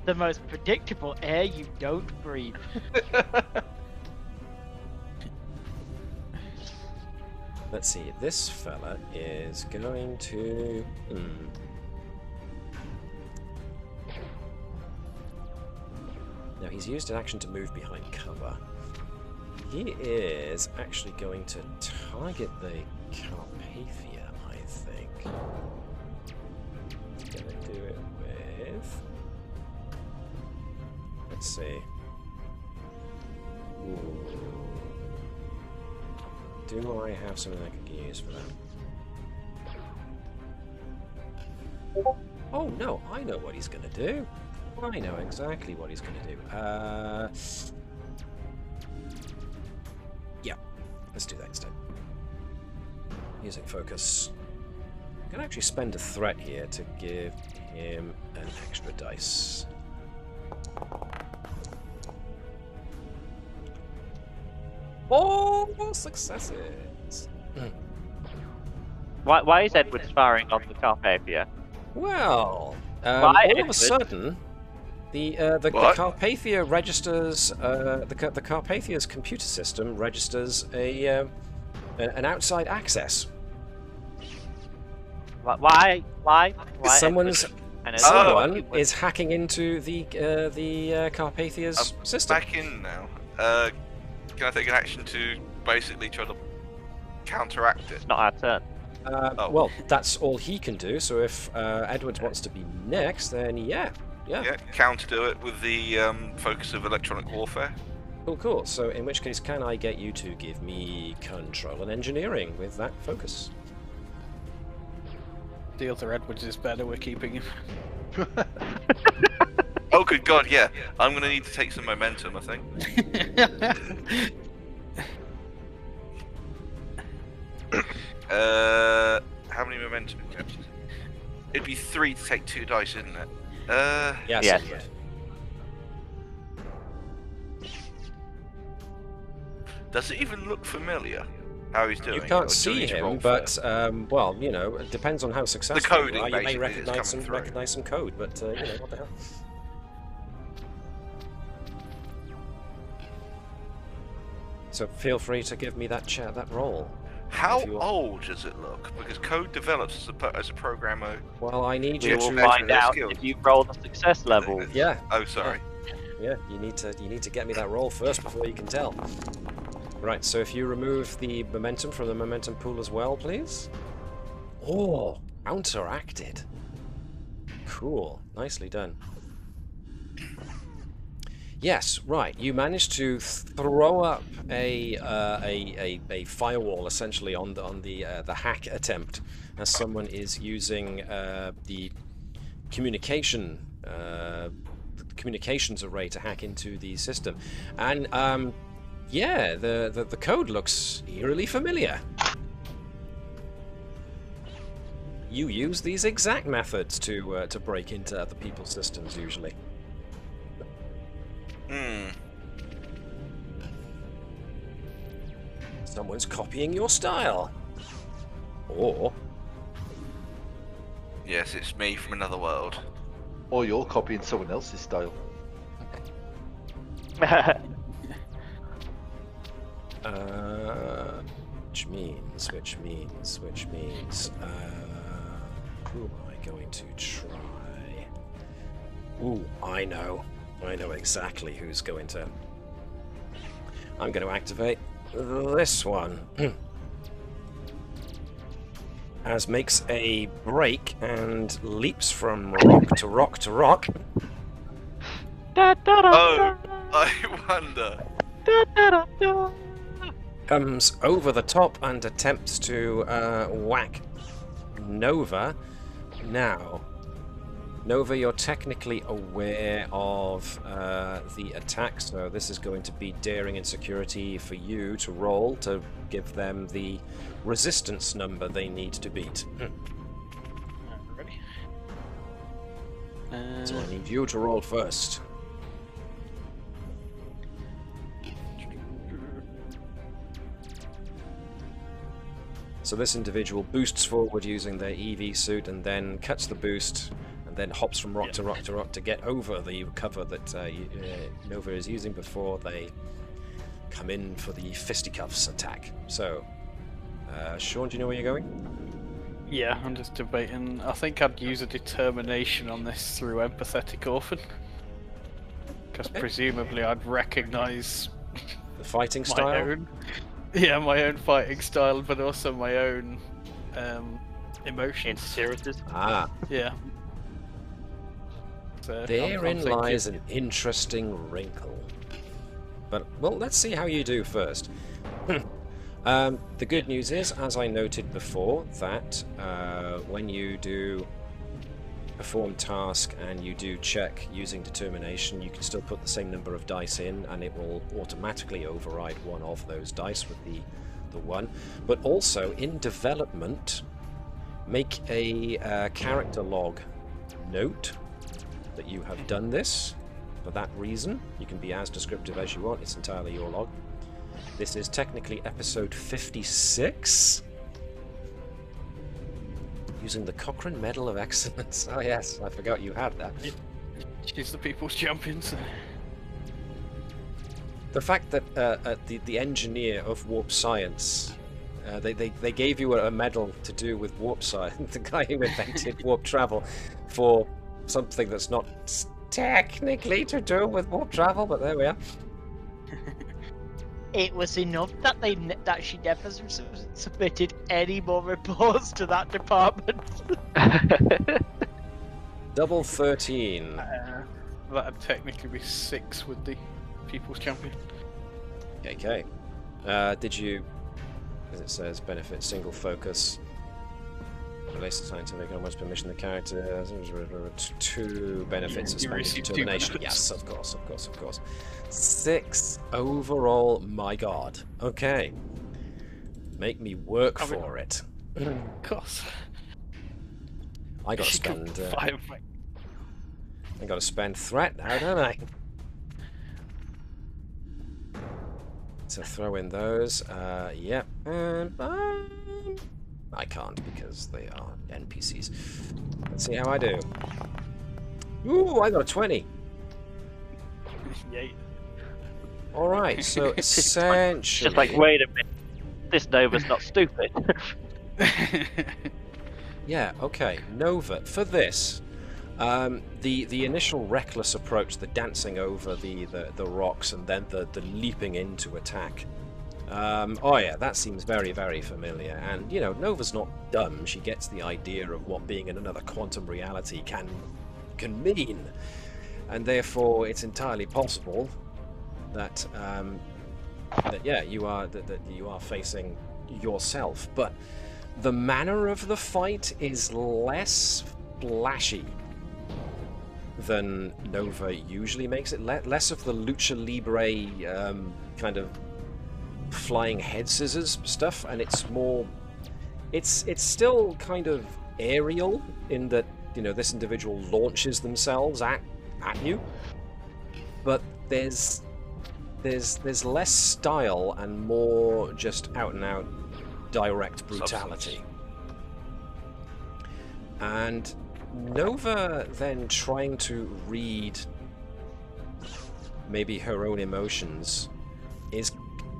Speaker 3: the most predictable air you don't breathe.
Speaker 1: Let's see. This fella is going to. Now he's used an action to move behind cover. He is actually going to target the Carpathia, I think. He's going to do it with... Let's see. Ooh. Do I have something I can use for that? Oh no, I know what he's going to do. I know exactly what he's going to do. Yeah, let's do that instead. Using focus. I'm going to actually spend a threat here to give him an extra dice. Oh, successes!
Speaker 5: Why is Edward firing on the Carpathia?
Speaker 1: Well, all of a sudden, the Carpathia registers the Carpathia's computer system registers an outside access.
Speaker 5: Why?
Speaker 1: Someone is hacking into the Carpathia's system.
Speaker 6: Back in now. Can I take an action to basically try to counteract it?
Speaker 5: It's not our turn.
Speaker 1: Well, that's all he can do. So if Edwards wants to be next, then yeah.
Speaker 6: Counter-do it with the focus of electronic warfare.
Speaker 1: Cool. So in which case, can I get you to give me control and engineering with that focus?
Speaker 4: The other Edwards is better, we're keeping him.
Speaker 6: Oh, good God, yeah. I'm going to need to take some momentum, I think. How many momentum attempts? It'd be 3 to take 2 dice, isn't it?
Speaker 1: Yes.
Speaker 5: Yes.
Speaker 1: it would.
Speaker 6: Does it even look familiar? How he's doing?
Speaker 1: You
Speaker 6: Or
Speaker 1: can't
Speaker 6: do
Speaker 1: see
Speaker 6: we need to
Speaker 1: him,
Speaker 6: roll
Speaker 1: but
Speaker 6: first?
Speaker 1: well, you know, it depends on how successful
Speaker 6: coding,
Speaker 1: you are. You may
Speaker 6: basically, is
Speaker 1: recognize
Speaker 6: coming
Speaker 1: some
Speaker 6: through.
Speaker 1: code, but you know what the hell. So feel free to give me that roll.
Speaker 6: How
Speaker 1: if you want.
Speaker 6: old does it look? Because code develops as a programmer.
Speaker 1: Well, I need
Speaker 5: We
Speaker 1: you
Speaker 5: will
Speaker 1: to
Speaker 5: find out
Speaker 6: skills.
Speaker 5: if you roll the success level.
Speaker 1: Yeah.
Speaker 6: Oh, sorry.
Speaker 1: Yeah, you need to get me that roll first before you can tell. Right, so if you remove the momentum from the momentum pool as well, please. Oh, counteracted. Cool, nicely done. Yes, right. You managed to throw up a firewall essentially on the hack attempt, as someone is using the communications array to hack into the system, and yeah, the code looks eerily familiar. You use these exact methods to break into other people's systems usually. Someone's copying your style. Or
Speaker 6: Yes, it's me from another world.
Speaker 2: Or you're copying someone else's style.
Speaker 1: which means who am I going to try? Ooh, I know exactly who's going to. I'm going to activate this one. As makes a break and leaps from rock to rock to rock.
Speaker 6: Oh, I wonder.
Speaker 1: Comes over the top and attempts to whack Nova. Now, Nova, you're technically aware of the attack, so this is going to be daring and security for you to roll to give them the resistance number they need to beat.
Speaker 4: Ready?
Speaker 1: So I need you to roll first. So this individual boosts forward using their EV suit and then cuts the boost and then hops from rock to rock to rock to get over the cover that Nova is using before they come in for the fisticuffs attack. So, Sean, do you know where you're going?
Speaker 4: Yeah, I'm just debating. I think I'd use a determination on this through empathetic orphan. Because presumably I'd recognise
Speaker 1: The fighting
Speaker 4: my
Speaker 1: style?
Speaker 4: own. Yeah, my own fighting style, but also my own emotions.
Speaker 5: Insecurities.
Speaker 1: Ah,
Speaker 4: Yeah. So
Speaker 1: therein
Speaker 4: I'm
Speaker 1: lies
Speaker 4: thinking-
Speaker 1: an interesting wrinkle. But, well, let's see how you do first. The good news is, as I noted before, that when you do perform task and you do check using determination, you can still put the same number of dice in and it will automatically override one of those dice with the one. But also, in development, make a character log note that you have done this for that reason. You can be as descriptive as you want, it's entirely your log. This is technically episode 56. Using the Cochrane Medal of Excellence. Oh yes, I forgot you had that.
Speaker 4: She's the people's champion. So.
Speaker 1: The fact that the engineer of warp science, they gave you a medal to do with warp science, the guy who invented warp travel, for something that's not technically to do with warp travel, but there we are.
Speaker 3: It was enough that she never submitted any more reports to that department.
Speaker 1: Double 13.
Speaker 4: That'd technically be 6 with the people's champion.
Speaker 1: Okay. Did you, as it says, benefit single focus? Release the scientific on one's permission. The character 2 benefits of
Speaker 4: You
Speaker 1: spending
Speaker 4: receive 2
Speaker 1: determination.
Speaker 4: benefits.
Speaker 1: Yes, of course. 6 overall. My God. Okay. Make me work for it.
Speaker 4: Of course.
Speaker 1: I gotta
Speaker 4: She can
Speaker 1: spend.
Speaker 4: fire-
Speaker 1: I gotta spend threat now, don't I? So throw in those. Yep. And I can't because they are NPCs. Let's see how I do. Ooh, I got a 20.
Speaker 4: Yay.
Speaker 1: All right. So
Speaker 5: It's
Speaker 1: essentially,
Speaker 5: just like, wait a minute, this Nova's not stupid.
Speaker 1: yeah. Okay, Nova. For this, the initial reckless approach, the dancing over the rocks, and then the leaping into attack. Oh yeah, that seems very, very familiar. And you know, Nova's not dumb. She gets the idea of what being in another quantum reality can mean, and therefore it's entirely possible that yeah, you are facing yourself. But the manner of the fight is less flashy than Nova usually makes it. Less of the lucha libre kind of flying head scissors stuff, and it's more. It's still kind of aerial in that, you know, this individual launches themselves at you, but there's less style and more just out and out direct brutality. And Nova then trying to read maybe her own emotions is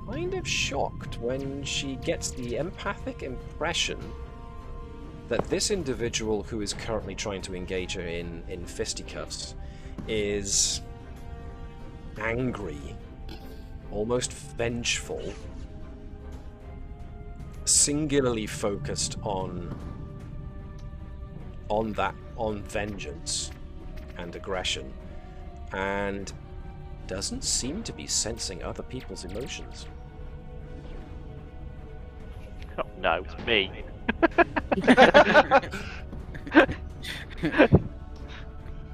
Speaker 1: kind of shocked when she gets the empathic impression that this individual who is currently trying to engage her in fisticuffs is angry, almost vengeful, singularly focused on vengeance and aggression, and doesn't seem to be sensing other people's emotions.
Speaker 5: Oh, no, it's me.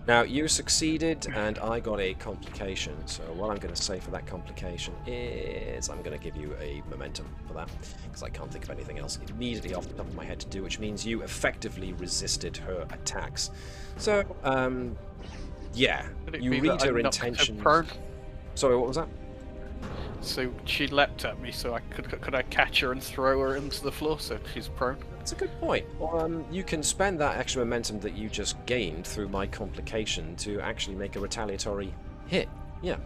Speaker 1: Now, you succeeded, and I got a complication. So what I'm going to say for that complication is I'm going to give you a momentum for that, because I can't think of anything else immediately off the top of my head to do, which means you effectively resisted her attacks. So, yeah, you read her intentions. Sorry, what was that?
Speaker 4: So she leapt at me, so could I catch her and throw her into the floor so she's prone?
Speaker 1: That's a good point. You can spend that extra momentum that you just gained through my complication to actually make a retaliatory hit. Yeah.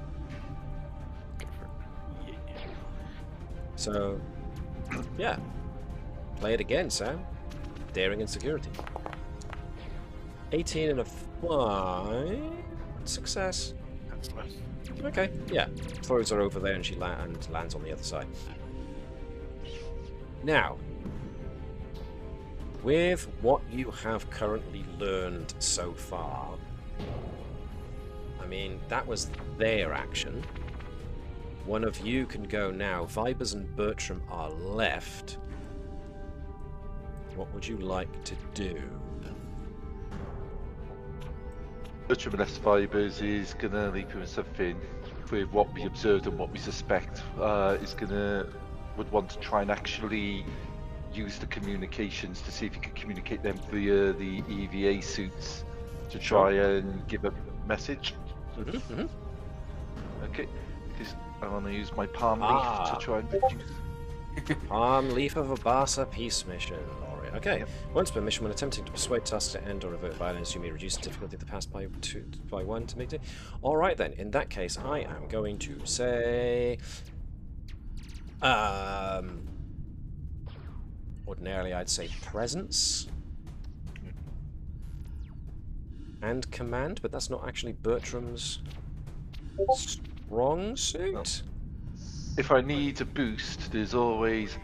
Speaker 1: So, yeah. Play it again, Sam. Daring and security. 18 and a 5. Success.
Speaker 4: That's less.
Speaker 1: Okay, yeah. Throws her over there and she lands on the other side. Now, with what you have currently learned so far, I mean, that was their action. One of you can go now. Vibers and Bertram are left. What would you like to do?
Speaker 2: Bertram less Vibers is gonna leap himself in with what we observed and what we suspect. Would want to try and actually use the communications to see if he can communicate them via the EVA suits to try and give a message. Okay, because I want to use my palm leaf to try and reduce.
Speaker 1: Palm leaf of Abasa peace mission. Okay. Once per mission, when attempting to persuade tasks to end or avert violence, you may reduce the difficulty of the task by 1 to make it. Alright then, in that case, I am going to say... ordinarily I'd say presence and command, but that's not actually Bertram's strong suit.
Speaker 2: If I need a boost, there's always...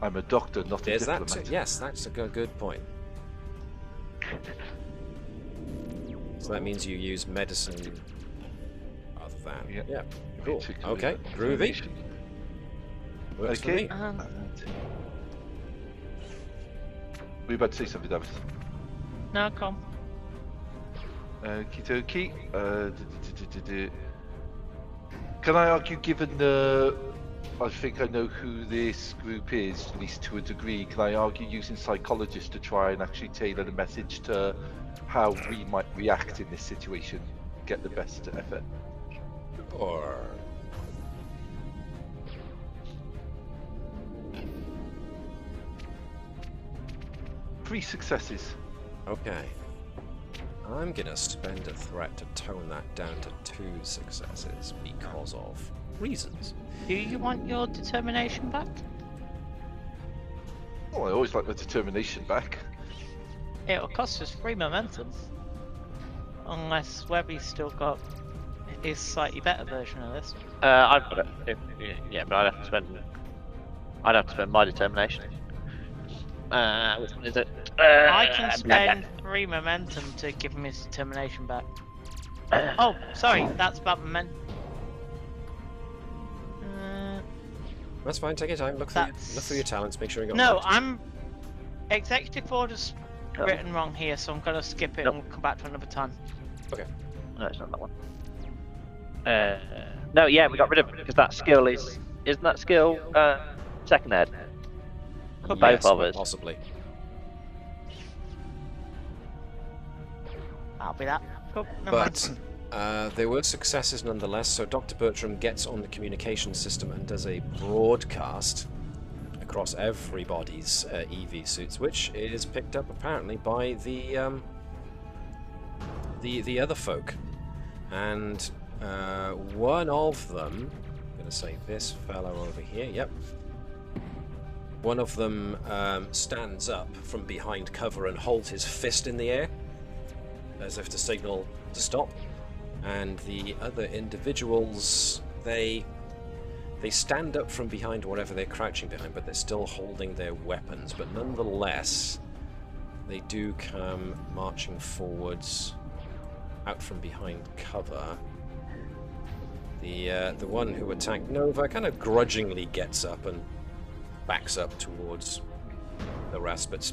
Speaker 2: I'm a doctor, not a diplomat.
Speaker 1: That too. Yes, that's a good point. So that means you use medicine other than... Yeah, cool. Okay, groovy. Works for me.
Speaker 2: were you about to say something, Navis?
Speaker 3: No, come.
Speaker 2: Okie dokie. Can I argue, given the... I think I know who this group is, at least to a degree, can I argue using psychologists to try and actually tailor the message to how we might react in this situation, get the best effort?
Speaker 1: Or
Speaker 2: 3 successes.
Speaker 1: okay. I'm gonna spend a threat to tone that down to 2 successes because of reasons.
Speaker 3: Do you want your determination back?
Speaker 2: Oh, I always like the determination back.
Speaker 3: It'll cost us 3 momentum. Unless Webby's still got his slightly better version of this.
Speaker 5: I've got it. Yeah, but I'd have to spend my determination. Which one is it?
Speaker 3: I can spend 3 momentum to give him his determination back. Oh, sorry, that's about momentum.
Speaker 1: That's fine, take your time, look through your talents, make sure you got
Speaker 3: No,
Speaker 1: right.
Speaker 3: I'm... Executive order's written wrong here, so I'm gonna skip it and we'll come back to another time.
Speaker 1: Okay.
Speaker 5: No, it's not that one. No, yeah, we got rid of it because that skill is... Isn't that skill second ed? For both of us.
Speaker 1: Possibly.
Speaker 3: I'll be that. Cool, never mind.
Speaker 1: But there were successes nonetheless, so Dr. Bertram gets on the communication system and does a broadcast across everybody's EV suits, which is picked up apparently by the other folk. And one of them, I'm going to say this fellow over here, yep. One of them stands up from behind cover and holds his fist in the air, as if to signal to stop. And the other individuals, they stand up from behind whatever they're crouching behind, but they're still holding their weapons. But nonetheless, they do come marching forwards, out from behind cover. The one who attacked Nova kind of grudgingly gets up and backs up towards the rest, but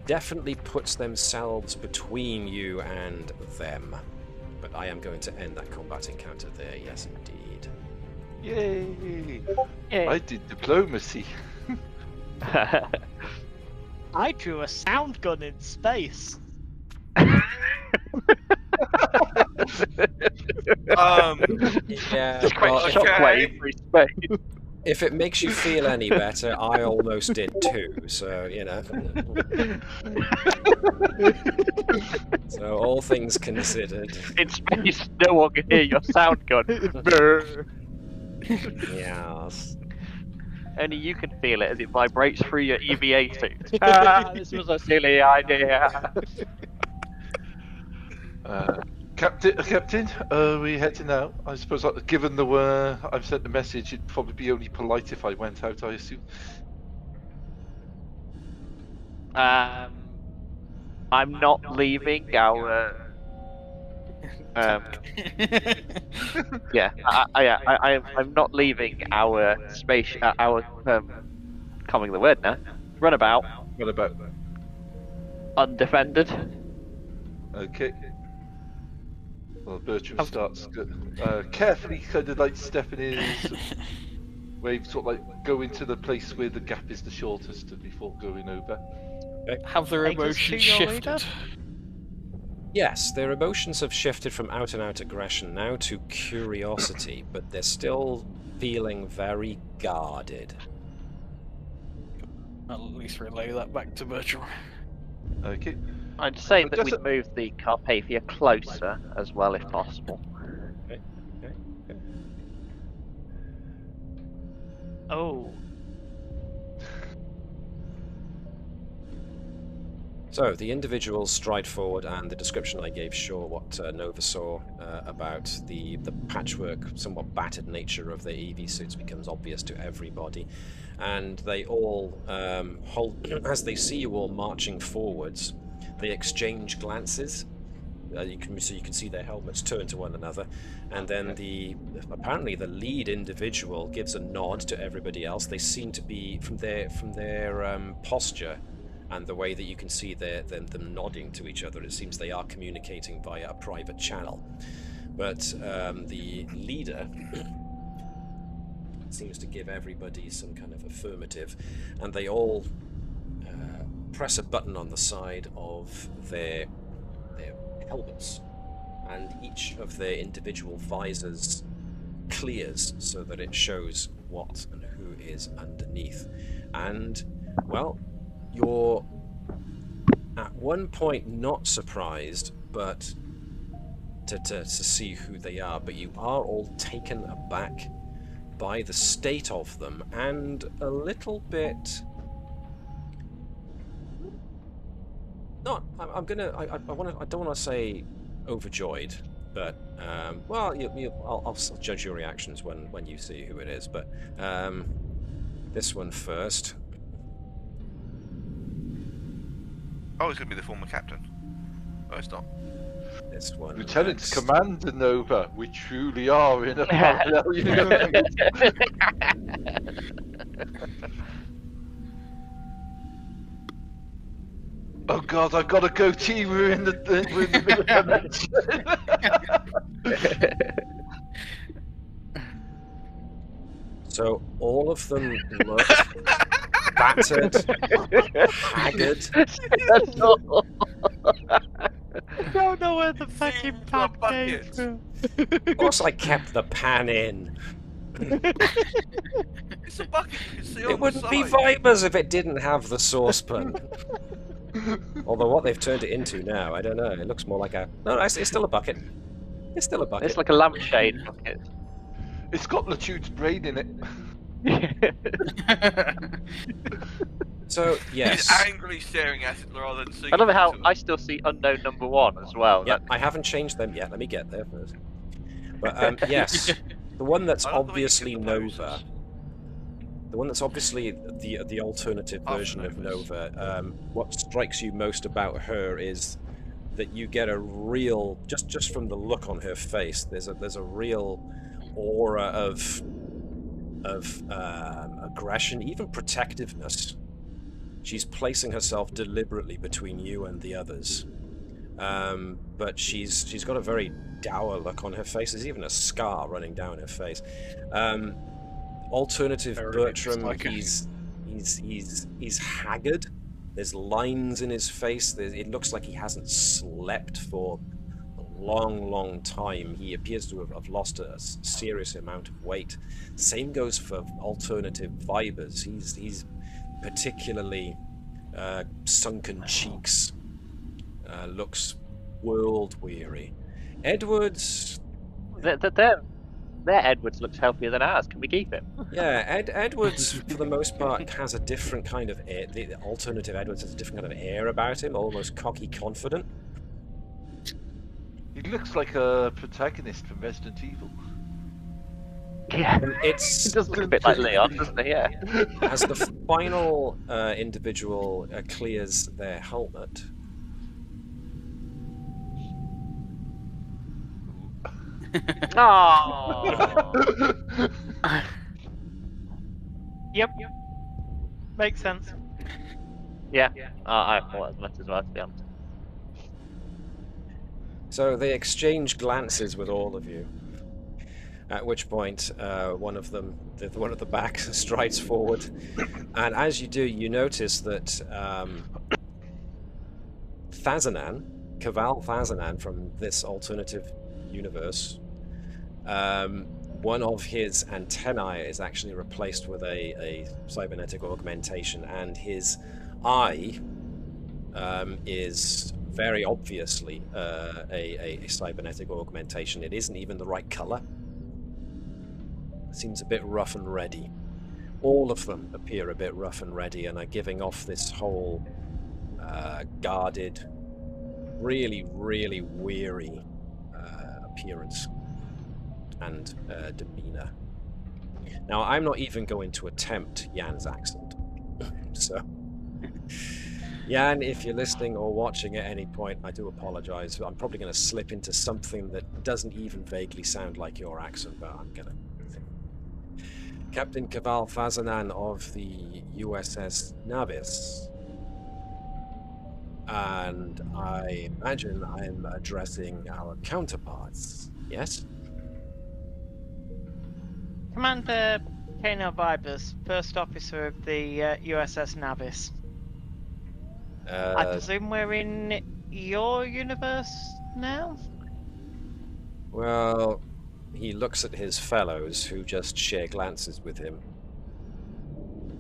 Speaker 1: definitely puts themselves between you and them. But I am going to end that combat encounter there, yes indeed.
Speaker 2: Yay!
Speaker 3: Yay.
Speaker 2: I did diplomacy.
Speaker 3: I drew a sound gun in space.
Speaker 1: Yeah,
Speaker 5: Just quick
Speaker 1: well,
Speaker 5: shockwave through space.
Speaker 1: if it makes you feel any better, I almost did too, so, you know. So, all things considered.
Speaker 5: In space, no one can hear your sound gun.
Speaker 1: Yes.
Speaker 5: Only you can feel it as it vibrates through your EVA suit. This was a silly idea.
Speaker 2: Captain, we heading out? I suppose, given the I've sent the message, it'd probably be only polite if I went out, I assume.
Speaker 5: I'm not leaving our. Yeah, I'm not leaving our space. Coming the word now. Runabout.
Speaker 2: What about?
Speaker 5: Undefended.
Speaker 2: Okay. Well, Bertram starts carefully, kind of like stepping in, wave, sort of like go into the place where the gap is the shortest before going over.
Speaker 4: Have their
Speaker 3: Take us
Speaker 4: emotions
Speaker 3: to your
Speaker 4: shifted?
Speaker 3: leader?
Speaker 1: Yes, their emotions have shifted from out-and-out aggression now to curiosity, but they're still feeling very guarded.
Speaker 4: I'll at least relay that back to Bertram.
Speaker 2: Okay.
Speaker 5: I'd say that
Speaker 2: Just
Speaker 5: we'd move the Carpathia closer as well, if possible.
Speaker 1: Okay.
Speaker 3: Oh.
Speaker 1: So, the individuals stride forward, and the description I gave sure what Nova saw about the patchwork, somewhat battered nature of their EV suits becomes obvious to everybody. And they all hold, as they see you all marching forwards, they exchange glances. You can see their helmets turn to one another, and then apparently the lead individual gives a nod to everybody else. They seem to be, from their posture, And the way that you can see them nodding to each other, it seems they are communicating via a private channel. But the leader seems to give everybody some kind of affirmative, and they all press a button on the side of their helmets, and each of their individual visors clears so that it shows what and who is underneath. And, well, you're at one point not surprised, but to see who they are, but you are all taken aback by the state of them, and a little bit... I don't want to say overjoyed, but well, I'll judge your reactions when you see who it is. But this one first.
Speaker 6: Oh, it's going to be the former captain. Oh, it's not.
Speaker 1: This one.
Speaker 2: Lieutenant
Speaker 1: next.
Speaker 2: Commander Nova, we truly are in a parallel universe. Oh God, I've got a goatee. We're in the middle dimension.
Speaker 1: So all of them look battered, haggard.
Speaker 3: I don't know where the fucking pan came
Speaker 6: bucket.
Speaker 3: from.
Speaker 1: Of course, I kept the pan in.
Speaker 6: It's a bucket you can see on
Speaker 1: It wouldn't
Speaker 6: the
Speaker 1: be
Speaker 6: side.
Speaker 1: Vibers if it didn't have the saucepan. Although what they've turned it into now, I don't know. It looks more like a... No, it's still a bucket. It's still a bucket.
Speaker 5: It's like a lampshade bucket.
Speaker 2: It's got Latude's brain in it.
Speaker 1: So, yes.
Speaker 6: He's angrily staring at it rather than seeing
Speaker 5: I love
Speaker 6: it
Speaker 5: how
Speaker 6: to
Speaker 5: I still see unknown number 1 as well.
Speaker 1: Yep, I haven't changed them yet. Let me get there first. But, yes. The one that's
Speaker 6: I love the way you
Speaker 1: obviously
Speaker 6: give the
Speaker 1: Nova...
Speaker 6: poses.
Speaker 1: The one that's obviously the alternative
Speaker 6: After
Speaker 1: version of
Speaker 6: Navis.
Speaker 1: Nova, what strikes you most about her is that you get a real, just from the look on her face, there's a real aura of aggression, even protectiveness. She's placing herself deliberately between you and the others, but she's got a very dour look on her face. There's even a scar running down her face. Alternative Bertram, he's haggard. There's lines in his face. It looks like he hasn't slept for a long time. He appears to have lost a serious amount of weight. Same goes for alternative Vibers. He's particularly sunken cheeks. Looks world weary. Edwards.
Speaker 5: Their Edwards looks healthier than ours. Can we keep him?
Speaker 1: Yeah, Edwards, for the most part, has a different kind of air. The alternative Edwards has a different kind of air about him, almost cocky, confident.
Speaker 2: He looks like a protagonist from Resident Evil.
Speaker 5: Yeah.
Speaker 1: He
Speaker 5: does look a bit like Leon, doesn't he? Yeah.
Speaker 1: As the final individual clears their helmet,
Speaker 5: Oh.
Speaker 3: Yep. Makes sense.
Speaker 5: Yeah. I thought as much as well, to be honest.
Speaker 1: so they exchange glances with all of you. At which point, one of them, the one at the back, strides forward, and as you do, you notice that Kaval Thazanan from this alternative universe, one of his antennae is actually replaced with a cybernetic augmentation, and his eye is very obviously a cybernetic augmentation. It isn't even the right color. It seems a bit rough and ready. All of them appear a bit rough and ready and are giving off this whole guarded, really weary appearance and demeanor. Now, I'm not even going to attempt Jan's accent. So, Jan, if you're listening or watching at any point, I do apologize. I'm probably going to slip into something that doesn't even vaguely sound like your accent, but I'm going to. Captain Kaval Fazanan of the USS Navis. And I imagine I'm addressing our counterparts, yes?
Speaker 3: Commander Kano Vibers, First Officer of the USS Navis. I presume we're in your universe now?
Speaker 1: Well, he looks at his fellows, who just share glances with him.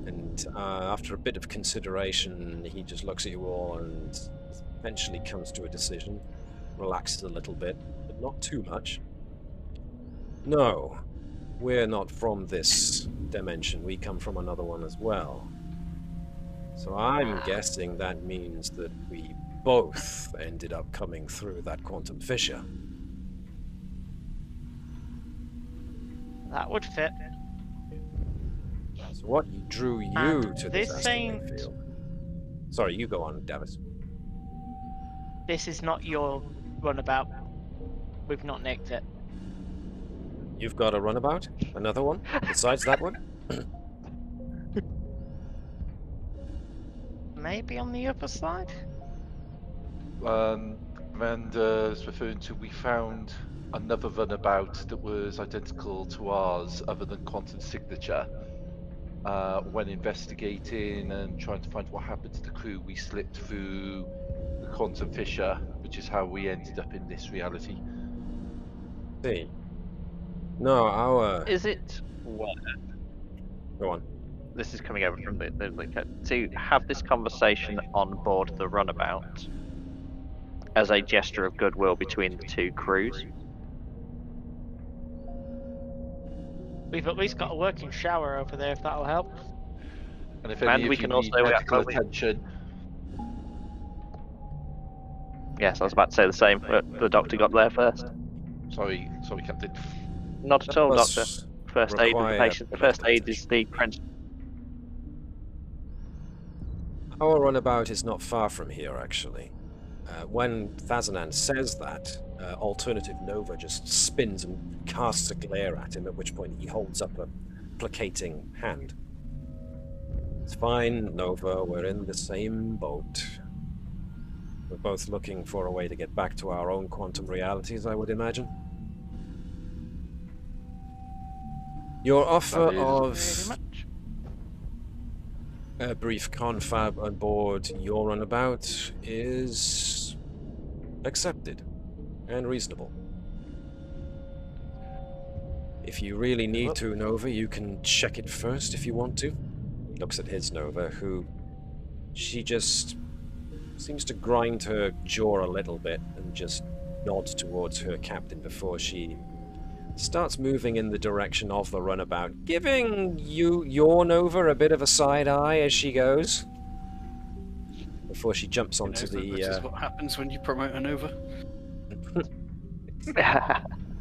Speaker 1: And after a bit of consideration, he just looks at you all and eventually comes to a decision. Relaxes a little bit, but not too much. No, we're not from this dimension. We come from another one as well. So I'm guessing that means that we both ended up coming through that quantum fissure.
Speaker 3: That would fit.
Speaker 1: So what drew you
Speaker 3: And
Speaker 1: to this
Speaker 3: this
Speaker 1: asteroid
Speaker 3: ain't-
Speaker 1: field? Sorry, you go on, Davis.
Speaker 3: This is not your runabout. We've not nicked it.
Speaker 1: You've got a runabout? Another one? Besides that one?
Speaker 3: Maybe on the other side?
Speaker 2: Amanda's referring to, we found another runabout that was identical to ours, other than quantum signature. When investigating and trying to find what happened to the crew, we slipped through the quantum fissure, which is how we ended up in this reality.
Speaker 1: See. No, our...
Speaker 5: Is it
Speaker 1: Go on.
Speaker 5: this is coming over from the to have this conversation on board the runabout as a gesture of goodwill between the two crews?
Speaker 3: We've at least got a working shower over there, if that'll help.
Speaker 2: And if
Speaker 5: And
Speaker 2: any
Speaker 5: we
Speaker 2: of
Speaker 5: can
Speaker 2: you need
Speaker 5: also-
Speaker 2: medical attention,
Speaker 5: Yes, I was about to say the same, but the doctor got there first.
Speaker 2: sorry, Captain.
Speaker 5: Not at all,
Speaker 1: Must
Speaker 5: Doctor. First aid with the
Speaker 1: require
Speaker 5: patient. First aid is the principal.
Speaker 1: Our runabout is not far from here, actually. When Thazanan says that, Alternative Nova just spins and casts a glare at him, at which point he holds up a placating hand. It's fine, Nova, we're in the same boat. We're both looking for a way to get back to our own quantum realities, I would imagine. Your offer
Speaker 3: Very
Speaker 1: of
Speaker 3: much.
Speaker 1: a brief confab on board your runabout is accepted and reasonable. If you really need to, Nova, you can check it first if you want to. He looks at his Nova, who she just seems to grind her jaw a little bit and just nods towards her captain before she starts moving in the direction of the runabout, giving your Nova a bit of a side eye as she goes. Before she jumps onto
Speaker 4: This is what happens when you promote a Nova.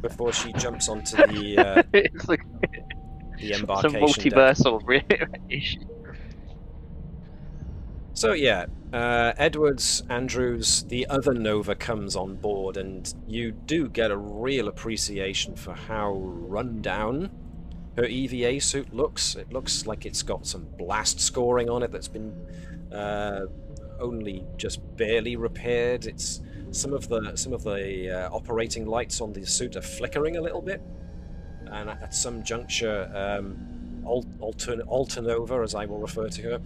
Speaker 1: before she jumps onto the
Speaker 5: It's like
Speaker 1: the
Speaker 5: some
Speaker 1: embarkation deck.
Speaker 5: multiversal issue.
Speaker 1: So yeah, Edwards, Andrews, the other Nova comes on board, and you do get a real appreciation for how run down her EVA suit looks. It looks like it's got some blast scoring on it that's been only just barely repaired. It's some of the operating lights on the suit are flickering a little bit, and at some juncture, Alternova, as I will refer to her,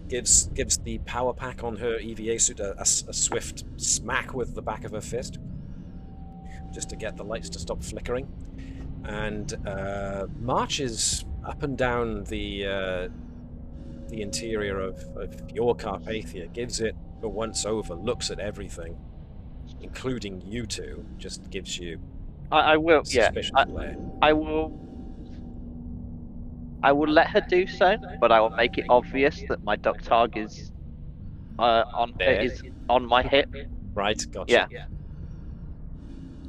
Speaker 1: gives the power pack on her EVA suit a swift smack with the back of her fist, just to get the lights to stop flickering, and marches up and down the interior of your Carpathia, gives it a once over, looks at everything, including you two, just gives you
Speaker 5: I will, yeah.
Speaker 1: suspicious glare.
Speaker 5: I will let her do so, but I will make it obvious that my duck tag is on my hip.
Speaker 1: Right, gotcha.
Speaker 5: Yeah.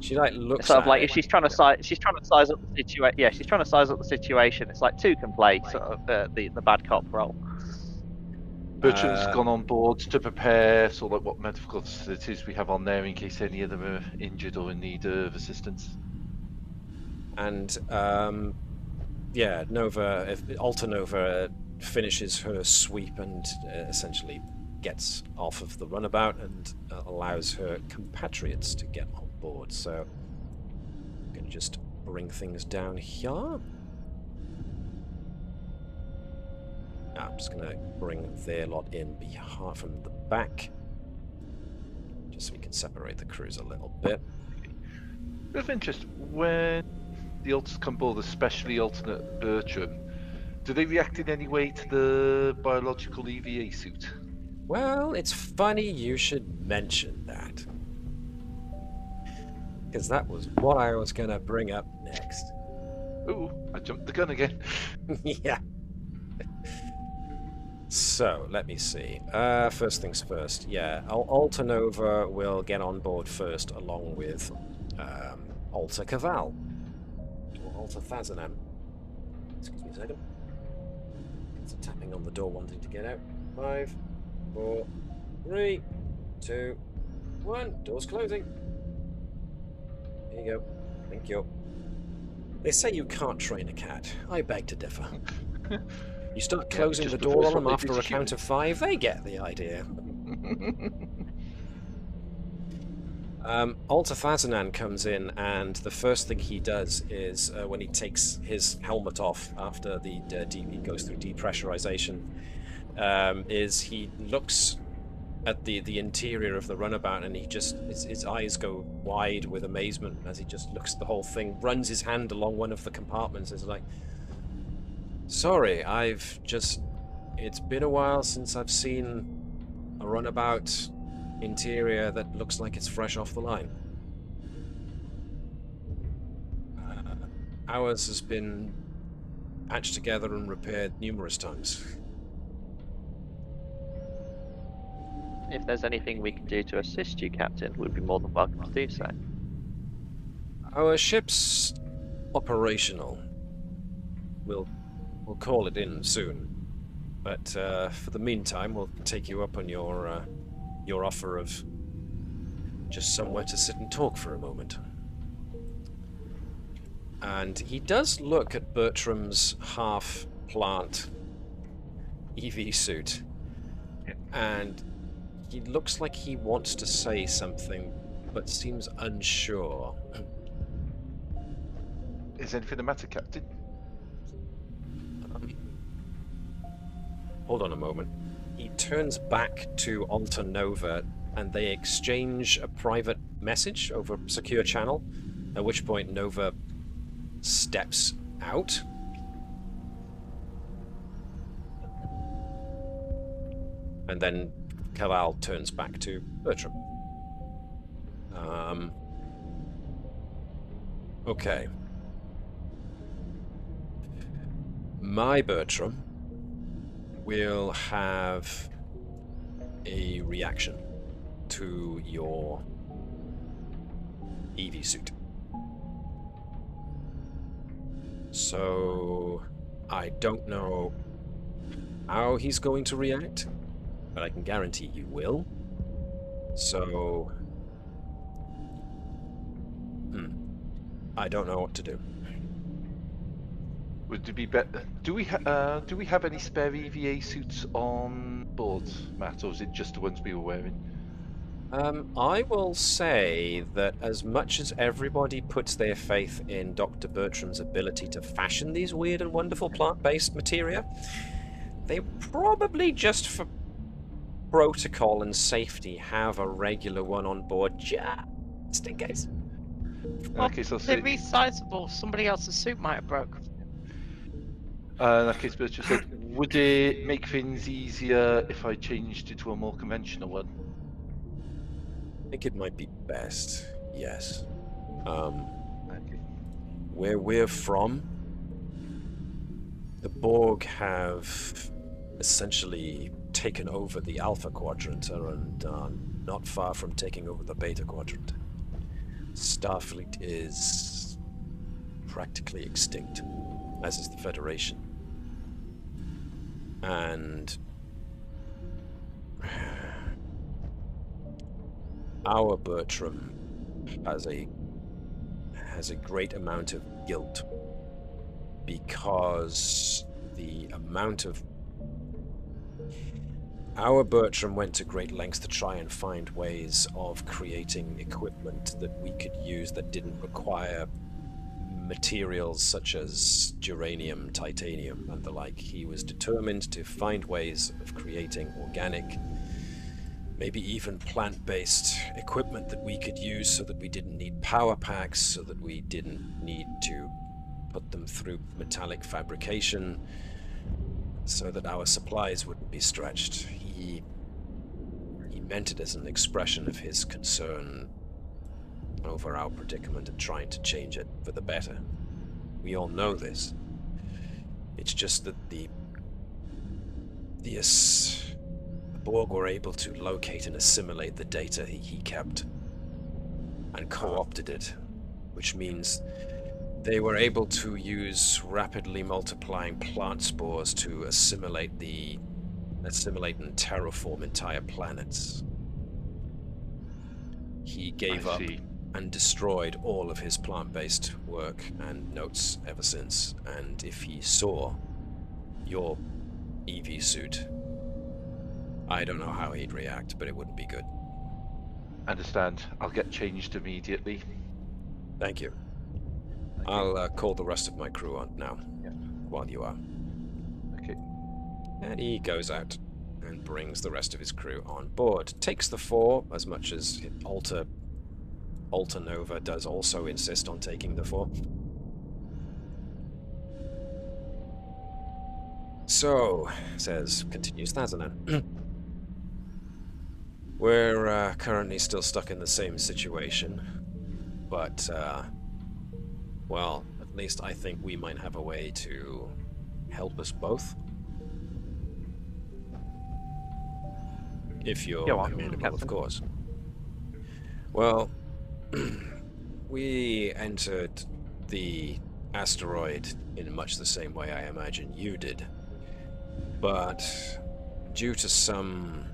Speaker 1: She like looks
Speaker 5: Sort of
Speaker 1: at
Speaker 5: like
Speaker 1: it.
Speaker 5: if she's trying to size up the situation. Yeah, she's trying to size up the situation. It's like two can play sort of the bad cop role.
Speaker 2: Bertram's gone on board to prepare sort of like what medical facilities we have on there in case any of them are injured or in need of assistance.
Speaker 1: And yeah, Alternova finishes her sweep and essentially gets off of the runabout and allows her compatriots to get on board. So I'm going to just bring things down here. I'm just going to bring their lot in behind from the back, just so we can separate the crews a little bit.
Speaker 2: Bit of interest, when the Altas come aboard, especially alternate Bertram, do they react in any way to the biological EVA suit?
Speaker 1: Well, it's funny you should mention that, because that was what I was going to bring up next.
Speaker 2: Ooh, I jumped the gun again.
Speaker 1: Yeah. So, let me see. First things first. Yeah, Alta Nova will get on board first, along with Alta Caval. Or Alta Thazanan. Excuse me a second. Some tapping on the door, wanting to get out. 5, 4, 3, 2, 1. Door's closing. Here you go. Thank you. They say you can't train a cat. I beg to differ. You start closing the door on them after a count of 5, they get the idea. Alta Thazanan comes in, and the first thing he does is, when he takes his helmet off after he goes through depressurization, is he looks at the interior of the runabout, and he just his eyes go wide with amazement as he just looks at the whole thing, runs his hand along one of the compartments, is like, sorry, it's been a while since I've seen a runabout interior that looks like it's fresh off the line. Ours has been patched together and repaired numerous times.
Speaker 5: If there's anything we can do to assist you, Captain, we'd be more than welcome to do so.
Speaker 1: Our ship's operational. We'll call it in soon. But for the meantime, we'll take you up on your offer of just somewhere to sit and talk for a moment. And he does look at Bertram's half-plant EV suit, and he looks like he wants to say something, but seems unsure.
Speaker 2: Is anything the matter, Captain?
Speaker 1: Hold on a moment. He turns back to Alta Nova, and they exchange a private message over a secure channel, at which point Nova steps out. And then Caval turns back to Bertram. Okay. My Bertram will have a reaction to your EV suit. So I don't know how he's going to react, but I can guarantee he will. So I don't know what to do.
Speaker 2: Would it be better? Do we have any spare EVA suits on board, Matt, or is it just the ones we were wearing?
Speaker 1: I will say that as much as everybody puts their faith in Dr. Bertram's ability to fashion these weird and wonderful plant-based materia, they probably, just for protocol and safety, have a regular one on board just in case.
Speaker 3: Well,
Speaker 2: Okay, so
Speaker 3: they're resizable. Somebody else's suit might have broke.
Speaker 2: in that case, Bertram said, would it make things easier if I changed it to a more conventional one?
Speaker 1: I think it might be best, yes.
Speaker 2: Okay.
Speaker 1: Where we're from, the Borg have essentially taken over the Alpha Quadrant and are not far from taking over the Beta Quadrant. Starfleet is practically extinct, as is the Federation. And our Bertram has a great amount of guilt because the amount of Our Bertram went to great lengths to try and find ways of creating equipment that we could use that didn't require materials such as geranium, titanium, and the like. He was determined to find ways of creating organic, maybe even plant-based equipment that we could use so that we didn't need power packs, so that we didn't need to put them through metallic fabrication, so that our supplies wouldn't be stretched. He meant it as an expression of his concern over our predicament and trying to change it for the better. We all know this. It's just that the Borg were able to locate and assimilate the data he kept and co-opted it, which means they were able to use rapidly multiplying plant spores to assimilate and terraform entire planets. He gave up and destroyed all of his plant-based work and notes ever since. And if he saw your EV suit, I don't know how he'd react, but it wouldn't be good.
Speaker 2: Understand. I'll get changed immediately.
Speaker 1: Thank you. I'll call the rest of my crew on now, while you are.
Speaker 2: Okay.
Speaker 1: And he goes out and brings the rest of his crew on board. Takes the 4, as much as Alta Nova does also insist on taking the 4. So, continues Thazanan. We're currently still stuck in the same situation, but, well, at least I think we might have a way to help us both. If you're amenable, of course. Well, we entered the asteroid in much the same way I imagine you did. But due to some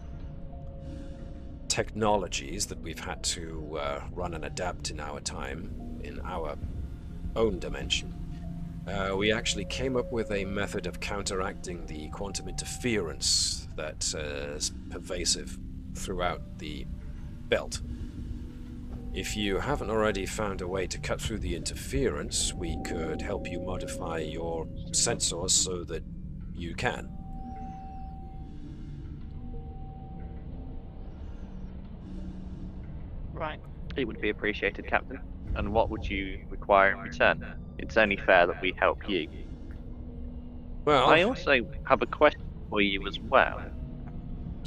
Speaker 1: technologies that we've had to run and adapt in our time, in our own dimension, we actually came up with a method of counteracting the quantum interference that is pervasive throughout the belt. If you haven't already found a way to cut through the interference, we could help you modify your sensors so that you can.
Speaker 3: Right.
Speaker 5: It would be appreciated, Captain. And what would you require in return? It's only fair that we help you.
Speaker 1: Well,
Speaker 5: I also have a question for you as well.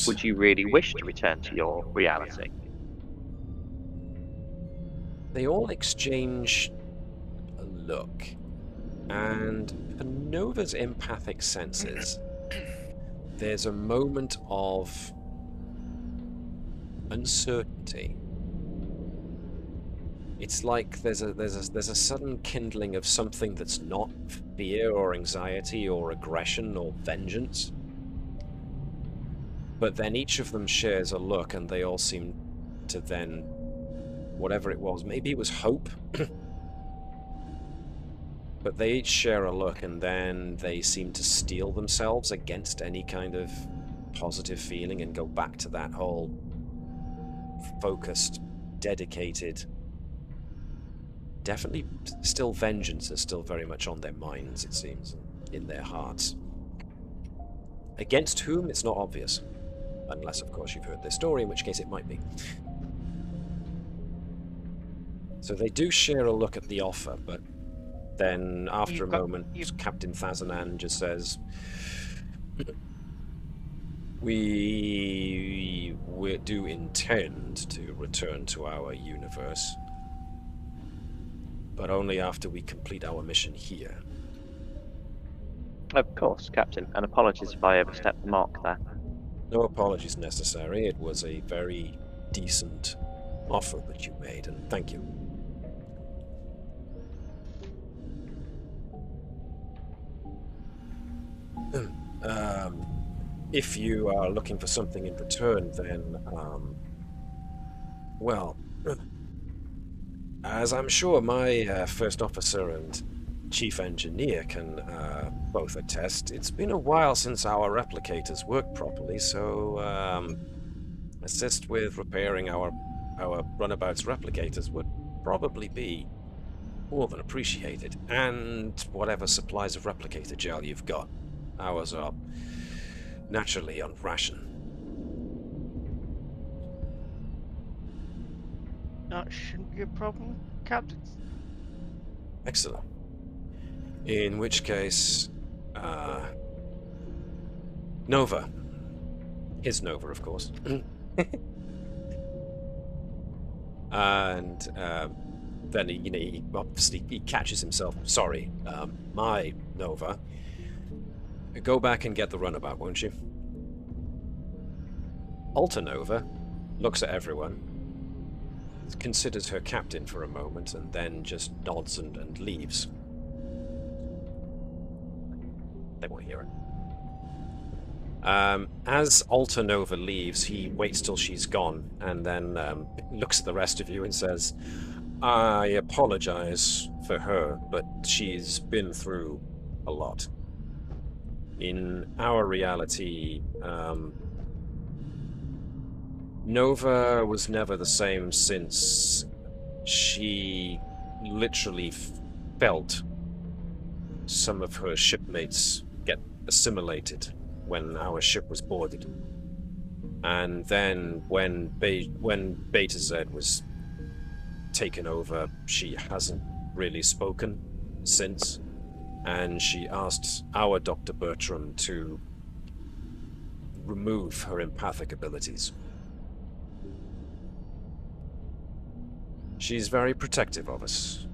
Speaker 5: Would you really wish to return to your reality?
Speaker 1: they all exchange a look, and for Nova's empathic senses, there's a moment of uncertainty. It's like there's a sudden kindling of something that's not fear or anxiety or aggression or vengeance. But then each of them shares a look, and they all seem to then, whatever it was, maybe it was hope, but they each share a look, and then they seem to steel themselves against any kind of positive feeling and go back to that whole focused, dedicated, definitely still vengeance is still very much on their minds, it seems, in their hearts. Against whom, it's not obvious. Unless, of course, you've heard their story, in which case it might be. So they do share a look at the offer, but then after a moment, Captain Thazanan just says, we do intend to return to our universe, but only after we complete our mission here.
Speaker 5: Of course, Captain, and apologies if I overstepped the mark there.
Speaker 1: No apologies necessary. It was a very decent offer that you made, and thank you. If you are looking for something in return, then, well, as I'm sure my first officer and chief engineer can both attest, it's been a while since our replicators worked properly, so assist with repairing our runabout's replicators would probably be more than appreciated. And whatever supplies of replicator gel you've got, ours are naturally on ration.
Speaker 3: That shouldn't be a problem, Captain.
Speaker 1: Excellent. In which case, Nova. His Nova, of course. And then he obviously he catches himself. Sorry, my Nova. Go back and get the runabout, won't you? Alta Nova looks at everyone, considers her captain for a moment, and then just nods and leaves. They won't hear it. As Alta Nova leaves, he waits till she's gone, and then looks at the rest of you and says, I apologize for her, but she's been through a lot. In our reality, Nova was never the same since she literally felt some of her shipmates get assimilated when our ship was boarded. And then when Beta Z was taken over, she hasn't really spoken since, and she asked our Dr. Bertram to remove her empathic abilities. She's very protective of us.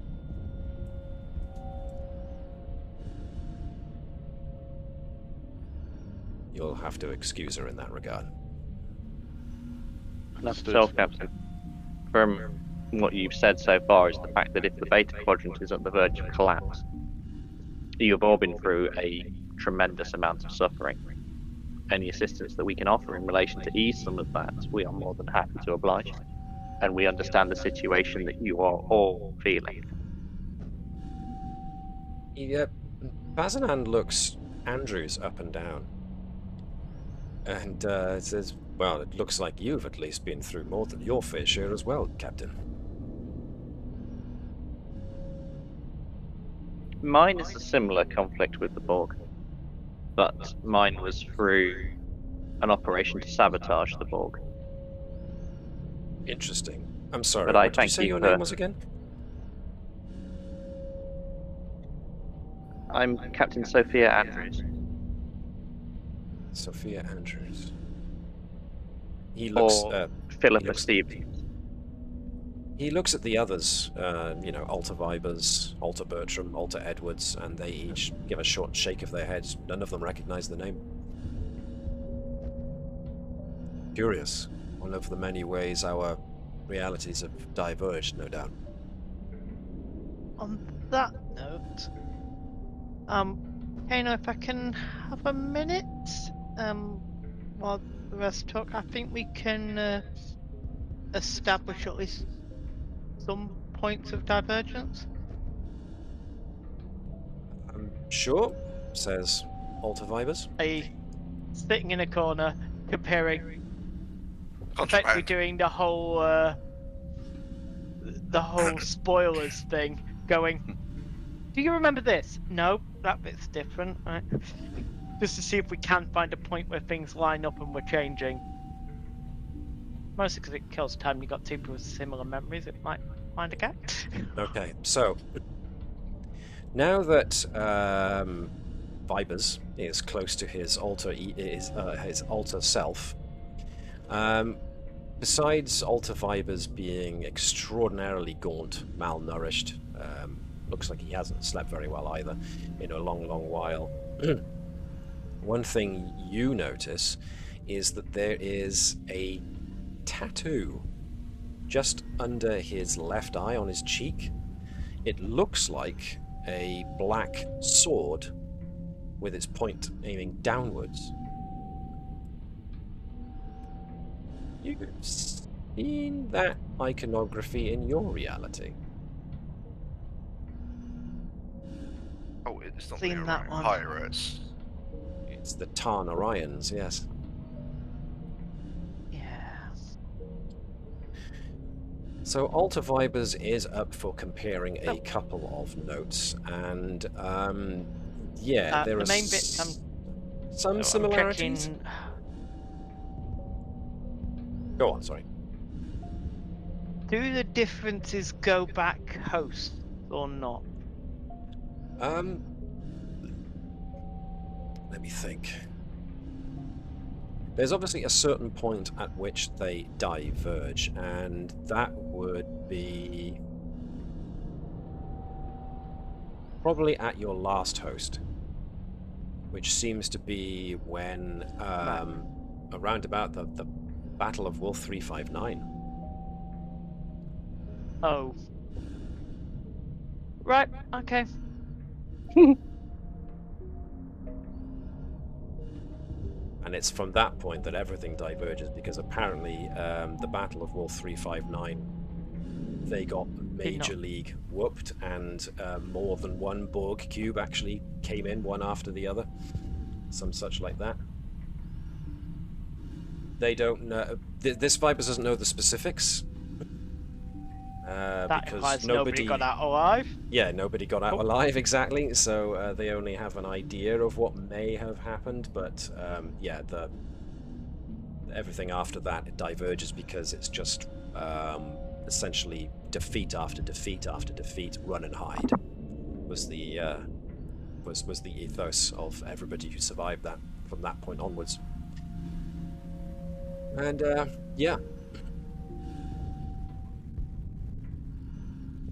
Speaker 1: You'll have to excuse her in that regard.
Speaker 5: That's self, Captain. From what you've said so far is the fact that if the Beta Quadrant is on the verge of collapse, you've all been through a tremendous amount of suffering. Any assistance that we can offer in relation to ease some of that, we are more than happy to oblige. And we understand the situation that you are all feeling.
Speaker 1: Yep. Bazanan looks Andrews up and down. And says, well, it looks like you've at least been through more than your fair share as well, Captain.
Speaker 5: Mine is a similar conflict with the Borg, but mine was through an operation to sabotage the Borg.
Speaker 1: Interesting. I'm sorry,
Speaker 5: But
Speaker 1: what did you say your name was again?
Speaker 5: I'm Captain Sophia Andrews.
Speaker 1: Sophia Andrews. He looks...
Speaker 5: Philippa Stevens.
Speaker 1: He looks at the others, Alta Vibers, Alta Bertram, Alta Edwards, and they each give a short shake of their heads. None of them recognize the name. Curious. One of the many ways our realities have diverged, no doubt.
Speaker 3: On that note, Kano, if I can have a minute, while the rest talk, I think we can establish at least some points of divergence.
Speaker 1: Sure, says Alta Vibers.
Speaker 3: Sitting in a corner, comparing, effectively doing the whole spoilers thing, going, do you remember this? No, that bit's different, right? Just to see if we can find a point where things line up and we're changing. Mostly because it kills time. You've got two people with similar memories, it might find a gap.
Speaker 1: Okay, so now that Vibers is close to his alter self, besides Alta Vibers being extraordinarily gaunt, malnourished, looks like he hasn't slept very well either in a long, long while. One thing you notice is that there is a tattoo just under his left eye on his cheek. It looks like a black sword with its point aiming downwards. You've seen that iconography in your reality?
Speaker 6: Oh, it's not
Speaker 3: Seen
Speaker 6: the
Speaker 3: that one.
Speaker 6: pirates.
Speaker 1: It's the Tarn Orions, yes.
Speaker 3: Yeah.
Speaker 1: So Alta Vibers is up for comparing a couple of notes, and yeah, there
Speaker 3: the
Speaker 1: are
Speaker 3: main bits
Speaker 1: some
Speaker 3: I'm
Speaker 1: similarities.
Speaker 3: checking.
Speaker 1: Go on, sorry.
Speaker 3: Do the differences go back host or not?
Speaker 1: Let me think. There's obviously a certain point at which they diverge, and that would be probably at your last host, which seems to be when around about the Battle of Wolf 359.
Speaker 3: Oh. Right, okay.
Speaker 1: And it's from that point that everything diverges, because apparently the Battle of Wolf 359, they got Major League whooped, and more than one Borg cube actually came in, one after the other. Some such like that. They don't know... This Vipers doesn't know the specifics.
Speaker 3: That
Speaker 1: because
Speaker 3: implies nobody got out alive.
Speaker 1: Yeah, nobody got out alive, exactly. So they only have an idea of what may have happened, but yeah, everything after that it diverges, because it's just essentially defeat after defeat after defeat, run and hide was the was the ethos of everybody who survived that from that point onwards. And yeah.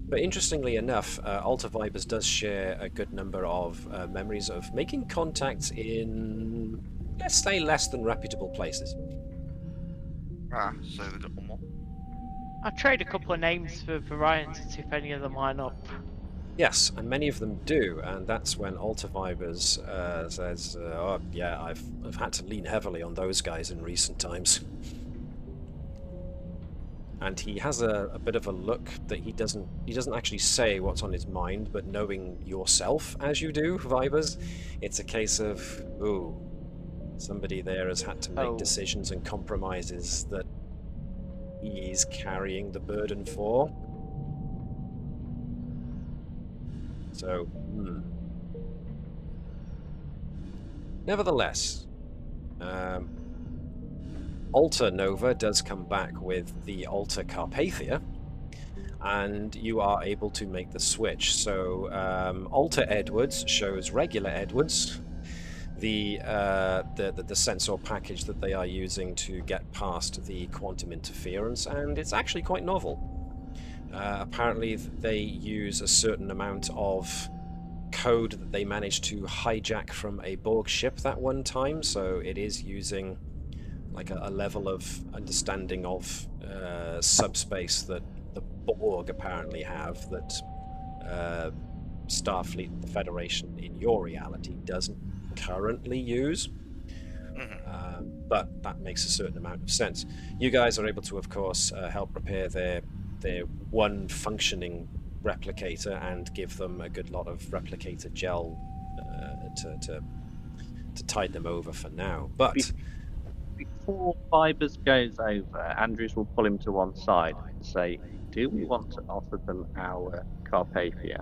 Speaker 1: But interestingly enough, Alta Vibers does share a good number of memories of making contacts in, let's say, less than reputable places.
Speaker 6: Ah, so they got one more.
Speaker 3: I'll trade a couple of names for Orions and see if any of them line up.
Speaker 1: Yes, and many of them do, and that's when Alta Vibers says, "Oh yeah, I've had to lean heavily on those guys in recent times." And he has a bit of a look that he doesn't actually say what's on his mind, but knowing yourself as you do, Vibers, it's a case of, ooh, somebody there has had to make decisions and compromises that he's carrying the burden for. So, Nevertheless, Alta Nova does come back with the Alta Carpathia, and you are able to make the switch. So Alta Edwards shows regular Edwards, the sensor package that they are using to get past the quantum interference, and it's actually quite novel. Apparently they use a certain amount of code that they managed to hijack from a Borg ship that one time, so it is using like a level of understanding of subspace that the Borg apparently have, that Starfleet, the Federation in your reality, doesn't currently use. But that makes a certain amount of sense. You guys are able to, of course, help repair their one functioning replicator and give them a good lot of replicator gel to tide them over for now. But
Speaker 5: before Fibers goes over, Andrews will pull him to one side and say, do we want to offer them our Carpathia?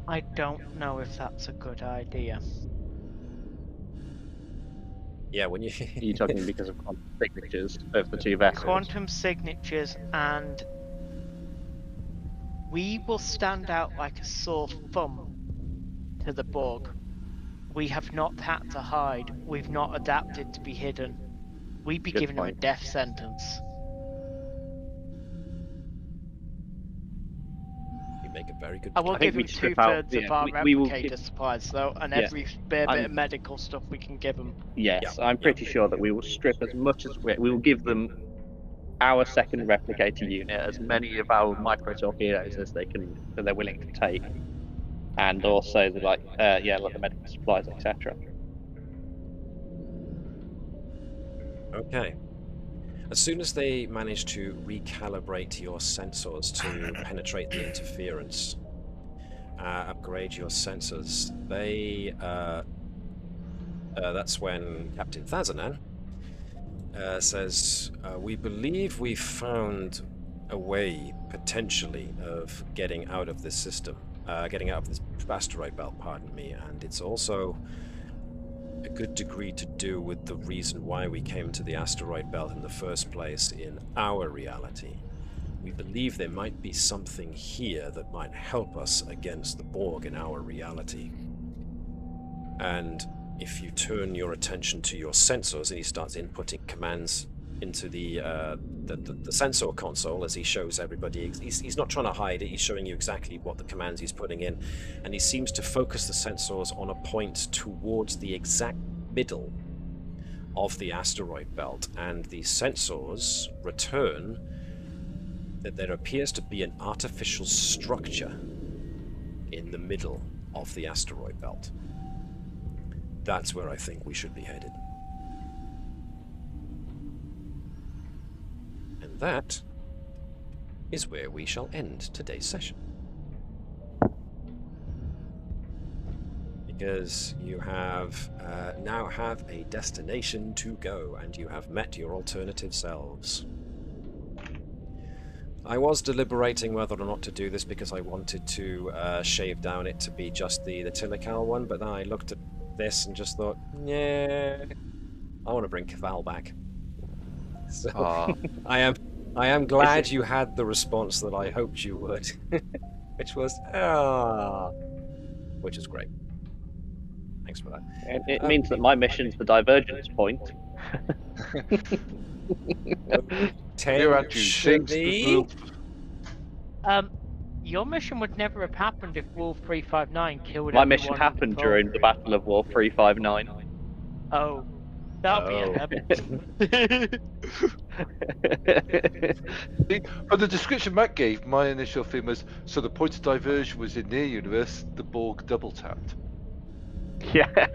Speaker 3: I don't know if that's a good idea.
Speaker 1: yeah, when you...
Speaker 5: Are you talking because of quantum signatures of the two vessels?
Speaker 3: Quantum signatures, and we will stand out like a sore thumb to the Borg. We have not had to hide. We've not adapted to be hidden. We'd be giving them a death sentence.
Speaker 1: You make a very good
Speaker 3: I will
Speaker 1: point.
Speaker 3: give them 2/3 of our replicator supplies, though, and every spare bit of medical stuff we can give them.
Speaker 5: Yes, I'm pretty sure that we will strip as much as we will give them our second replicator unit, as many of our micro torpedoes as they're willing to take. And also the like the medical supplies, etc.
Speaker 1: Okay. As soon as they manage to recalibrate your sensors to penetrate the interference, upgrade your sensors. They that's when Captain Thazanan says, we believe we found a way, potentially, of getting out of this system, getting out of this asteroid belt, pardon me, and it's also a good degree to do with the reason why we came to the asteroid belt in the first place in our reality. We believe there might be something here that might help us against the Borg in our reality. And if you turn your attention to your sensors, and he starts inputting commands into the sensor console as he shows everybody. He's not trying to hide it, he's showing you exactly what the commands he's putting in, and he seems to focus the sensors on a point towards the exact middle of the asteroid belt, and the sensors return that there appears to be an artificial structure in the middle of the asteroid belt. That's where I think we should be headed. And that is where we shall end today's session. Because you have now have a destination to go, and you have met your alternative selves. I was deliberating whether or not to do this because I wanted to shave down it to be just the Tilical one, but then I looked at this and just thought, yeah, I want to bring Caval back. So I am glad you had the response that I hoped you would, which was which is great. Thanks for that.
Speaker 5: It means that my mission's the divergence point.
Speaker 1: Potentially.
Speaker 3: Your mission would never have happened if Wolf 359 killed
Speaker 5: My
Speaker 3: everyone
Speaker 5: mission
Speaker 3: in
Speaker 5: happened
Speaker 3: the
Speaker 5: during the Battle of War 359.
Speaker 3: Oh, that'll be a heaven.
Speaker 2: But the description Matt gave, my initial thing was, so the point of diversion was in their universe, the Borg double tapped.
Speaker 5: Yeah.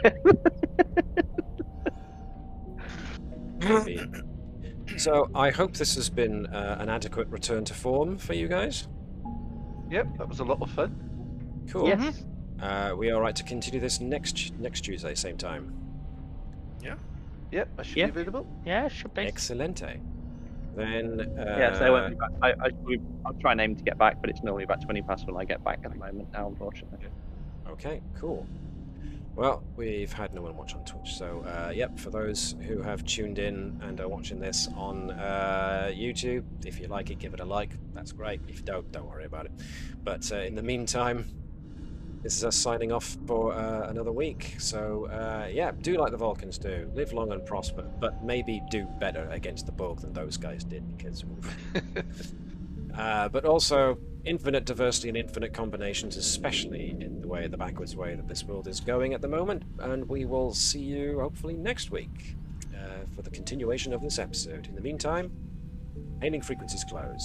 Speaker 1: So I hope this has been an adequate return to form for you guys.
Speaker 2: Yep, that was a lot of fun.
Speaker 1: Cool.
Speaker 5: Yes.
Speaker 1: We are right to continue this next Tuesday, same time.
Speaker 2: Yep, I should be available.
Speaker 3: Yeah, should be.
Speaker 1: Excelente. Then.
Speaker 5: Yeah, so I won't be back. I'll try and aim to get back, but it's normally about 20 past when I get back at the moment now, unfortunately.
Speaker 1: Okay, cool. Well, we've had no one watch on Twitch, so yep, for those who have tuned in and are watching this on YouTube, if you like it, give it a like, that's great. If you don't worry about it. But in the meantime, this is us signing off for another week, so yeah, do like the Vulcans do, live long and prosper, but maybe do better against the Borg than those guys did, because... but also, infinite diversity and infinite combinations, especially in the backwards way that this world is going at the moment. And we will see you hopefully next week for the continuation of this episode. In the meantime, hailing frequencies closed.